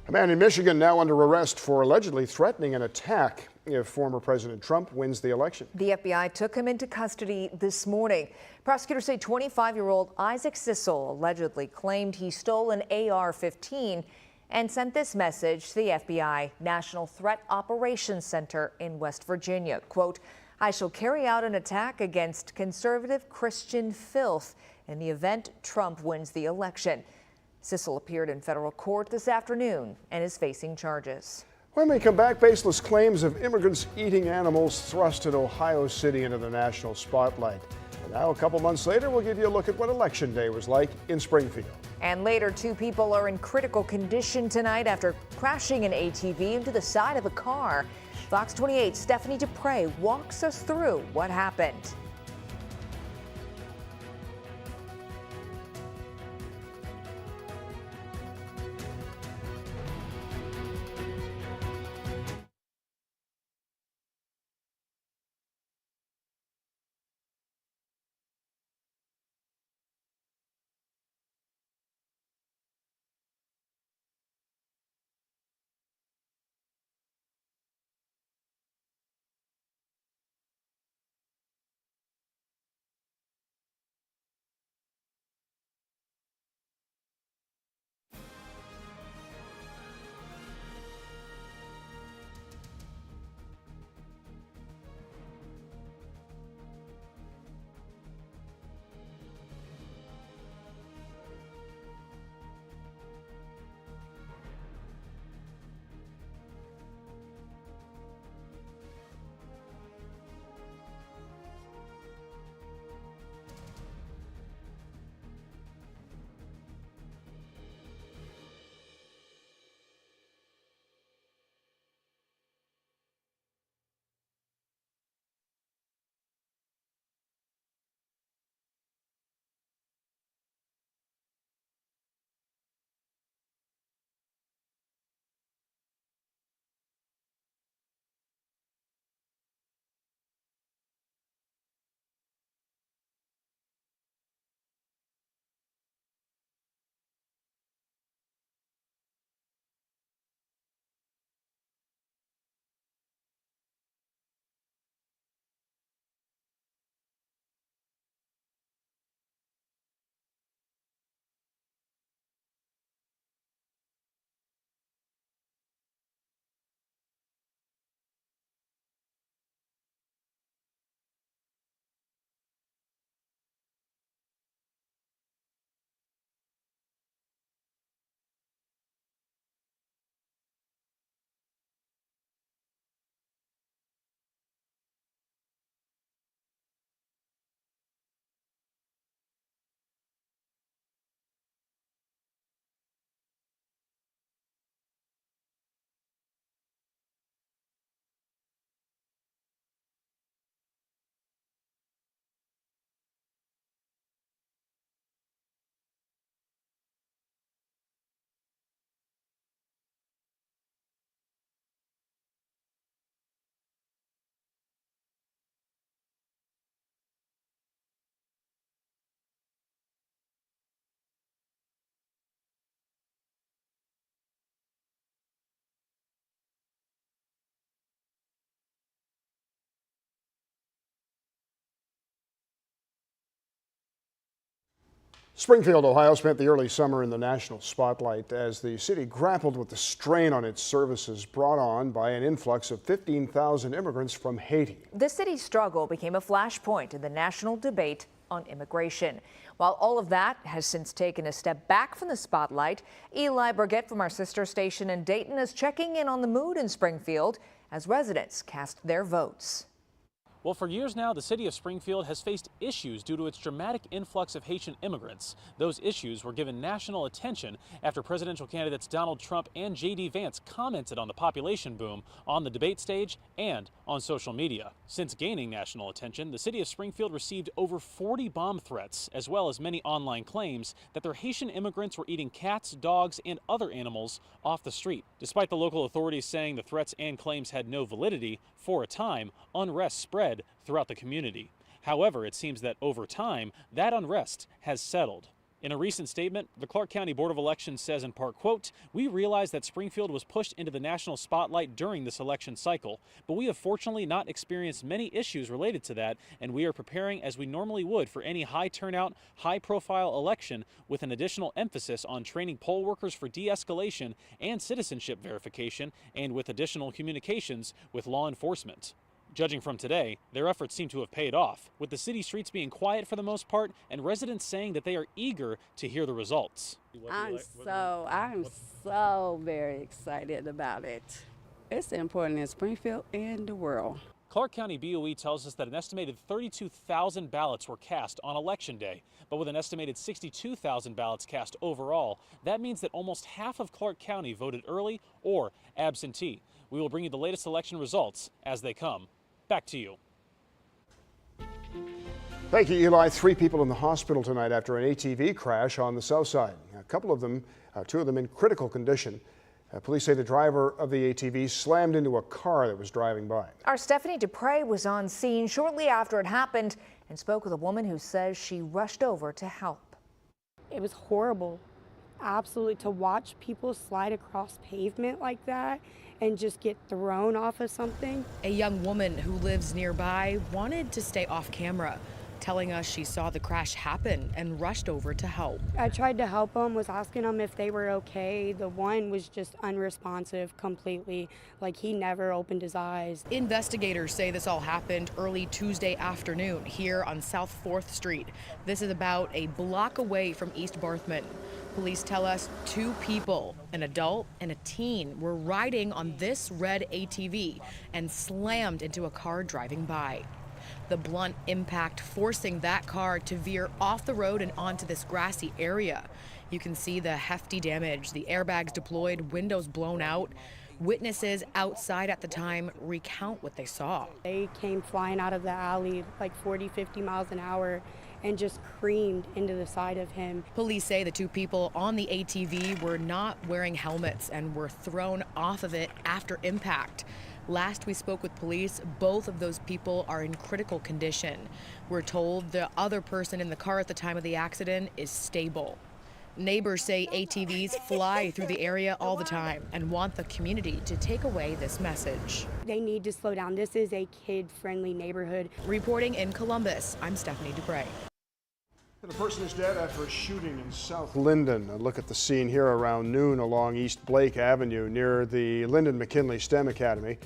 A man in Michigan now under arrest for allegedly threatening an attack if former President Trump wins the election. The FBI took him into custody this morning. Prosecutors say 25-year-old Isaac Sissel allegedly claimed he stole an AR-15 and sent this message to the FBI National Threat Operations Center in West Virginia. Quote, "I shall carry out an attack against conservative Christian filth in the event Trump wins the election." Sissel appeared in federal court this afternoon and is facing charges. When we come back, baseless claims of immigrants eating animals thrusted Ohio City into the national spotlight. And now, a couple months later, we'll give you a look at what Election Day was like in Springfield. And later, 2 people are in critical condition tonight after crashing an ATV into the side of a car. Fox 28's Stephanie Dupre walks us through what happened. Springfield, Ohio spent the early summer in the national spotlight as the city grappled with the strain on its services brought on by an influx of 15,000 immigrants from Haiti. The city's struggle became a flashpoint in the national debate on immigration. While all of that has since taken a step back from the spotlight, Eli Burgett from our sister station in Dayton is checking in on the mood in Springfield as residents cast their votes. Well, for years now, the city of Springfield has faced issues due to its dramatic influx of Haitian immigrants. Those issues were given national attention after presidential candidates Donald Trump and J.D. Vance commented on the population boom on the debate stage and on social media. Since gaining national attention, the city of Springfield received over 40 bomb threats, as well as many online claims that their Haitian immigrants were eating cats, dogs, and other animals off the street. Despite the local authorities saying the threats and claims had no validity, for a time, unrest spread throughout the community. However, it seems that over time, that unrest has settled. In a recent statement, the Clark County Board of Elections says in part, quote, "We realize that Springfield was pushed into the national spotlight during this election cycle, but we have fortunately not experienced many issues related to that, and we are preparing as we normally would for any high turnout, high profile election with an additional emphasis on training poll workers for de-escalation and citizenship verification, and with additional communications with law enforcement." Judging from today, their efforts seem to have paid off, with the city streets being quiet for the most part and residents saying that they are eager to hear the results. I'm so very excited about it. It's important in Springfield and the world. Clark County BOE tells us that an estimated 32,000 ballots were cast on Election Day, but with an estimated 62,000 ballots cast overall, that means that almost half of Clark County voted early or absentee. We will bring you the latest election results as they come. Back to you. Thank you, Eli. 3 people in the hospital tonight after an ATV crash on the south side. Two of them in critical condition. Police say the driver of the ATV slammed into a car that was driving by. Our Stephanie Dupre was on scene shortly after it happened and spoke with a woman who says she rushed over to help. It was horrible, absolutely, to watch people slide across pavement like that and just get thrown off of something. A young woman who lives nearby wanted to stay off camera, telling us she saw the crash happen and rushed over to help. I tried to help them, was asking them if they were okay. The one was just unresponsive completely, like he never opened his eyes. Investigators say this all happened early Tuesday afternoon here on South 4th Street. This is about a block away from East Barthman. Police tell us 2 people, an adult and a teen, were riding on this red ATV and slammed into a car driving by. The blunt impact forcing that car to veer off the road and onto this grassy area. You can see the hefty damage, the airbags deployed, windows blown out. Witnesses outside at the time recount what they saw. They came flying out of the alley like 40, 50 miles an hour and just creamed into the side of him. Police say the 2 people on the ATV were not wearing helmets and were thrown off of it after impact. Last we spoke with police, both of those people are in critical condition. We're told the other person in the car at the time of the accident is stable. Neighbors say ATVs fly through the area all the time and want the community to take away this message. They need to slow down. This is a kid-friendly neighborhood. Reporting in Columbus, I'm Stephanie Dupre. And a person is dead after a shooting in South Linden. A look at the scene here around noon along East Blake Avenue near the Linden McKinley STEM Academy.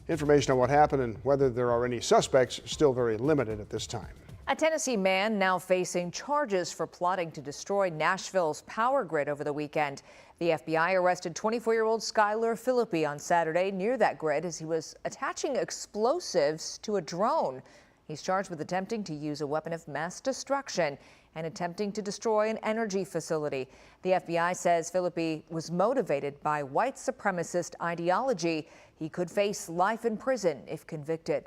Information on what happened and whether there are any suspects still very limited at this time. A Tennessee man now facing charges for plotting to destroy Nashville's power grid over the weekend. The FBI arrested 24-year-old Skylar Philippi on Saturday near that grid as he was attaching explosives to a drone. He's charged with attempting to use a weapon of mass destruction and attempting to destroy an energy facility. The FBI says Philippi was motivated by white supremacist ideology. He could face life in prison if convicted.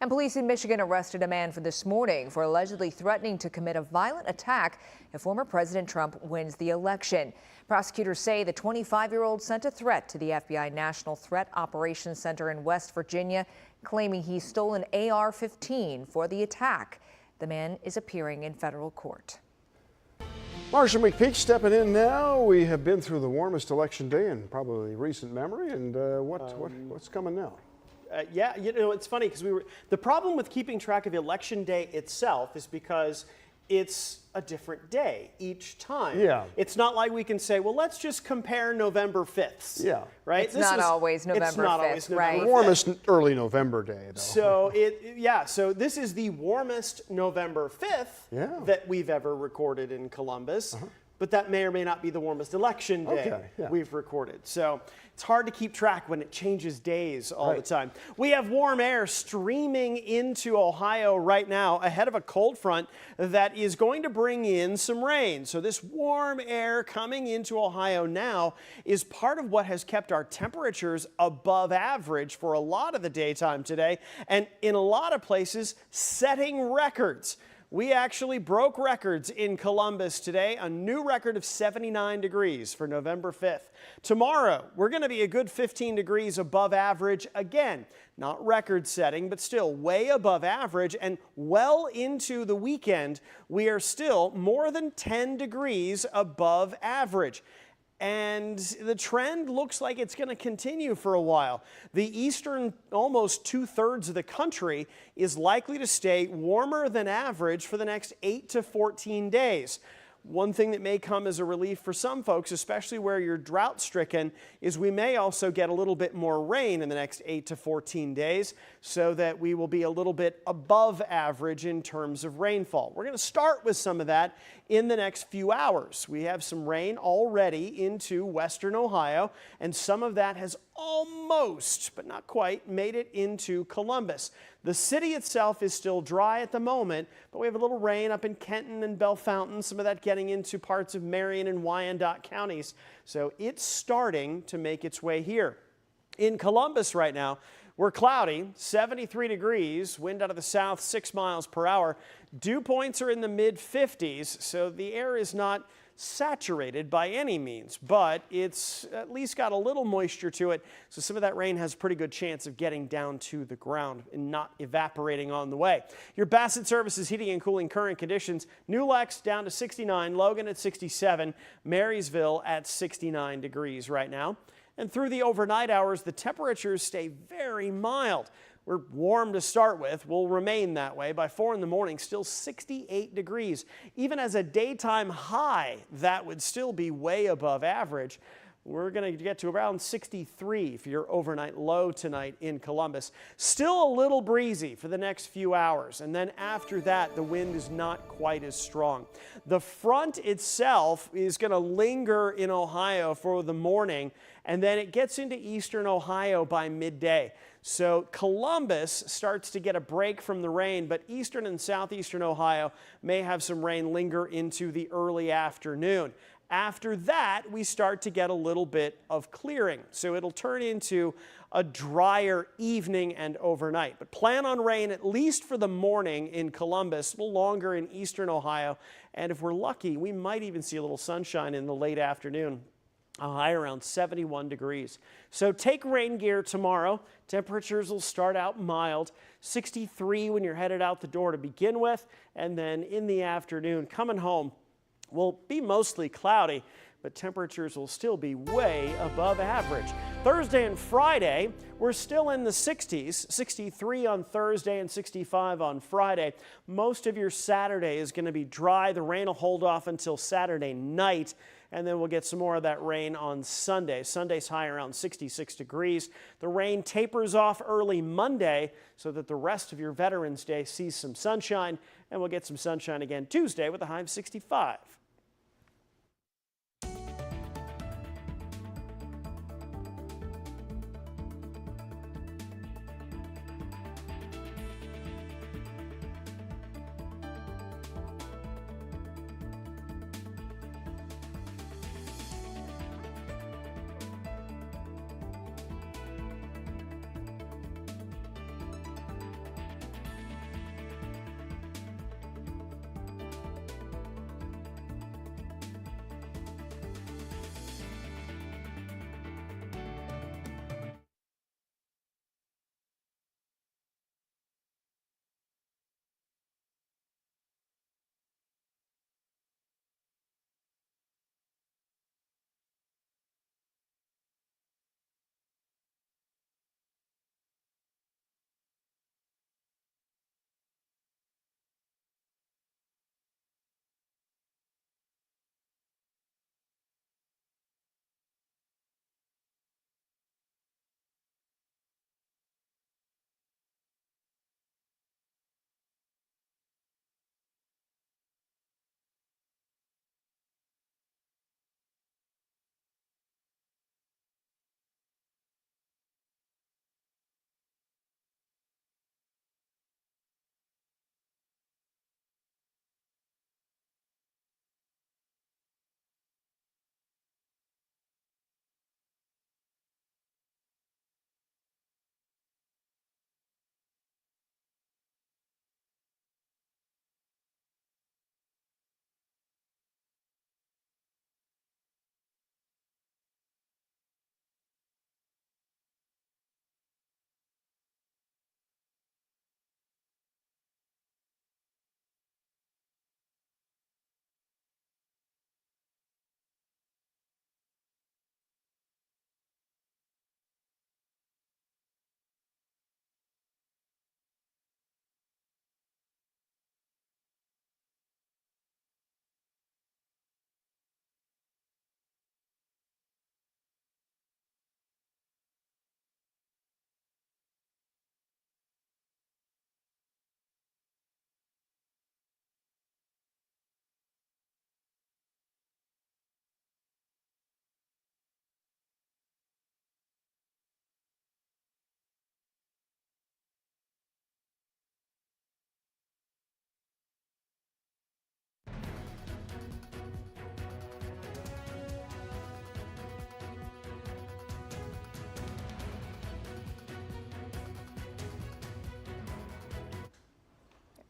And police in Michigan arrested a man for this morning for allegedly threatening to commit a violent attack if former President Trump wins the election. Prosecutors say the 25-year-old sent a threat to the FBI National Threat Operations Center in West Virginia, claiming he stole an AR-15 for the attack. The man is appearing in federal court. Marcia McPeak stepping in now. We have been through the warmest election day in probably recent memory, and what's coming now? Yeah, it's funny because the problem with keeping track of election day itself is because it's a different day each time. Yeah. It's not like we can say, well, let's just compare November 5th. Yeah. Right? It's not always November 5th. It's not always November 5th. The warmest early November day, though. So so this is the warmest November 5th that we've ever recorded in Columbus. But that may or may not be the warmest election day we've recorded. So it's hard to keep track when it changes days all the time. We have warm air streaming into Ohio right now ahead of a cold front that is going to bring in some rain. So this warm air coming into Ohio now is part of what has kept our temperatures above average for a lot of the daytime today, and in a lot of places setting records. We actually broke records in Columbus today, a new record of 79 degrees for November 5th. Tomorrow, we're going to be a good 15 degrees above average again. Not record setting, but still way above average, and well into the weekend, we are still more than 10 degrees above average. And the trend looks like it's going to continue for a while. The eastern, almost 2/3 of the country is likely to stay warmer than average for the next 8 to 14 days. One thing that may come as a relief for some folks, especially where you're drought-stricken, is we may also get a little bit more rain in the next 8 to 14 days, so that we will be a little bit above average in terms of rainfall. We're going to start with some of that in the next few hours. We have some rain already into western Ohio, and some of that has almost, but not quite, made it into Columbus. The city itself is still dry at the moment, but we have a little rain up in Kenton and Bellefontaine, some of that getting into parts of Marion and Wyandotte counties. So it's starting to make its way here. In Columbus right now, we're cloudy, 73 degrees, wind out of the south, 6 miles per hour. Dew points are in the mid-50s, so the air is not saturated by any means, but it's at least got a little moisture to it, so some of that rain has a pretty good chance of getting down to the ground and not evaporating on the way. Your Bassett Services heating and cooling current conditions: New Lex down to 69, Logan at 67, Marysville at 69 degrees right now. And through the overnight hours, the temperatures stay very mild. We're warm to start with. We'll remain that way. By 4 in the morning, still 68 degrees. Even as a daytime high, that would still be way above average. We're going to get to around 63 for your overnight low tonight in Columbus. Still a little breezy for the next few hours, and then after that, the wind is not quite as strong. The front itself is going to linger in Ohio for the morning, and then it gets into eastern Ohio by midday. So Columbus starts to get a break from the rain, but eastern and southeastern Ohio may have some rain linger into the early afternoon. After that, we start to get a little bit of clearing. So it'll turn into a drier evening and overnight. But plan on rain at least for the morning in Columbus, a little longer in eastern Ohio. And if we're lucky, we might even see a little sunshine in the late afternoon. A high around 71 degrees. So take rain gear tomorrow. Temperatures will start out mild. 63 when you're headed out the door to begin with. And then in the afternoon, coming home, will be mostly cloudy, but temperatures will still be way above average. Thursday and Friday, we're still in the 60s, 63 on Thursday and 65 on Friday. Most of your Saturday is going to be dry. The rain will hold off until Saturday night, and then we'll get some more of that rain on Sunday. Sunday's high around 66 degrees. The rain tapers off early Monday so that the rest of your Veterans Day sees some sunshine, and we'll get some sunshine again Tuesday with a high of 65.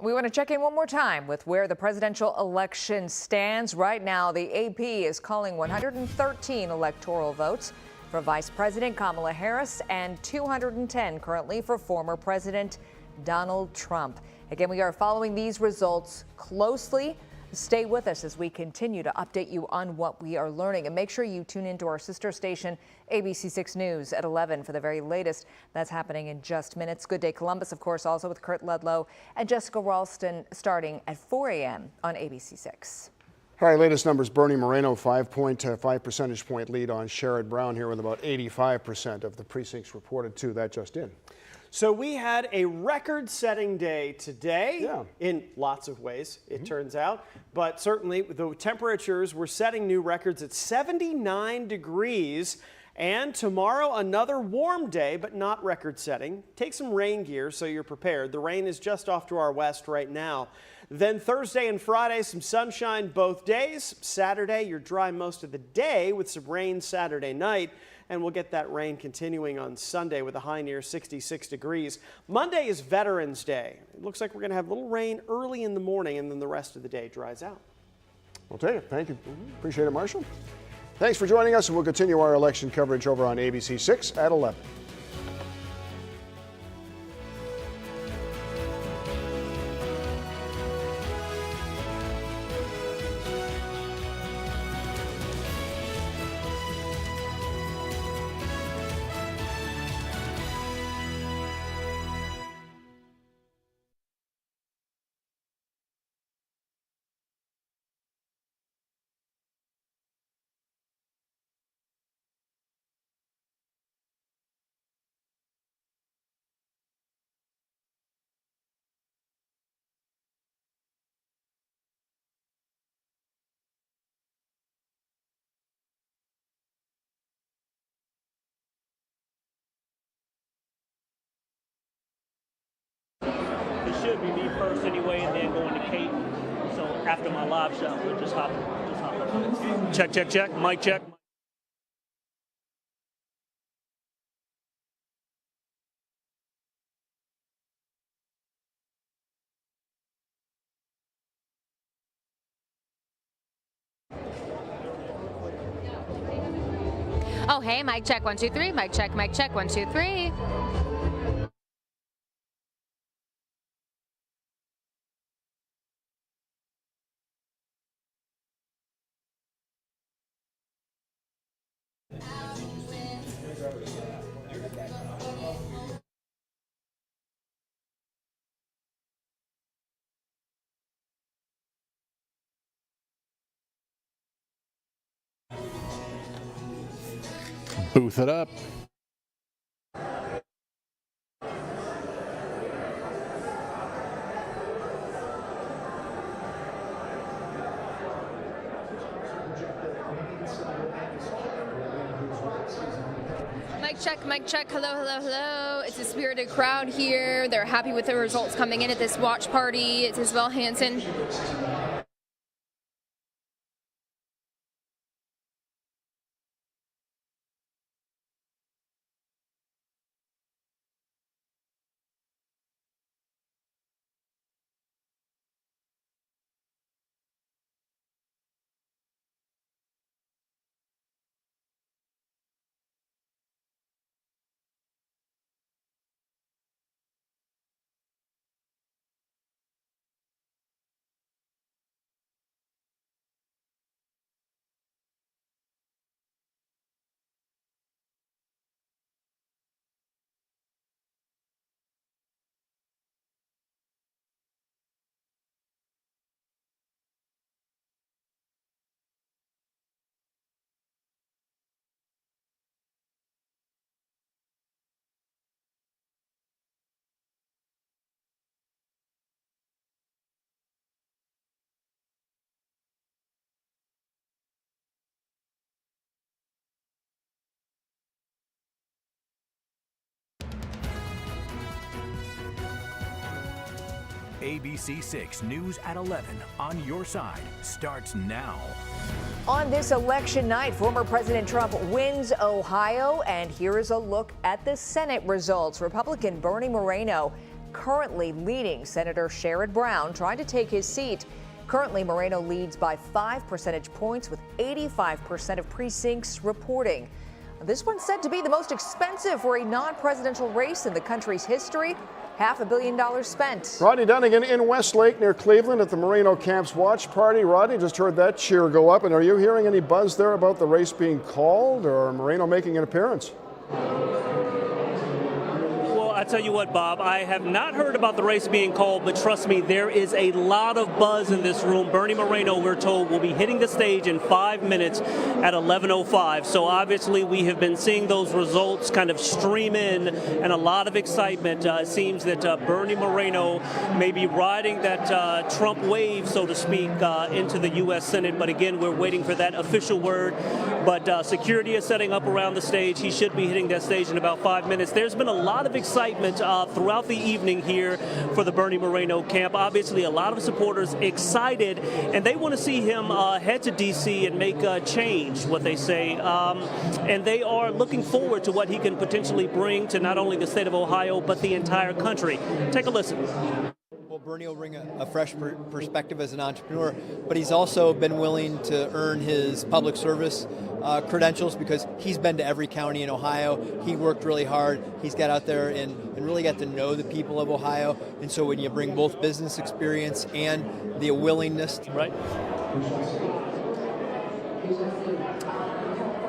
We want to check in one more time with where the presidential election stands. Right now, the AP is calling 113 electoral votes for Vice President Kamala Harris and 210 currently for former President Donald Trump. Again, we are following these results closely. Stay with us as we continue to update you on what we are learning. And make sure you tune into our sister station, ABC6 News at 11 for the very latest. That's happening in just minutes. Good Day Columbus, of course, also with Kurt Ludlow and Jessica Ralston starting at 4 a.m. on ABC6. All right, latest numbers. Bernie Moreno, 5 percentage point lead on Sherrod Brown here with about 85% of the precincts reported to. That just in. So we had a record-setting day today, in lots of ways, it turns out. But certainly the temperatures were setting new records at 79 degrees. And tomorrow, another warm day, but not record-setting. Take some rain gear so you're prepared. The rain is just off to our west right now. Then Thursday and Friday, some sunshine both days. Saturday, you're dry most of the day with some rain Saturday night. And we'll get that rain continuing on Sunday with a high near 66 degrees. Monday is Veterans Day. It looks like we're going to have a little rain early in the morning, and then the rest of the day dries out. We'll take it. Thank you. Appreciate it, Marshall. Thanks for joining us, and we'll continue our election coverage over on ABC6 at 11. It should be me first anyway, and then going to Kate. So after my live shot, we'll just hop up. Check, check, check. Mic check. Oh, hey, mic check, 1, 2, 3. Mic check, 1, 2, 3. Booth it up. Mic check, hello, hello, hello. It's a spirited crowd here. They're happy with the results coming in at this watch party. It's Isabel Hansen. ABC6 News at 11 on your side starts now. On this election night, former President Trump wins Ohio, and here is a look at the Senate results. Republican Bernie Moreno currently leading Senator Sherrod Brown, trying to take his seat. Currently, Moreno leads by 5 percentage points with 85% of precincts reporting. This one's said to be the most expensive for a non-presidential race in the country's history. $500 million spent. Rodney Dunigan in Westlake near Cleveland at the Moreno camp's watch party. Rodney, just heard that cheer go up. And are you hearing any buzz there about the race being called or Moreno making an appearance? I tell you what, Bob, I have not heard about the race being called, but trust me, there is a lot of buzz in this room. Bernie Moreno, we're told, will be hitting the stage in 5 minutes at 11:05. So obviously we have been seeing those results kind of stream in and a lot of excitement. It seems that Bernie Moreno may be riding that Trump wave, so to speak, into the U.S. Senate. But again, we're waiting for that official word. But security is setting up around the stage. He should be hitting that stage in about 5 minutes. There's been a lot of excitement throughout the evening here for the Bernie Moreno camp. Obviously, a lot of supporters excited, and they want to see him head to D.C. and make a change, what they say. And they are looking forward to what he can potentially bring to not only the state of Ohio, but the entire country. Take a listen. Well, Bernie will bring a fresh perspective as an entrepreneur, but he's also been willing to earn his public service credentials because he's been to every county in Ohio. He worked really hard. He's got out there and really got to know the people of Ohio. And so when you bring both business experience and the willingness. Right.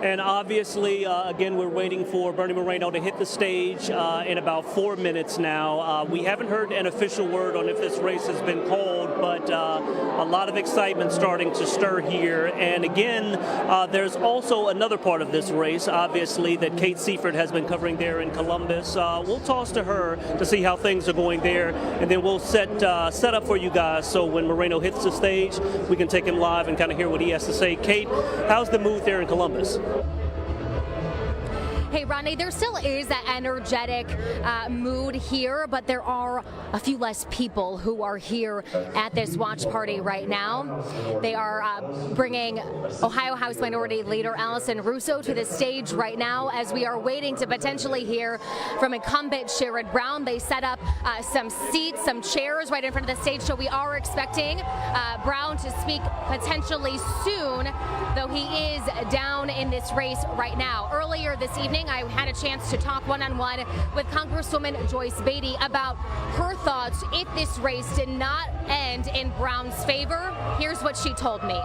And obviously, again, we're waiting for Bernie Moreno to hit the stage in about 4 minutes now. We haven't heard an official word on if this race has been called, but a lot of excitement starting to stir here. And again, there's also another part of this race, obviously, that Kate Seifert has been covering there in Columbus. We'll toss to her to see how things are going there, and then we'll set up for you guys so when Moreno hits the stage, we can take him live and kind of hear what he has to say. Kate, how's the mood there in Columbus? Hey, Rodney, there still is that energetic mood here, but there are a few less people who are here at this watch party right now. They are bringing Ohio House Minority Leader Allison Russo to the stage right now as we are waiting to potentially hear from incumbent Sherrod Brown. They set up some seats, some chairs right in front of the stage, so we are expecting Brown to speak potentially soon, though he is down in this race right now. Earlier this evening, I had a chance to talk one-on-one with Congresswoman Joyce Beatty about her thoughts if this race did not end in Brown's favor. Here's what she told me.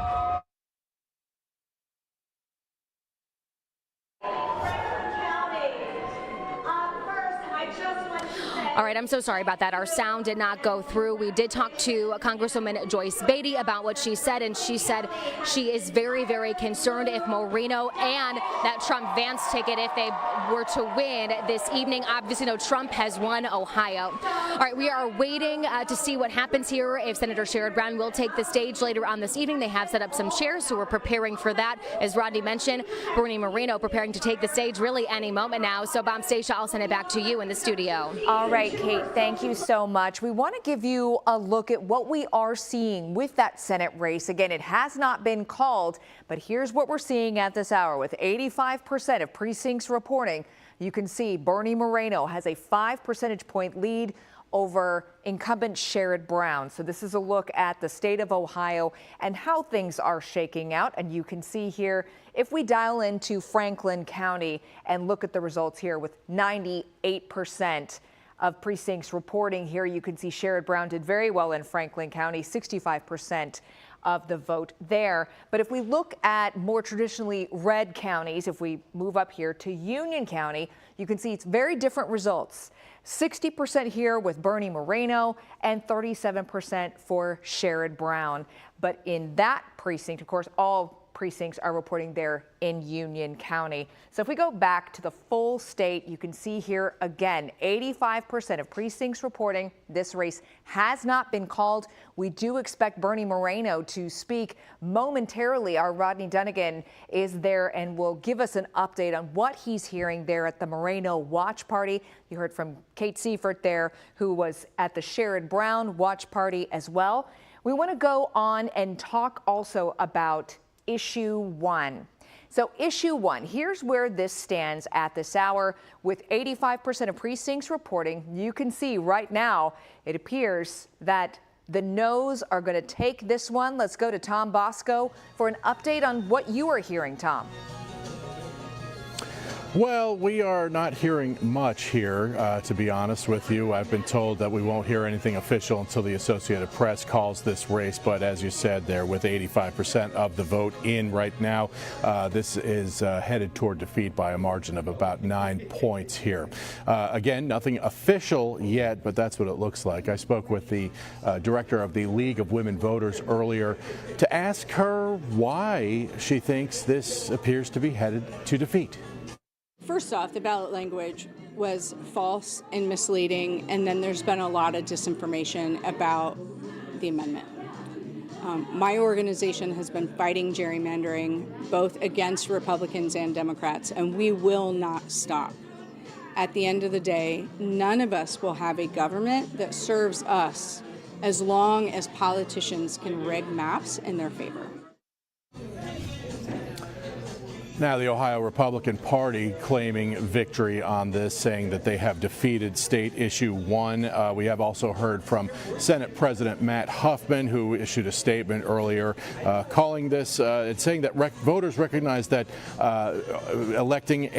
All right, I'm so sorry about that. Our sound did not go through. We did talk to Congresswoman Joyce Beatty about what she said, and she said she is very, very concerned if Moreno and that Trump Vance ticket, if they were to win this evening. Obviously, no, Trump has won Ohio. All right, we are waiting to see what happens here, if Senator Sherrod Brown will take the stage later on this evening. They have set up some chairs, so we're preparing for that. As Rodney mentioned, Bernie Moreno preparing to take the stage really any moment now. So, Bomb Stacia, I'll send it back to you in the studio. All right, Kate, thank you so much. We want to give you a look at what we are seeing with that Senate race. Again, it has not been called, but here's what we're seeing at this hour. With 85% of precincts reporting, you can see Bernie Moreno has a 5 percentage point lead over incumbent Sherrod Brown. So this is a look at the state of Ohio and how things are shaking out. And you can see here, if we dial into Franklin County and look at the results here with 98% of precincts reporting here, you can see Sherrod Brown did very well in Franklin County, 65% of the vote there. But if we look at more traditionally red counties, if we move up here to Union County, you can see it's very different results. 60% here with Bernie Moreno and 37% for Sherrod Brown. But in that precinct, of course, all precincts are reporting there in Union County. So if we go back to the full state, you can see here again, 85% of precincts reporting this race has not been called. We do expect Bernie Moreno to speak momentarily. Our Rodney Dunigan is there and will give us an update on what he's hearing there at the Moreno watch party. You heard from Kate Seifert there, who was at the Sherrod Brown watch party as well. We want to go on and talk also about Issue 1. So issue 1, here's where this stands at this hour. With 85% of precincts reporting, you can see right now it appears that the no's are going to take this one. Let's go to Tom Bosco for an update on what you are hearing, Tom. Well, we are not hearing much here, to be honest with you. I've been told that we won't hear anything official until the Associated Press calls this race. But as you said there, with 85% of the vote in right now, this is headed toward defeat by a margin of about 9 points here. Again, nothing official yet, but that's what it looks like. I spoke with the director of the League of Women Voters earlier to ask her why she thinks this appears to be headed to defeat. First off, the ballot language was false and misleading, and then there's been a lot of disinformation about the amendment. My organization has been fighting gerrymandering both against Republicans and Democrats, and we will not stop. At the end of the day, none of us will have a government that serves us as long as politicians can rig maps in their favor. Now, the Ohio Republican Party claiming victory on this, saying that they have defeated state issue 1. We have also heard from Senate President Matt Huffman, who issued a statement earlier calling this and saying that voters recognize that establishing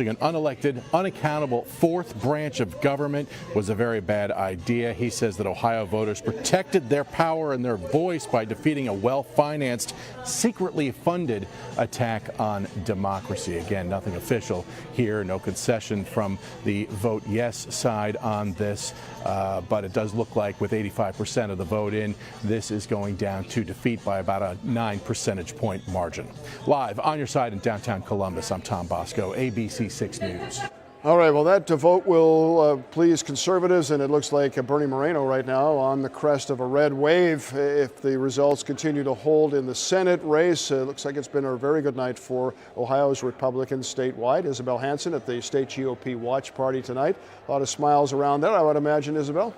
an unelected, unaccountable fourth branch of government was a very bad idea. He says that Ohio voters protected their power and their voice by defeating a well-financed, secretly funded attack on democracy. Again, nothing official here, no concession from the vote yes side on this, but it does look like with 85% of the vote in, this is going down to defeat by about a 9 percentage point margin. Live on your side in downtown Columbus, I'm Tom Bosco, ABC 6 News. All right, well, that vote will please conservatives, and it looks like Bernie Moreno right now on the crest of a red wave. If the results continue to hold in the Senate race, it looks like it's been a very good night for Ohio's Republicans statewide. Isabel Hanson at the state GOP watch party tonight. A lot of smiles around there, I would imagine, Isabel.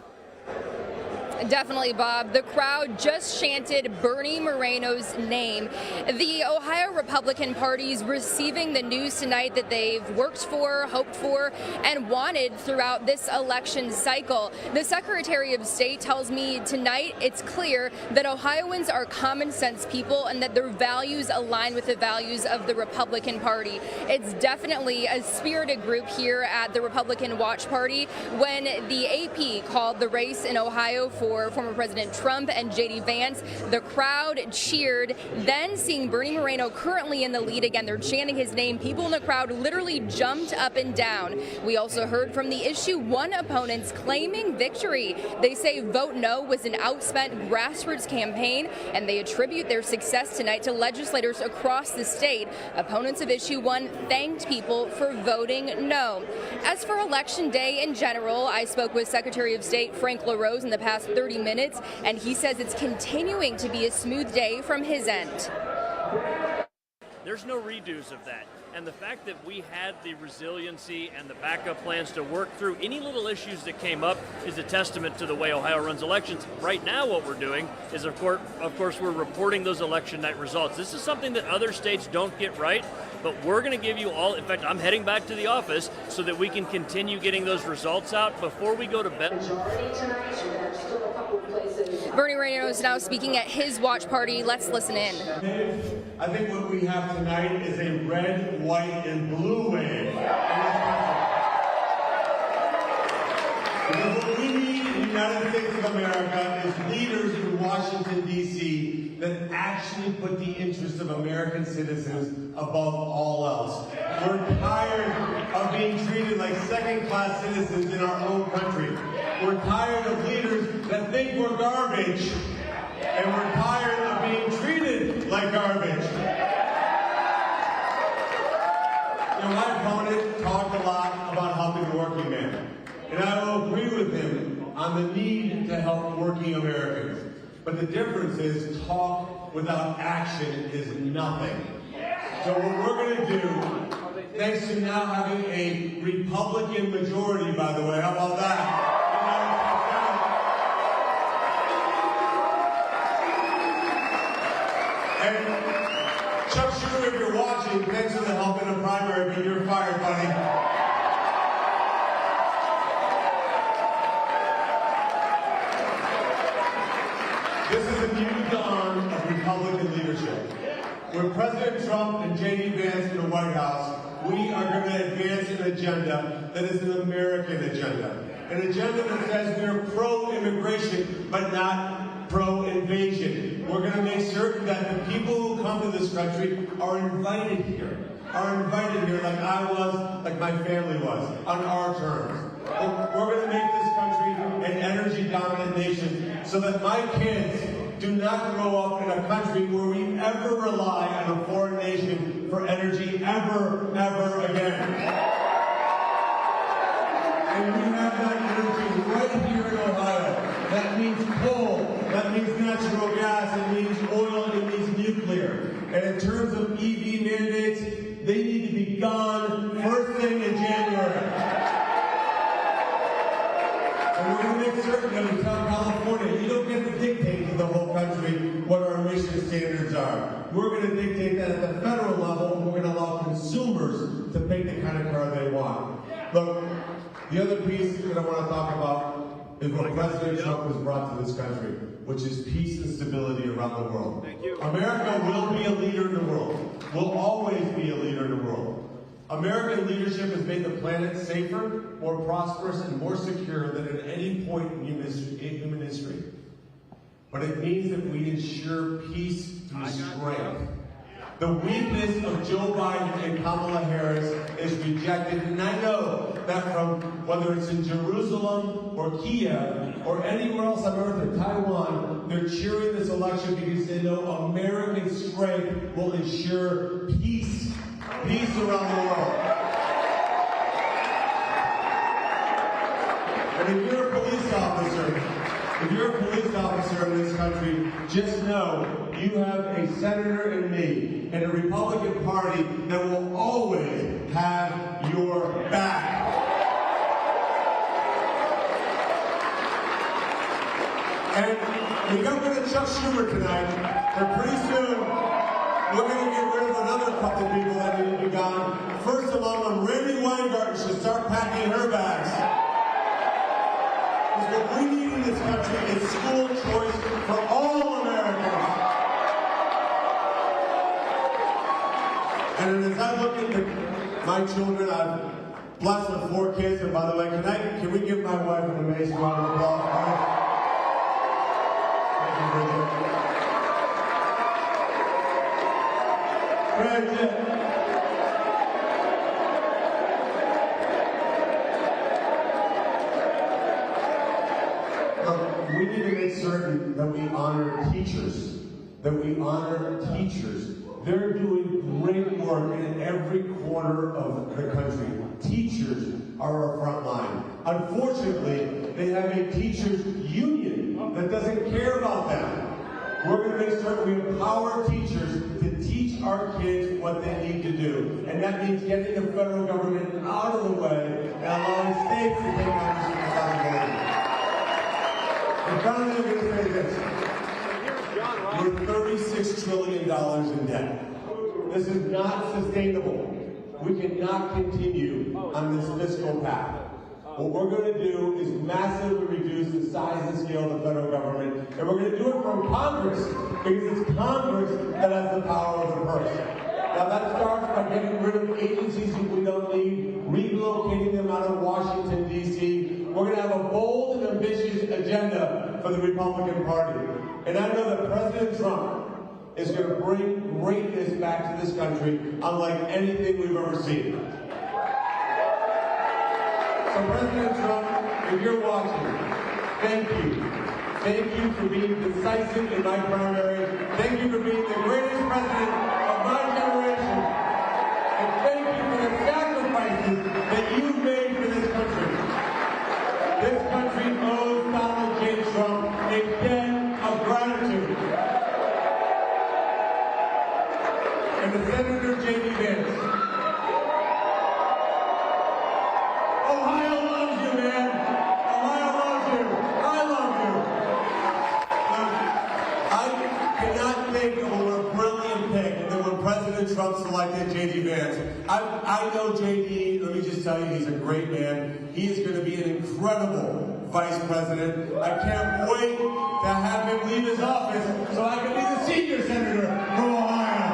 Definitely, Bob. The crowd just chanted Bernie Moreno's name. The Ohio Republican Party is receiving the news tonight that they've worked for, hoped for, and wanted throughout this election cycle. The Secretary of State tells me tonight it's clear that Ohioans are common sense people and that their values align with the values of the Republican Party. It's definitely a spirited group here at the Republican Watch Party. When the AP called the race in Ohio for former President Trump and J.D. Vance, the crowd cheered. Then, seeing Bernie Moreno currently in the lead again, they're chanting his name. People in the crowd literally jumped up and down. We also heard from the issue 1 opponents claiming victory. They say Vote No was an outspent grassroots campaign, and they attribute their success tonight to legislators across the state. Opponents of issue 1 thanked people for voting no. As for Election Day in general, I spoke with Secretary of State Frank LaRose in the past 30 minutes, and he says it's continuing to be a smooth day from his end. There's no redos of that. And the fact that we had the resiliency and the backup plans to work through any little issues that came up is a testament to the way Ohio runs elections. Right now what we're doing is, of course, we're reporting those election night results. This is something that other states don't get right, but we're going to give you all, in fact, I'm heading back to the office so that we can continue getting those results out before we go to bed. Bernie Moreno is now speaking at his watch party. Let's listen in. I think what we have tonight is a red, white, and blue wave. Because what we need in the United States of America is leaders in Washington, D.C. that actually put the interests of American citizens above all else. We're tired of being treated like second-class citizens in our own country. We're tired of leaders that think we're garbage, and we're tired of being treated like garbage. You know, my opponent talked a lot about helping the working man, and I will agree with him on the need to help working Americans. But the difference is talk without action is nothing. So what we're going to do, thanks to now having a Republican majority, by the way, how about that? And Chuck Schumer, if you're watching, thanks for the help in the primary, but you're fired, buddy. This is a new dawn of Republican leadership. With President Trump and J.D. Vance in the White House, we are going to advance an agenda that is an American agenda. An agenda that says we're pro-immigration, but not pro-invasion. We're going to make certain that the people who come to this country are invited here like I was, like my family was, on our terms. We're going to make this country an energy-dominant nation so that my kids do not grow up in a country where we ever rely on a foreign nation for energy ever again. And we have that energy right here in Ohio. That means coal, that means natural gas, it means oil, it means nuclear. And in terms of EV mandates, they need to be gone first thing in January. And we're going to make certain that we tell California, you don't get to dictate to the whole country what our emission standards are. We're going to dictate that at the federal level, and we're going to allow consumers to pick the kind of car they want. Look, the other piece that I want to talk about is what President Trump has brought to this country, which is peace and stability around the world. America will be a leader in the world. Will always be a leader in the world. American leadership has made the planet safer, more prosperous, and more secure than at any point in human history. But it means that we ensure peace through strength. The weakness of Joe Biden and Kamala Harris is rejected, and I know that from whether it's in Jerusalem or Kiev or anywhere else on earth, or Taiwan, they're cheering this election because they know American strength will ensure peace around the world. And if you're a police officer in this country, just know you have a senator in me and a Republican Party that will always have your back. And we got rid of Chuck Schumer tonight, and pretty soon we're going to get rid of another couple people that need to be gone. First among them, Randy Weingarten should start packing her bags. What we need in this country is school choice for all Americans. And as I look at my children, I'm blessed with 4 kids. And by the way, can we give my wife an amazing round of applause? Thank you, Bridget. We need to make certain that we honor teachers. They're doing great work in every corner of the country. Teachers are our front line. Unfortunately, they have a teachers union that doesn't care about them. We're going to make certain we empower teachers to teach our kids what they need to do. And that means getting the federal government out of the way and allowing states to take on this responsibility. And finally, I'm going to say this. We're $36 trillion in debt. This is not sustainable. We cannot continue on this fiscal path. What we're going to do is massively reduce the size and scale of the federal government, and we're going to do it from Congress, because it's Congress that has the power of the purse. Now that starts by getting rid of agencies that we don't need, relocating them out of Washington, D.C. We're going to have a bold and ambitious agenda for the Republican Party. And I know that President Trump is going to bring greatness back to this country unlike anything we've ever seen. So President Trump, if you're watching, thank you. Thank you for being decisive in my primary. Thank you for being the greatest president of my generation. And thank you for the sacrifices that you've made for this country. This country owes Donald J. Trump a debt of gratitude. And to Senator J.D. Vance, Ohio loves you, man. Ohio loves you. I love you. I cannot think of a more brilliant pick than when President President Trump selected J.D. Vance. I know J.D., let me just tell you, he's a great man. He is going to be an incredible vice president. I can't wait to have him leave his office so I can be the senior senator from Ohio.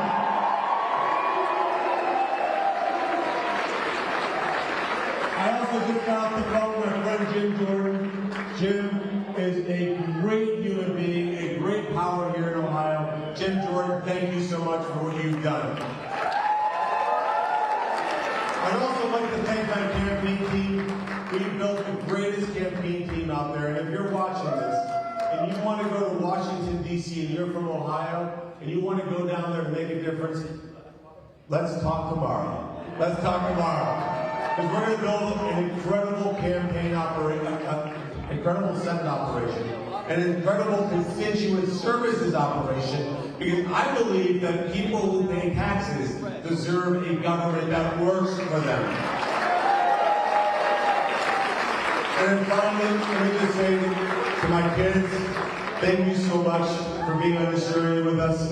I also just got off the phone with my friend Jim Jordan. Jim is a great human being, a great power here in Ohio. Jim Jordan, thank you so much for what you've done. I'd also like to thank my campaign team. We've built the greatest campaign team out there, and if you're watching this, and you want to go to Washington, D.C., and you're from Ohio, and you want to go down there and make a difference, let's talk tomorrow. Let's talk tomorrow. Because we're going to build an incredible campaign operation, incredible Senate operation, an incredible constituent services operation, because I believe that people who pay taxes deserve a government that works for them. And then finally, let me just say to my kids, thank you so much for being on this journey with us.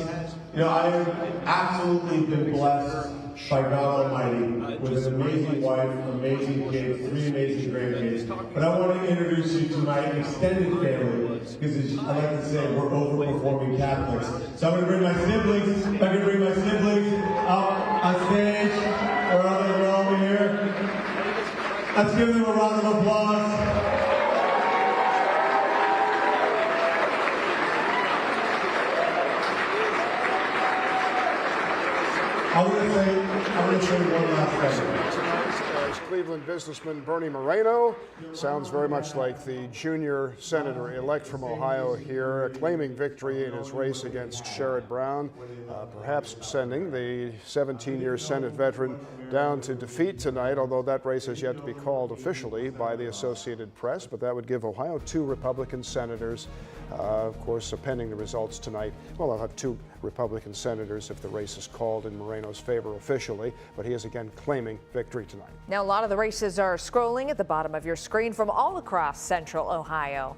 You know, I have absolutely been blessed by God Almighty with an amazing wife, amazing kids, 3 amazing grandkids. But I want to introduce you to my extended family, because I like to say we're overperforming Catholics. So I'm going to bring my siblings, if I can bring my siblings up on stage, or they're over here. Let's give them a round of applause. I want to say one last thing. As Cleveland businessman Bernie Moreno sounds very much like the junior senator-elect from Ohio here, claiming victory in his race against Sherrod Brown, perhaps sending the 17-year Senate veteran down to defeat tonight, although that race has yet to be called officially by the Associated Press, but that would give Ohio 2 Republican senators. Of course, pending the results tonight, well, I'll have 2 Republican senators if the race is called in Moreno's favor officially, but he is again claiming victory tonight. Now, a lot of the races are scrolling at the bottom of your screen from all across central Ohio.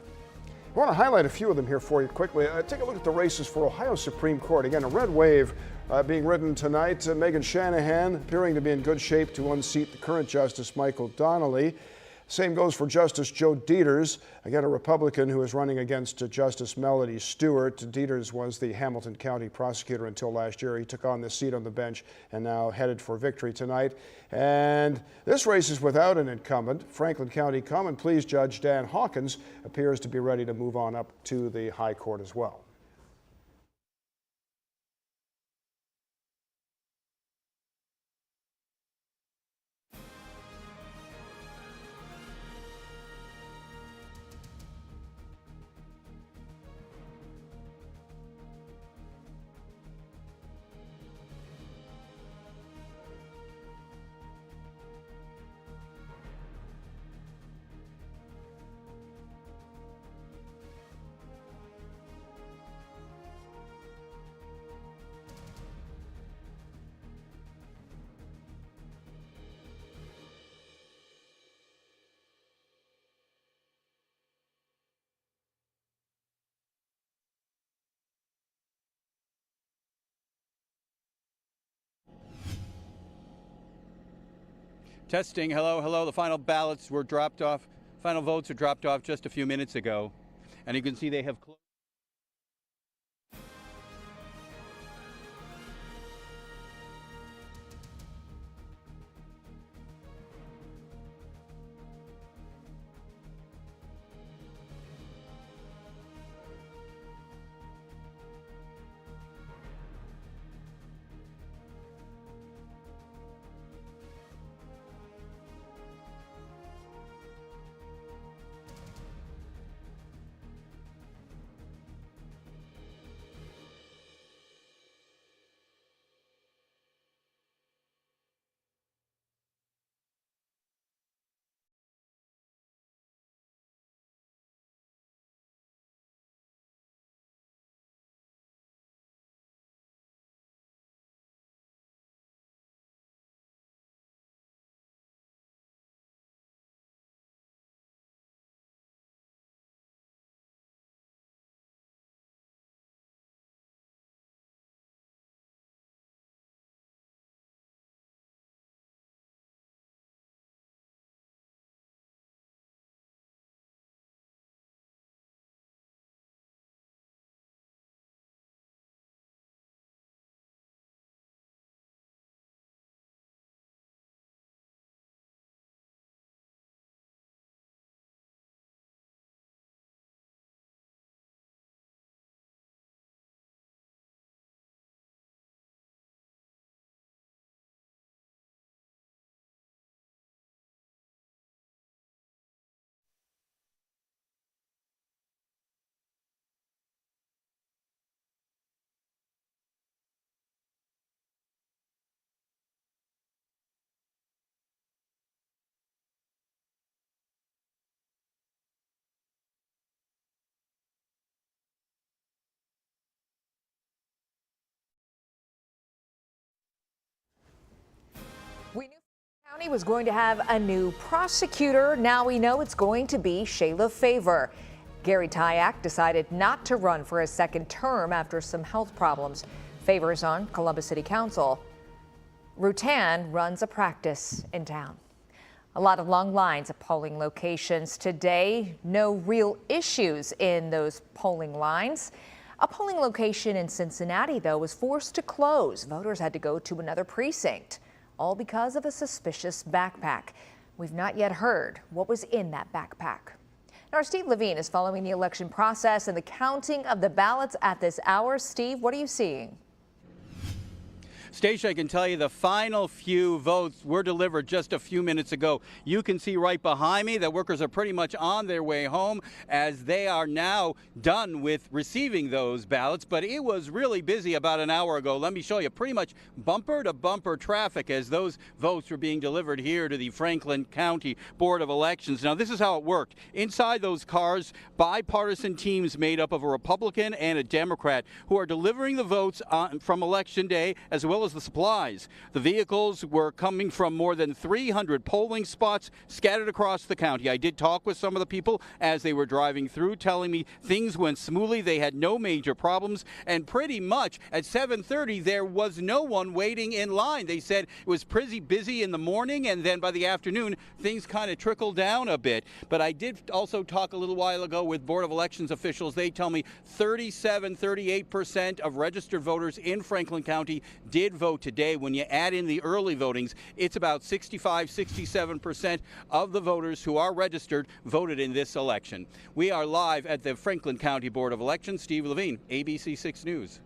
I want to highlight a few of them here for you quickly. Take a look at the races for Ohio Supreme Court. Again, a red wave being ridden tonight. Megan Shanahan appearing to be in good shape to unseat the current Justice Michael Donnelly. Same goes for Justice Joe Deters, again a Republican who is running against Justice Melody Stewart. Deters was the Hamilton County prosecutor until last year. He took on this seat on the bench and now headed for victory tonight. And this race is without an incumbent. Franklin County Common Pleas Judge Dan Hawkins appears to be ready to move on up to the High Court as well. Testing, hello, hello. The final ballots were dropped off. Final votes were dropped off just a few minutes ago. And you can see they have closed. County was going to have a new prosecutor. Now we know it's going to be Shayla Favor. Gary Tyack decided not to run for a second term after some health problems. Favor is on Columbus City Council. Rutan runs a practice in town. A lot of long lines at polling locations today. No real issues in those polling lines. A polling location in Cincinnati, though, was forced to close. Voters had to go to another precinct, all because of a suspicious backpack. We've not yet heard what was in that backpack. Now, our Steve Levine is following the election process and the counting of the ballots at this hour. Steve, what are you seeing? Stacia, I can tell you the final few votes were delivered just a few minutes ago. You can see right behind me that workers are pretty much on their way home as they are now done with receiving those ballots. But it was really busy about an hour ago. Let me show you pretty much bumper to bumper traffic as those votes were being delivered here to the Franklin County Board of Elections. Now, this is how it worked. Inside those cars, bipartisan teams made up of a Republican and a Democrat who are delivering the votes from Election Day as well as the supplies. The vehicles were coming from more than 300 polling spots scattered across the county. I did talk with some of the people as they were driving through, telling me things went smoothly. They had no major problems, and pretty much at 7:30 there was no one waiting in line. They said it was pretty busy in the morning, and then by the afternoon things kind of trickled down a bit. But I did also talk a little while ago with Board of Elections officials. They tell me 38% of registered voters in Franklin County did vote today. When you add in the early votings, it's about 67% of the voters who are registered voted in this election. We are live at the Franklin County Board of Elections. Steve Levine, ABC 6 News.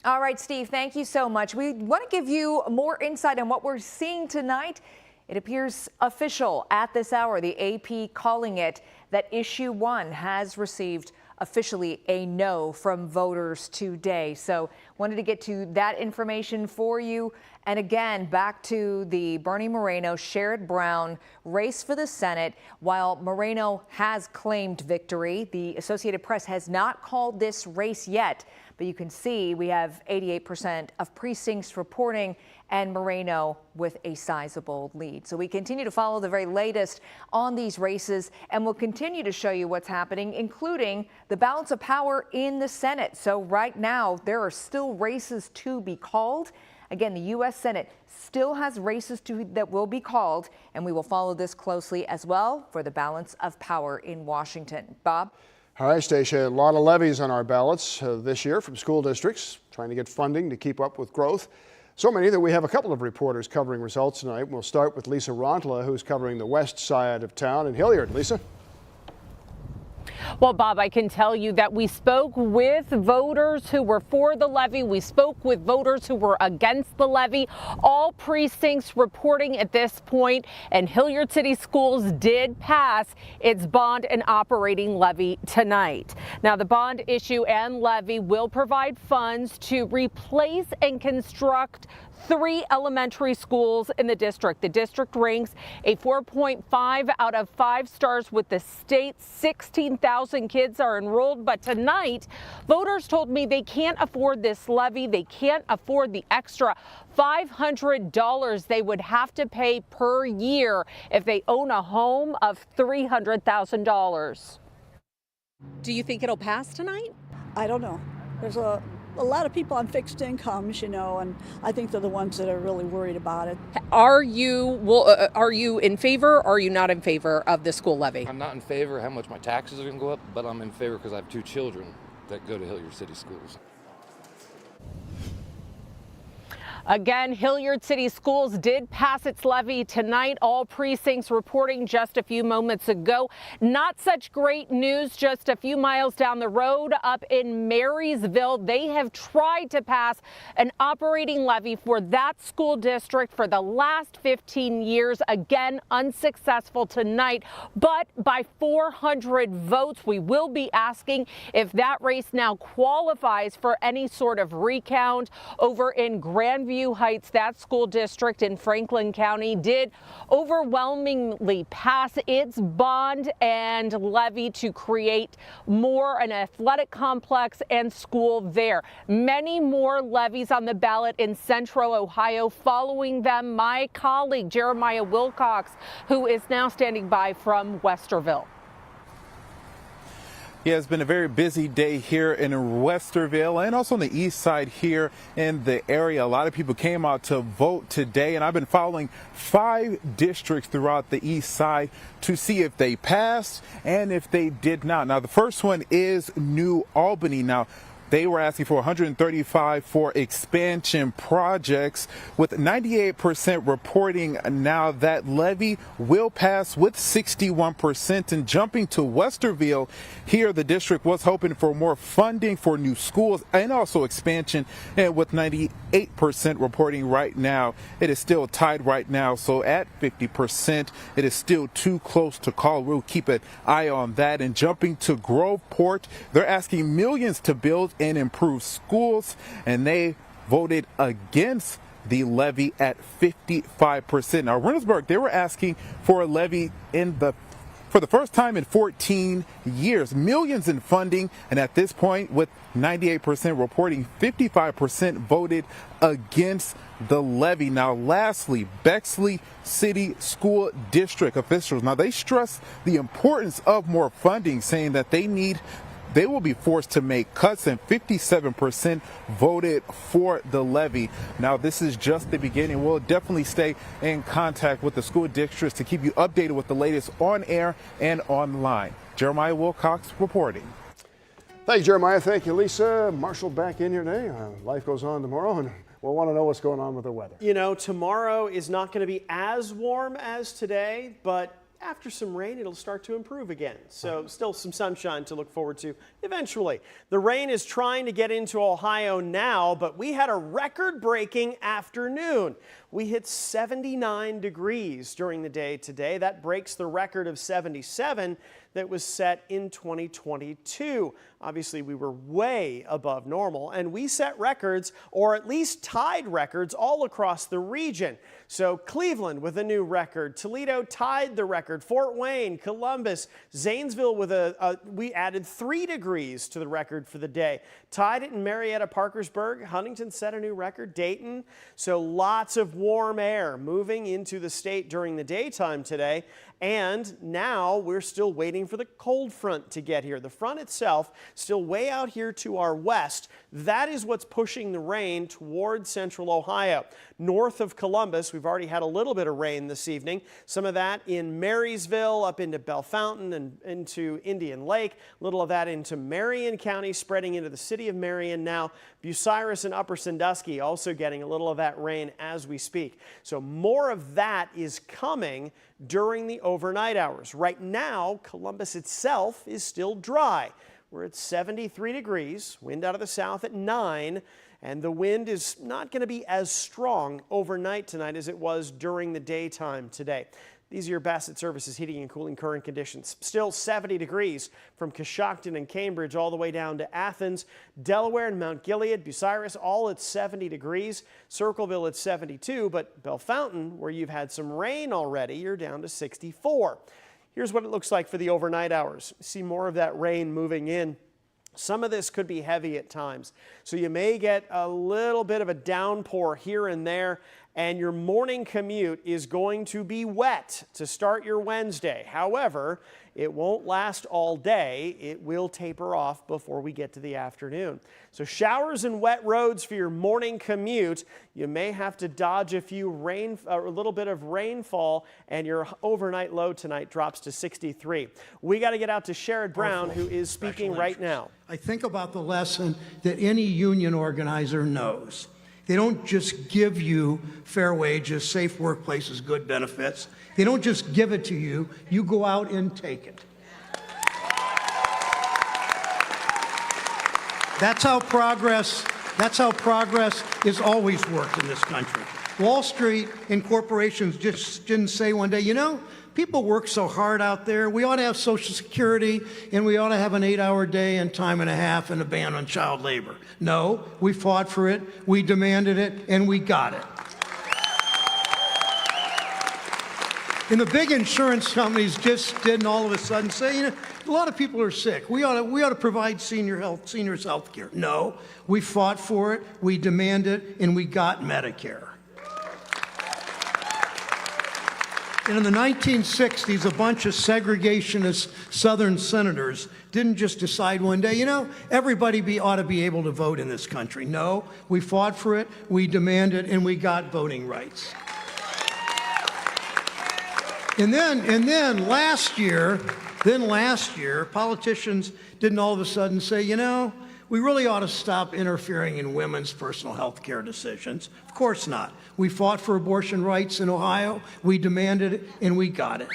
All right, Steve, thank you so much. We want to give you more insight on what we're seeing tonight. It appears official at this hour, the AP calling it that issue 1 has received officially a no from voters today. So wanted to get to that information for you. And again, back to the Bernie Moreno, Sherrod Brown race for the Senate. While Moreno has claimed victory, the Associated Press has not called this race yet. But you can see we have 88% of precincts reporting and Moreno with a sizable lead. So we continue to follow the very latest on these races, and we'll continue to show you what's happening, including the balance of power in the Senate. So right now, there are still races to be called. Again, the U.S. Senate still has races that will be called, and we will follow this closely as well for the balance of power in Washington. Bob? All right, Stacia, a lot of levies on our ballots this year from school districts trying to get funding to keep up with growth. So many that we have a couple of reporters covering results tonight. We'll start with Lisa Rontla, who's covering the west side of town in Hilliard. Lisa? Well, Bob, I can tell you that we spoke with voters who were for the levy. We spoke with voters who were against the levy. All precincts reporting at this point, and Hilliard City Schools did pass its bond and operating levy tonight. Now, the bond issue and levy will provide funds to replace and construct 3 elementary schools in the district. The district ranks a 4.5 out of 5 stars with the state. 16,000 kids are enrolled, but tonight voters told me they can't afford this levy. They can't afford the extra $500 they would have to pay per year if they own a home of $300,000. Do you think it'll pass tonight? I don't know. There's a lot of people on fixed incomes, and I think they're the ones that are really worried about it. Are you in favor or are you not in favor of the school levy? I'm not in favor of how much my taxes are going to go up, but I'm in favor because I have 2 children that go to Hilliard City Schools. Again, Hilliard City Schools did pass its levy tonight. All precincts reporting just a few moments ago. Not such great news just a few miles down the road up in Marysville. They have tried to pass an operating levy for that school district for the last 15 years. Again, unsuccessful tonight, but by 400 votes. We will be asking if that race now qualifies for any sort of recount. Over in Grandview, Lakeview Heights, that school district in Franklin County, did overwhelmingly pass its bond and levy to create an athletic complex and school there. Many more levies on the ballot in Central Ohio following them. My colleague Jeremiah Wilcox, who is now standing by from Westerville. Yeah, it's been a very busy day here in Westerville and also on the east side here in the area. A lot of people came out to vote today, and I've been following 5 districts throughout the east side to see if they passed and if they did not. Now, the first one is New Albany. Now, they were asking for 135 for expansion projects, with 98% reporting now that levy will pass with 61%. And jumping to Westerville, here the district was hoping for more funding for new schools and also expansion, and with 98% reporting right now, it is still tied right now. So at 50%, it is still too close to call. We'll keep an eye on that. And jumping to Groveport, they're asking millions to build and improve schools, and they voted against the levy at 55%. Now, Reynoldsburg, they were asking for a levy for the first time in 14 years, millions in funding, and at this point, with 98% reporting, 55% voted against the levy. Now, lastly, Bexley City School District officials, now they stress the importance of more funding, saying that they will be forced to make cuts, and 57% voted for the levy. Now, this is just the beginning. We'll definitely stay in contact with the school districts to keep you updated with the latest on air and online. Jeremiah Wilcox reporting. Thank you, Jeremiah. Thank you, Lisa. Marshall back in here today. Life goes on tomorrow, and we'll want to know what's going on with the weather. You know, tomorrow is not going to be as warm as today, but after some rain, it'll start to improve again. So still some sunshine to look forward to eventually. The rain is trying to get into Ohio now, but we had a record-breaking afternoon. We hit 79 degrees during the day today. That breaks the record of 77 that was set in 2022. Obviously, we were way above normal, and we set records, or at least tied records, all across the region. So Cleveland with a new record, Toledo tied the record, Fort Wayne, Columbus, Zanesville with we added 3 degrees to the record for the day. Tied it in Marietta, Parkersburg. Huntington set a new record, Dayton. So lots of warm air moving into the state during the daytime today. And now we're still waiting for the cold front to get here. The front itself still way out here to our west. That is what's pushing the rain towards central Ohio. North of Columbus, we've already had a little bit of rain this evening. Some of that in Marysville, up into Bellefontaine and into Indian Lake. A little of that into Marion County, spreading into the city of Marion now. Bucyrus and Upper Sandusky also getting a little of that rain as we speak. So more of that is coming during the overnight hours. Right now, Columbus itself is still dry. We're at 73 degrees, wind out of the south at 9, and the wind is not going to be as strong overnight tonight as it was during the daytime today. These are your Bassett Services heating and cooling current conditions. Still 70 degrees from Coshocton and Cambridge all the way down to Athens, Delaware and Mount Gilead, Bucyrus, all at 70 degrees. Circleville at 72, but Bellefontaine, where you've had some rain already, you're down to 64. Here's what it looks like for the overnight hours. See more of that rain moving in. Some of this could be heavy at times, so you may get a little bit of a downpour here and there, and your morning commute is going to be wet to start your Wednesday. However, it won't last all day. It will taper off before we get to the afternoon. So showers and wet roads for your morning commute. You may have to dodge a little bit of rainfall, and your overnight low tonight drops to 63. We got to get out to Sherrod Brown, who is speaking right now. I think about the lesson that any union organizer knows. They don't just give you fair wages, safe workplaces, good benefits. They don't just give it to you. You go out and take it. That's how progress is always worked in this country. Wall Street and corporations just didn't say one day, you know, people work so hard out there. We ought to have Social Security, and we ought to have an 8-hour day and time and a half and a ban on child labor. No, we fought for it, we demanded it, and we got it. And the big insurance companies just didn't all of a sudden say, you know, a lot of people are sick. We ought to provide seniors health care. No, we fought for it, we demanded, and we got Medicare. And in the 1960s, a bunch of segregationist Southern senators didn't just decide one day, you know, everybody ought to be able to vote in this country. No, we fought for it, we demanded, and we got voting rights. And then last year, politicians didn't all of a sudden say, you know, we really ought to stop interfering in women's personal health care decisions. Of course not. We fought for abortion rights in Ohio, we demanded it, and we got it.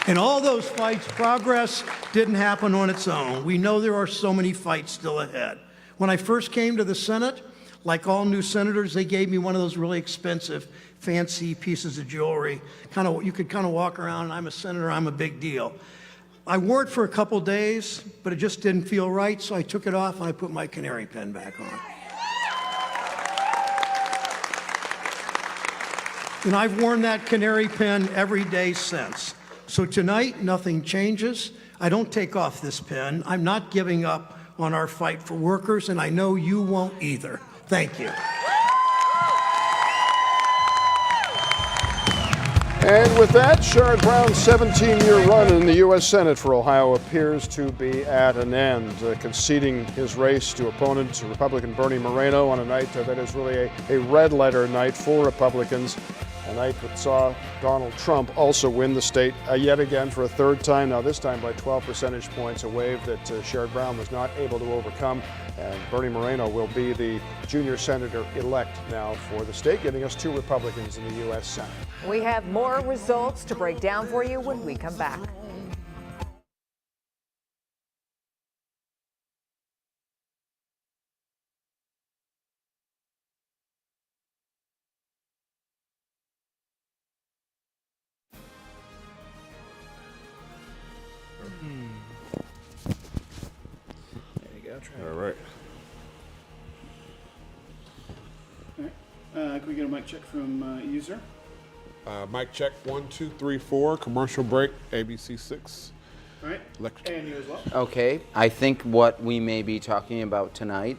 In all those fights, progress didn't happen on its own. We know there are so many fights still ahead. When I first came to the Senate, like all new senators, they gave me one of those really expensive, fancy pieces of jewelry. You could kind of walk around, and I'm a senator, I'm a big deal. I wore it for a couple days, but it just didn't feel right, so I took it off and I put my canary pin back on. And I've worn that canary pin every day since. So tonight, nothing changes. I don't take off this pin. I'm not giving up on our fight for workers, and I know you won't either. Thank you. And with that, Sherrod Brown's 17-year run in the U.S. Senate for Ohio appears to be at an end, conceding his race to opponent Republican Bernie Moreno on a night that is really a red-letter night for Republicans, a night that saw Donald Trump also win the state yet again for a third time, now this time by 12 percentage points, a wave that Sherrod Brown was not able to overcome. And Bernie Moreno will be the junior senator-elect now for the state, giving us 2 Republicans in the U.S. Senate. We have more results to break down for you when we come back. All right. Can we get a mic check from user? Mic check 1, 2, 3, 4. Commercial break. ABC 6. All right. And you as well. Okay. I think what we may be talking about tonight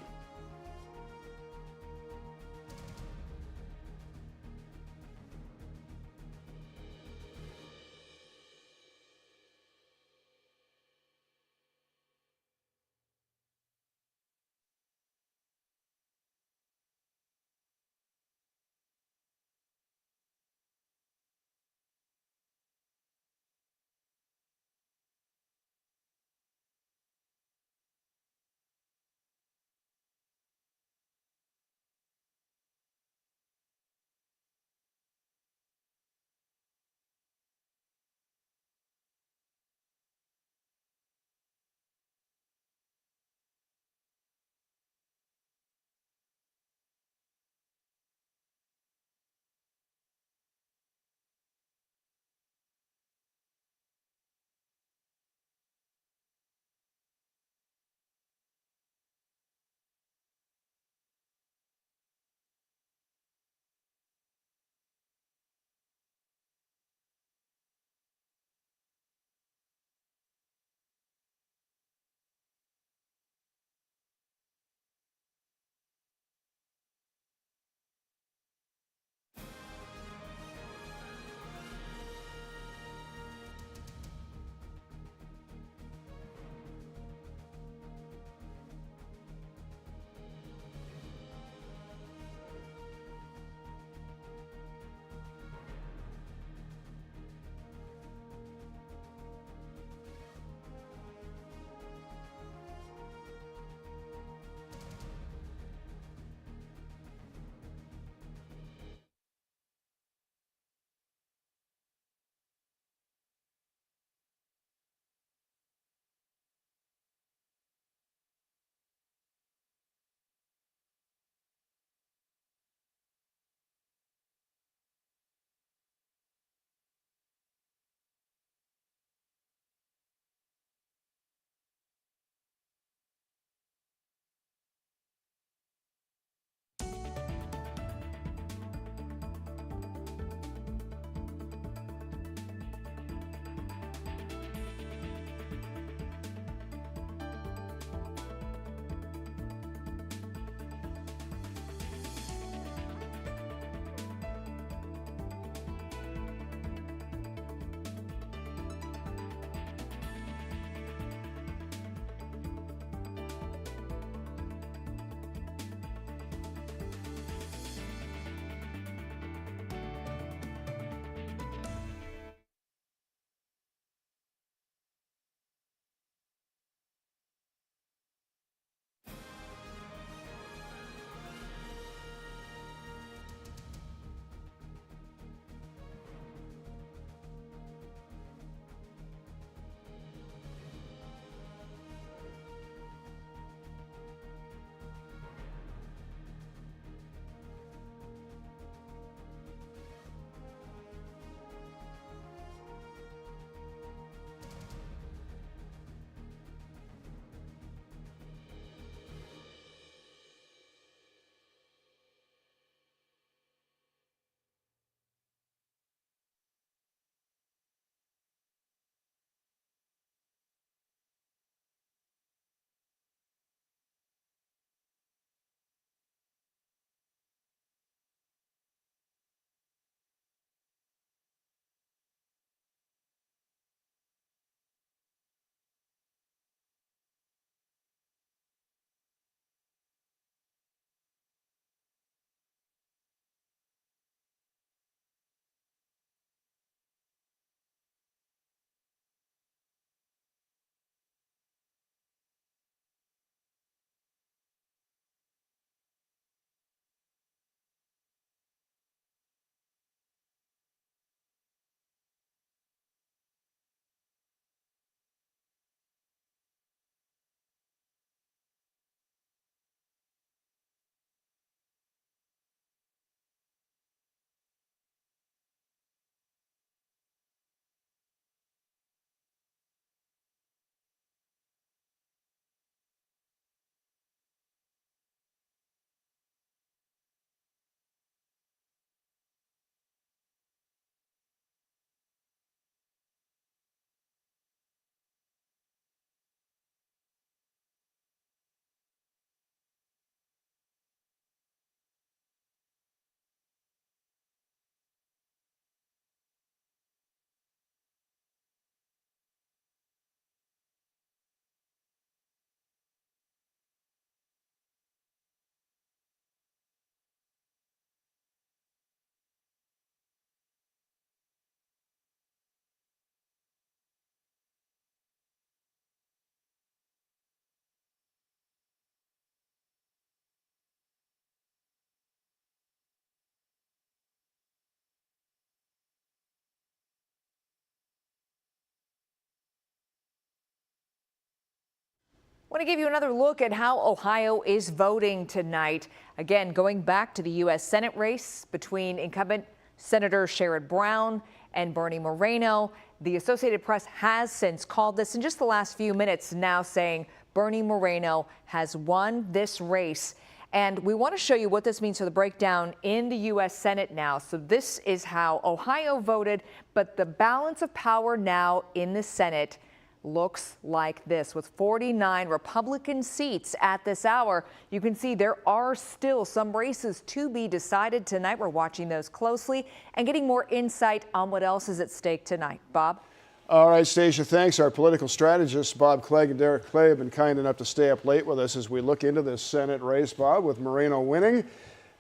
Want to give you another look at how Ohio is voting tonight. Again, going back to the U.S. Senate race between incumbent Senator Sherrod Brown and Bernie Moreno. The Associated Press has since called this in just the last few minutes, now saying Bernie Moreno has won this race. And we want to show you what this means for the breakdown in the U.S. Senate now. So this is how Ohio voted, but the balance of power now in the Senate looks like this. With 49 Republican seats at this hour, you can see there are still some races to be decided tonight. We're watching those closely and getting more insight on what else is at stake tonight. Bob? All right, Stacia, thanks. Our political strategists, Bob Clegg and Derek Clay, have been kind enough to stay up late with us as we look into this Senate race. Bob, with Moreno winning,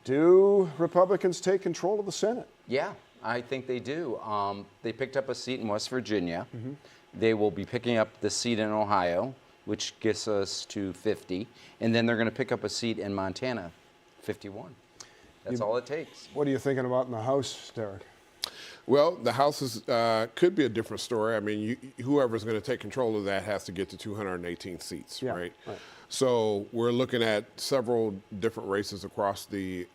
do Republicans take control of the Senate? Yeah, I think they do. They picked up a seat in West Virginia. They will be picking up the seat in Ohio, which gets us to 50. And then they're going to pick up a seat in Montana, 51. That's all it takes. What are you thinking about in the House, Derek? Well, the House is, could be a different story. I mean, whoever's going to take control of that has to get to 218 seats, right? So we're looking at several different races across the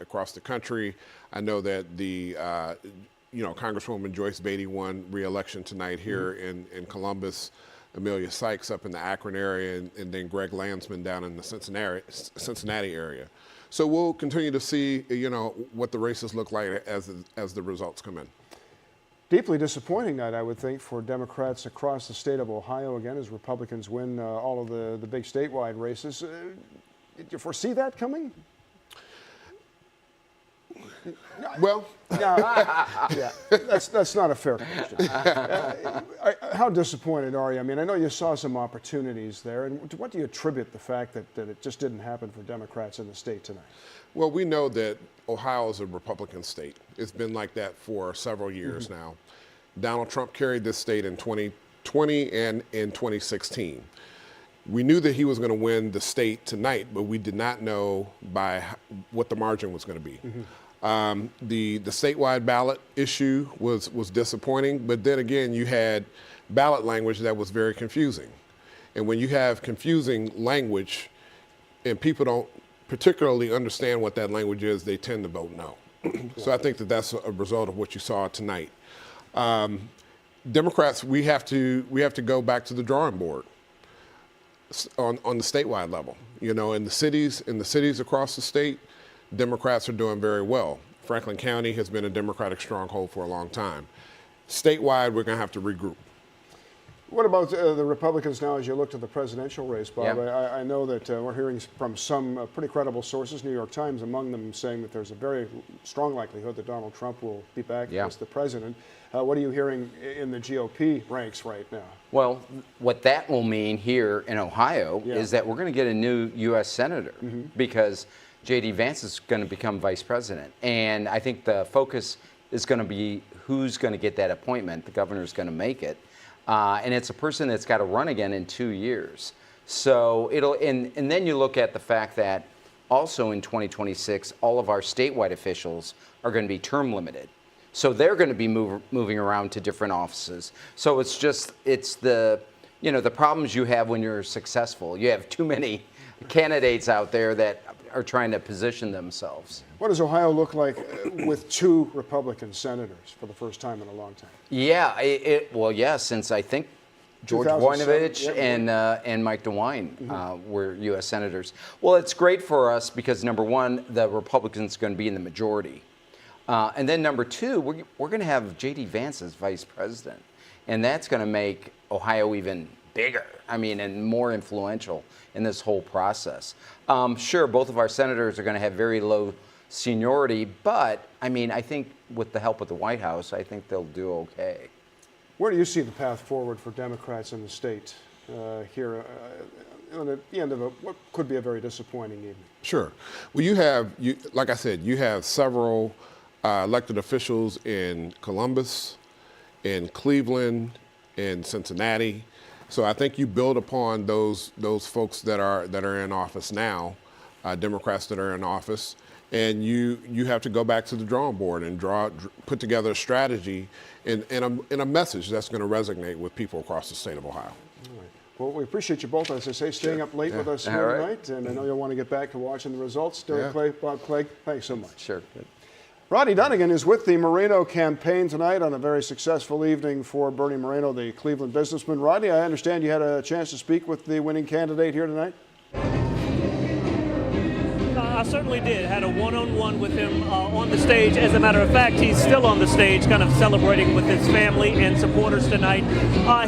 country. I know that the Congresswoman Joyce Beatty won re-election tonight here in Columbus. Amelia Sykes up in the Akron area, and then Greg Landsman down in the Cincinnati area. So we'll continue to see, what the races look like as the results come in. Deeply disappointing night, I would think, for Democrats across the state of Ohio, again, as Republicans win all of the big statewide races. Did you foresee that coming? Well, yeah, that's not a fair question. How disappointed are you? I mean, I know you saw some opportunities there, and what do you attribute the fact that it just didn't happen for Democrats in the state tonight? Well, we know that Ohio is a Republican state. It's been like that for several years now. Donald Trump carried this state in 2020 and in 2016. We knew that he was going to win the state tonight, but we did not know by what the margin was going to be. The statewide ballot issue was disappointing, but then again, you had ballot language that was very confusing. And when you have confusing language and people don't particularly understand what that language is, they tend to vote no. So I think that that's a result of what you saw tonight. Democrats, we have to go back to the drawing board on the statewide level. In the cities across the state, Democrats are doing very well. Franklin County has been a Democratic stronghold for a long time. Statewide, we're going to have to regroup. What about the Republicans now as you look to the presidential race, Bob? Yeah. I know that we're hearing from some pretty credible sources, New York Times among them, saying that there's a very strong likelihood that Donald Trump will be back as the president. What are you hearing in the GOP ranks right now? Well, what that will mean here in Ohio is that we're going to get a new U.S. Senator because J.D. Vance is going to become vice president. And I think the focus is going to be who's going to get that appointment. The governor's going to make it. And it's a person that's got to run again in 2 years. So and then you look at the fact that also in 2026, all of our statewide officials are going to be term limited. So they're going to be moving around to different offices. So it's the problems you have when you're successful. You have too many candidates out there that are trying to position themselves. What does Ohio look like with two Republican senators for the first time in a long time? Yeah, since I think George Voinovich and Mike DeWine were U.S. senators. Well, it's great for us because, number one, the Republicans are going to be in the majority. And then number two, we're going to have J.D. Vance as vice president. And that's going to make Ohio even bigger, and more influential in this whole process. Sure, both of our senators are going to have very low seniority, but, I think with the help of the White House, I think they'll do okay. Where do you see the path forward for Democrats in the state here at the end of what could be a very disappointing evening? Sure. Well, like I said, you have several elected officials in Columbus, in Cleveland, in Cincinnati. So I think you build upon those folks that are in office now, Democrats that are in office, and you have to go back to the drawing board and put together a strategy and a message that's going to resonate with people across the state of Ohio. All right. Well, we appreciate you both, as I say, staying up late with us here tonight. And I know you'll want to get back to watching the results. Derek Clay, Bob Clegg, thanks so much. Sure. Rodney Dunigan is with the Moreno campaign tonight on a very successful evening for Bernie Moreno, the Cleveland businessman. Rodney, I understand you had a chance to speak with the winning candidate here tonight? I certainly did. Had a one-on-one with him on the stage. As a matter of fact, he's still on the stage kind of celebrating with his family and supporters tonight.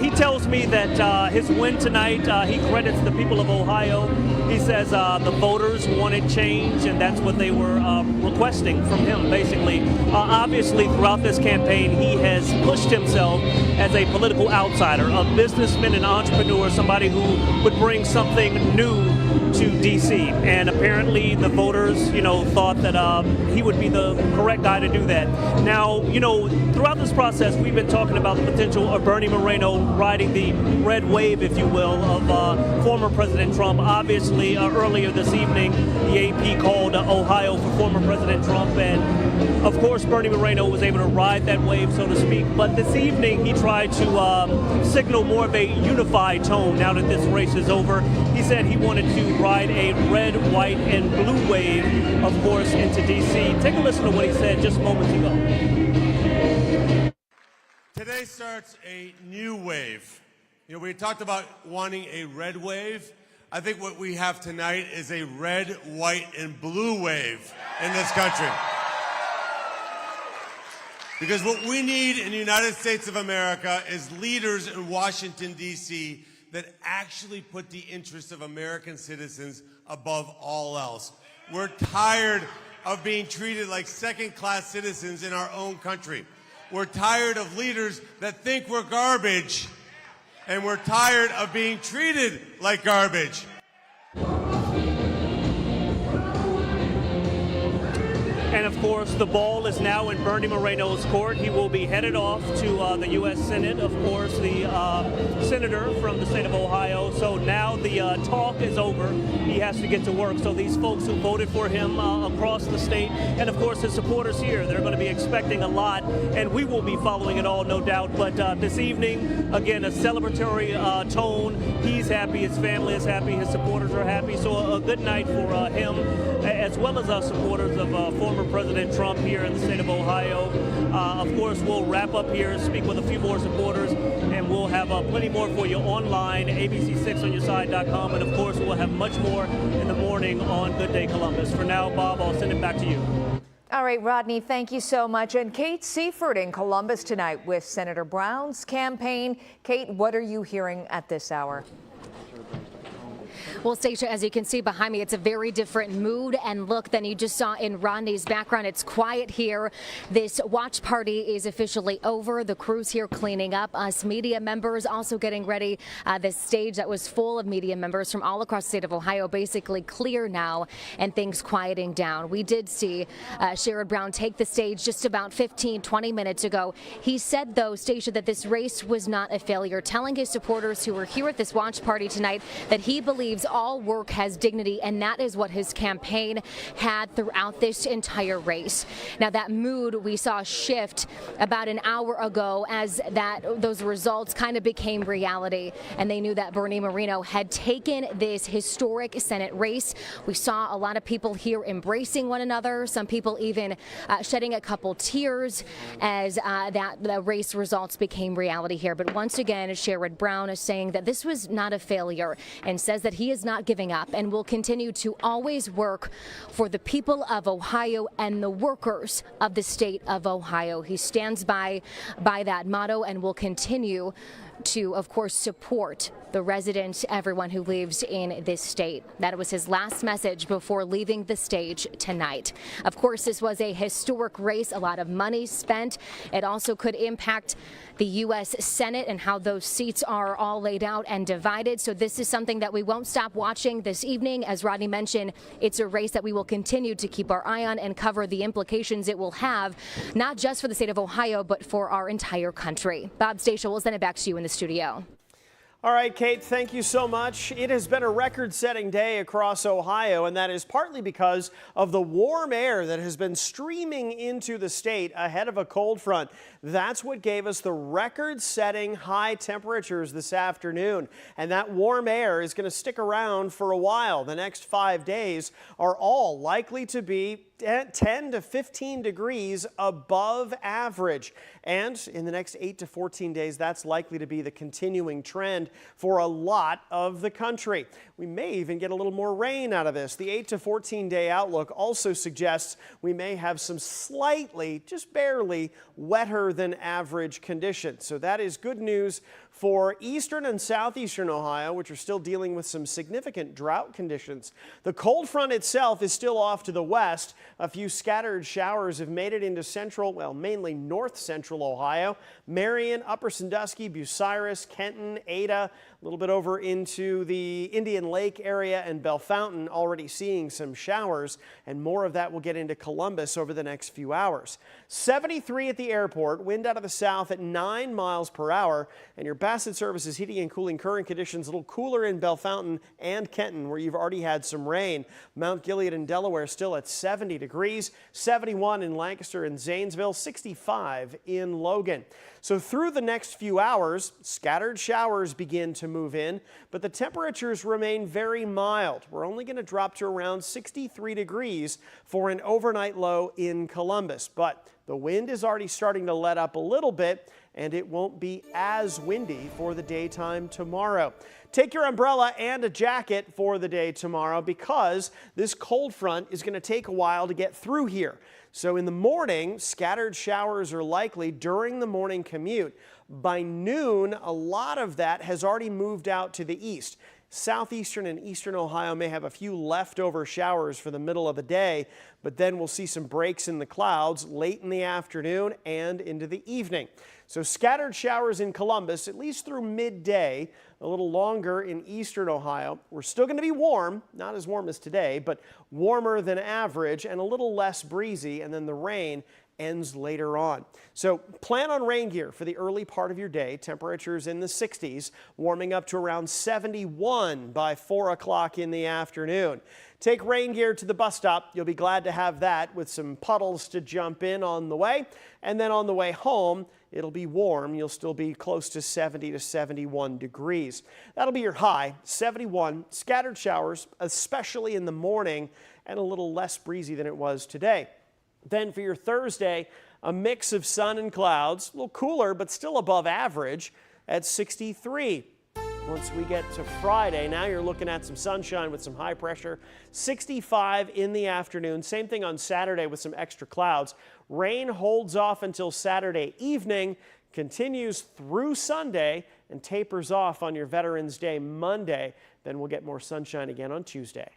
He tells me that his win tonight, he credits the people of Ohio. He says the voters wanted change, and that's what they were requesting from him, basically. Obviously, throughout this campaign, he has pushed himself as a political outsider, a businessman and entrepreneur, somebody who would bring something new to D.C. And apparently the voters, thought that he would be the correct guy to do that. Now, throughout this process, we've been talking about the potential of Bernie Moreno riding the red wave, if you will, of former President Trump. Obviously, earlier this evening, the AP called Ohio for former President Trump, and of course, Bernie Moreno was able to ride that wave, so to speak. But this evening, he tried to signal more of a unified tone now that this race is over. He said he wanted to ride a red, white, and blue wave, of course, into D.C. Take a listen to what he said just moments ago. Today starts a new wave. We talked about wanting a red wave. I think what we have tonight is a red, white, and blue wave in this country. Because what we need in the United States of America is leaders in Washington, D.C. that actually put the interests of American citizens above all else. We're tired of being treated like second-class citizens in our own country. We're tired of leaders that think we're garbage, and we're tired of being treated like garbage. And of course, the ball is now in Bernie Moreno's court. He will be headed off to the U.S. Senate, of course, the senator from the state of Ohio. So now the talk is over. He has to get to work. So these folks who voted for him across the state, and of course his supporters here, they're going to be expecting a lot, and we will be following it all, no doubt. But this evening, again, a celebratory tone. He's happy, his family is happy, his supporters are happy. So a good night for him, as well as our supporters of former President Trump here in the state of Ohio. Of course, we'll wrap up here, speak with a few more supporters, and we'll have plenty more for you online, abc6onyourside.com, and of course, we'll have much more in the morning on Good Day Columbus. For now, Bob, I'll send it back to you. All right, Rodney, thank you so much. And Kate Seifert in Columbus tonight with Senator Brown's campaign. Kate, what are you hearing at this hour? Well, Stacia, as you can see behind me, it's a very different mood and look than you just saw in Rodney's background. It's quiet here. This watch party is officially over. The crew's here cleaning up. Us media members also getting ready. The stage that was full of media members from all across the state of Ohio basically clear now and things quieting down. We did see Sherrod Brown take the stage just about 15-20 minutes ago. He said, though, Stacia, that this race was not a failure, telling his supporters who were here at this watch party tonight that he believes all work has dignity, and that is what his campaign had throughout this entire race. Now, that mood we saw shift about an hour ago as those results kind of became reality, and they knew that Bernie Moreno had taken this historic Senate race. We saw a lot of people here embracing one another, some people even shedding a couple tears as the race results became reality here. But once again, Sherrod Brown is saying that this was not a failure and says that he is not giving up and will continue to always work for the people of Ohio and the workers of the state of Ohio. He stands by that motto and will continue to, of course, support the residents, everyone who lives in this state. That was his last message before leaving the stage tonight. Of course, this was a historic race, a lot of money spent. It also could impact the U.S. Senate and how those seats are all laid out and divided. So this is something that we won't stop watching this evening. As Rodney mentioned, it's a race that we will continue to keep our eye on and cover the implications it will have, not just for the state of Ohio, but for our entire country. Bob, Stacia, we'll send it back to you in the studio. All right, Kate, thank you so much. It has been a record-setting day across Ohio, and that is partly because of the warm air that has been streaming into the state ahead of a cold front. That's what gave us the record-setting high temperatures this afternoon, and that warm air is going to stick around for a while. The next 5 days are all likely to be 10 to 15 degrees above average. And in the next 8 to 14 days, that's likely to be the continuing trend for a lot of the country. We may even get a little more rain out of this. The 8 to 14 day outlook also suggests we may have some slightly, just barely, wetter than average conditions. So that is good news for eastern and southeastern Ohio, which are still dealing with some significant drought conditions. The cold front itself is still off to the west. A few scattered showers have made it into central, well, mainly north central Ohio. Marion, Upper Sandusky, Bucyrus, Kenton, Ada, a little bit over into the Indian Lake area and Bellefontaine, already seeing some showers, and more of that will get into Columbus over the next few hours. 73 at the airport, wind out of the south at 9 miles per hour, and your Bassett Services heating and cooling current conditions a little cooler in Bellefontaine and Kenton, where you've already had some rain. Mount Gilead in Delaware still at 70 degrees, 71 in Lancaster and Zanesville, 65 in Logan. So through the next few hours, scattered showers begin to move in, but the temperatures remain very mild. We're only going to drop to around 63 degrees for an overnight low in Columbus, but the wind is already starting to let up a little bit, and it won't be as windy for the daytime tomorrow. Take your umbrella and a jacket for the day tomorrow because this cold front is going to take a while to get through here. So in the morning, scattered showers are likely during the morning commute. By noon, a lot of that has already moved out to the east. Southeastern and eastern Ohio may have a few leftover showers for the middle of the day, but then we'll see some breaks in the clouds late in the afternoon and into the evening. So scattered showers in Columbus, at least through midday, a little longer in eastern Ohio. We're still going to be warm, not as warm as today, but warmer than average and a little less breezy, and then the rain ends later on. So plan on rain gear for the early part of your day. Temperatures in the 60s, warming up to around 71 by 4 o'clock in the afternoon. Take rain gear to the bus stop. You'll be glad to have that with some puddles to jump in on the way. And then on the way home, it'll be warm. You'll still be close to 70 to 71 degrees. That'll be your high, 71. Scattered showers, especially in the morning, and a little less breezy than it was today. Then for your Thursday, a mix of sun and clouds, a little cooler, but still above average at 63. Once we get to Friday, now you're looking at some sunshine with some high pressure, 65 in the afternoon. Same thing on Saturday with some extra clouds. Rain holds off until Saturday evening, continues through Sunday, and tapers off on your Veterans Day Monday. Then we'll get more sunshine again on Tuesday.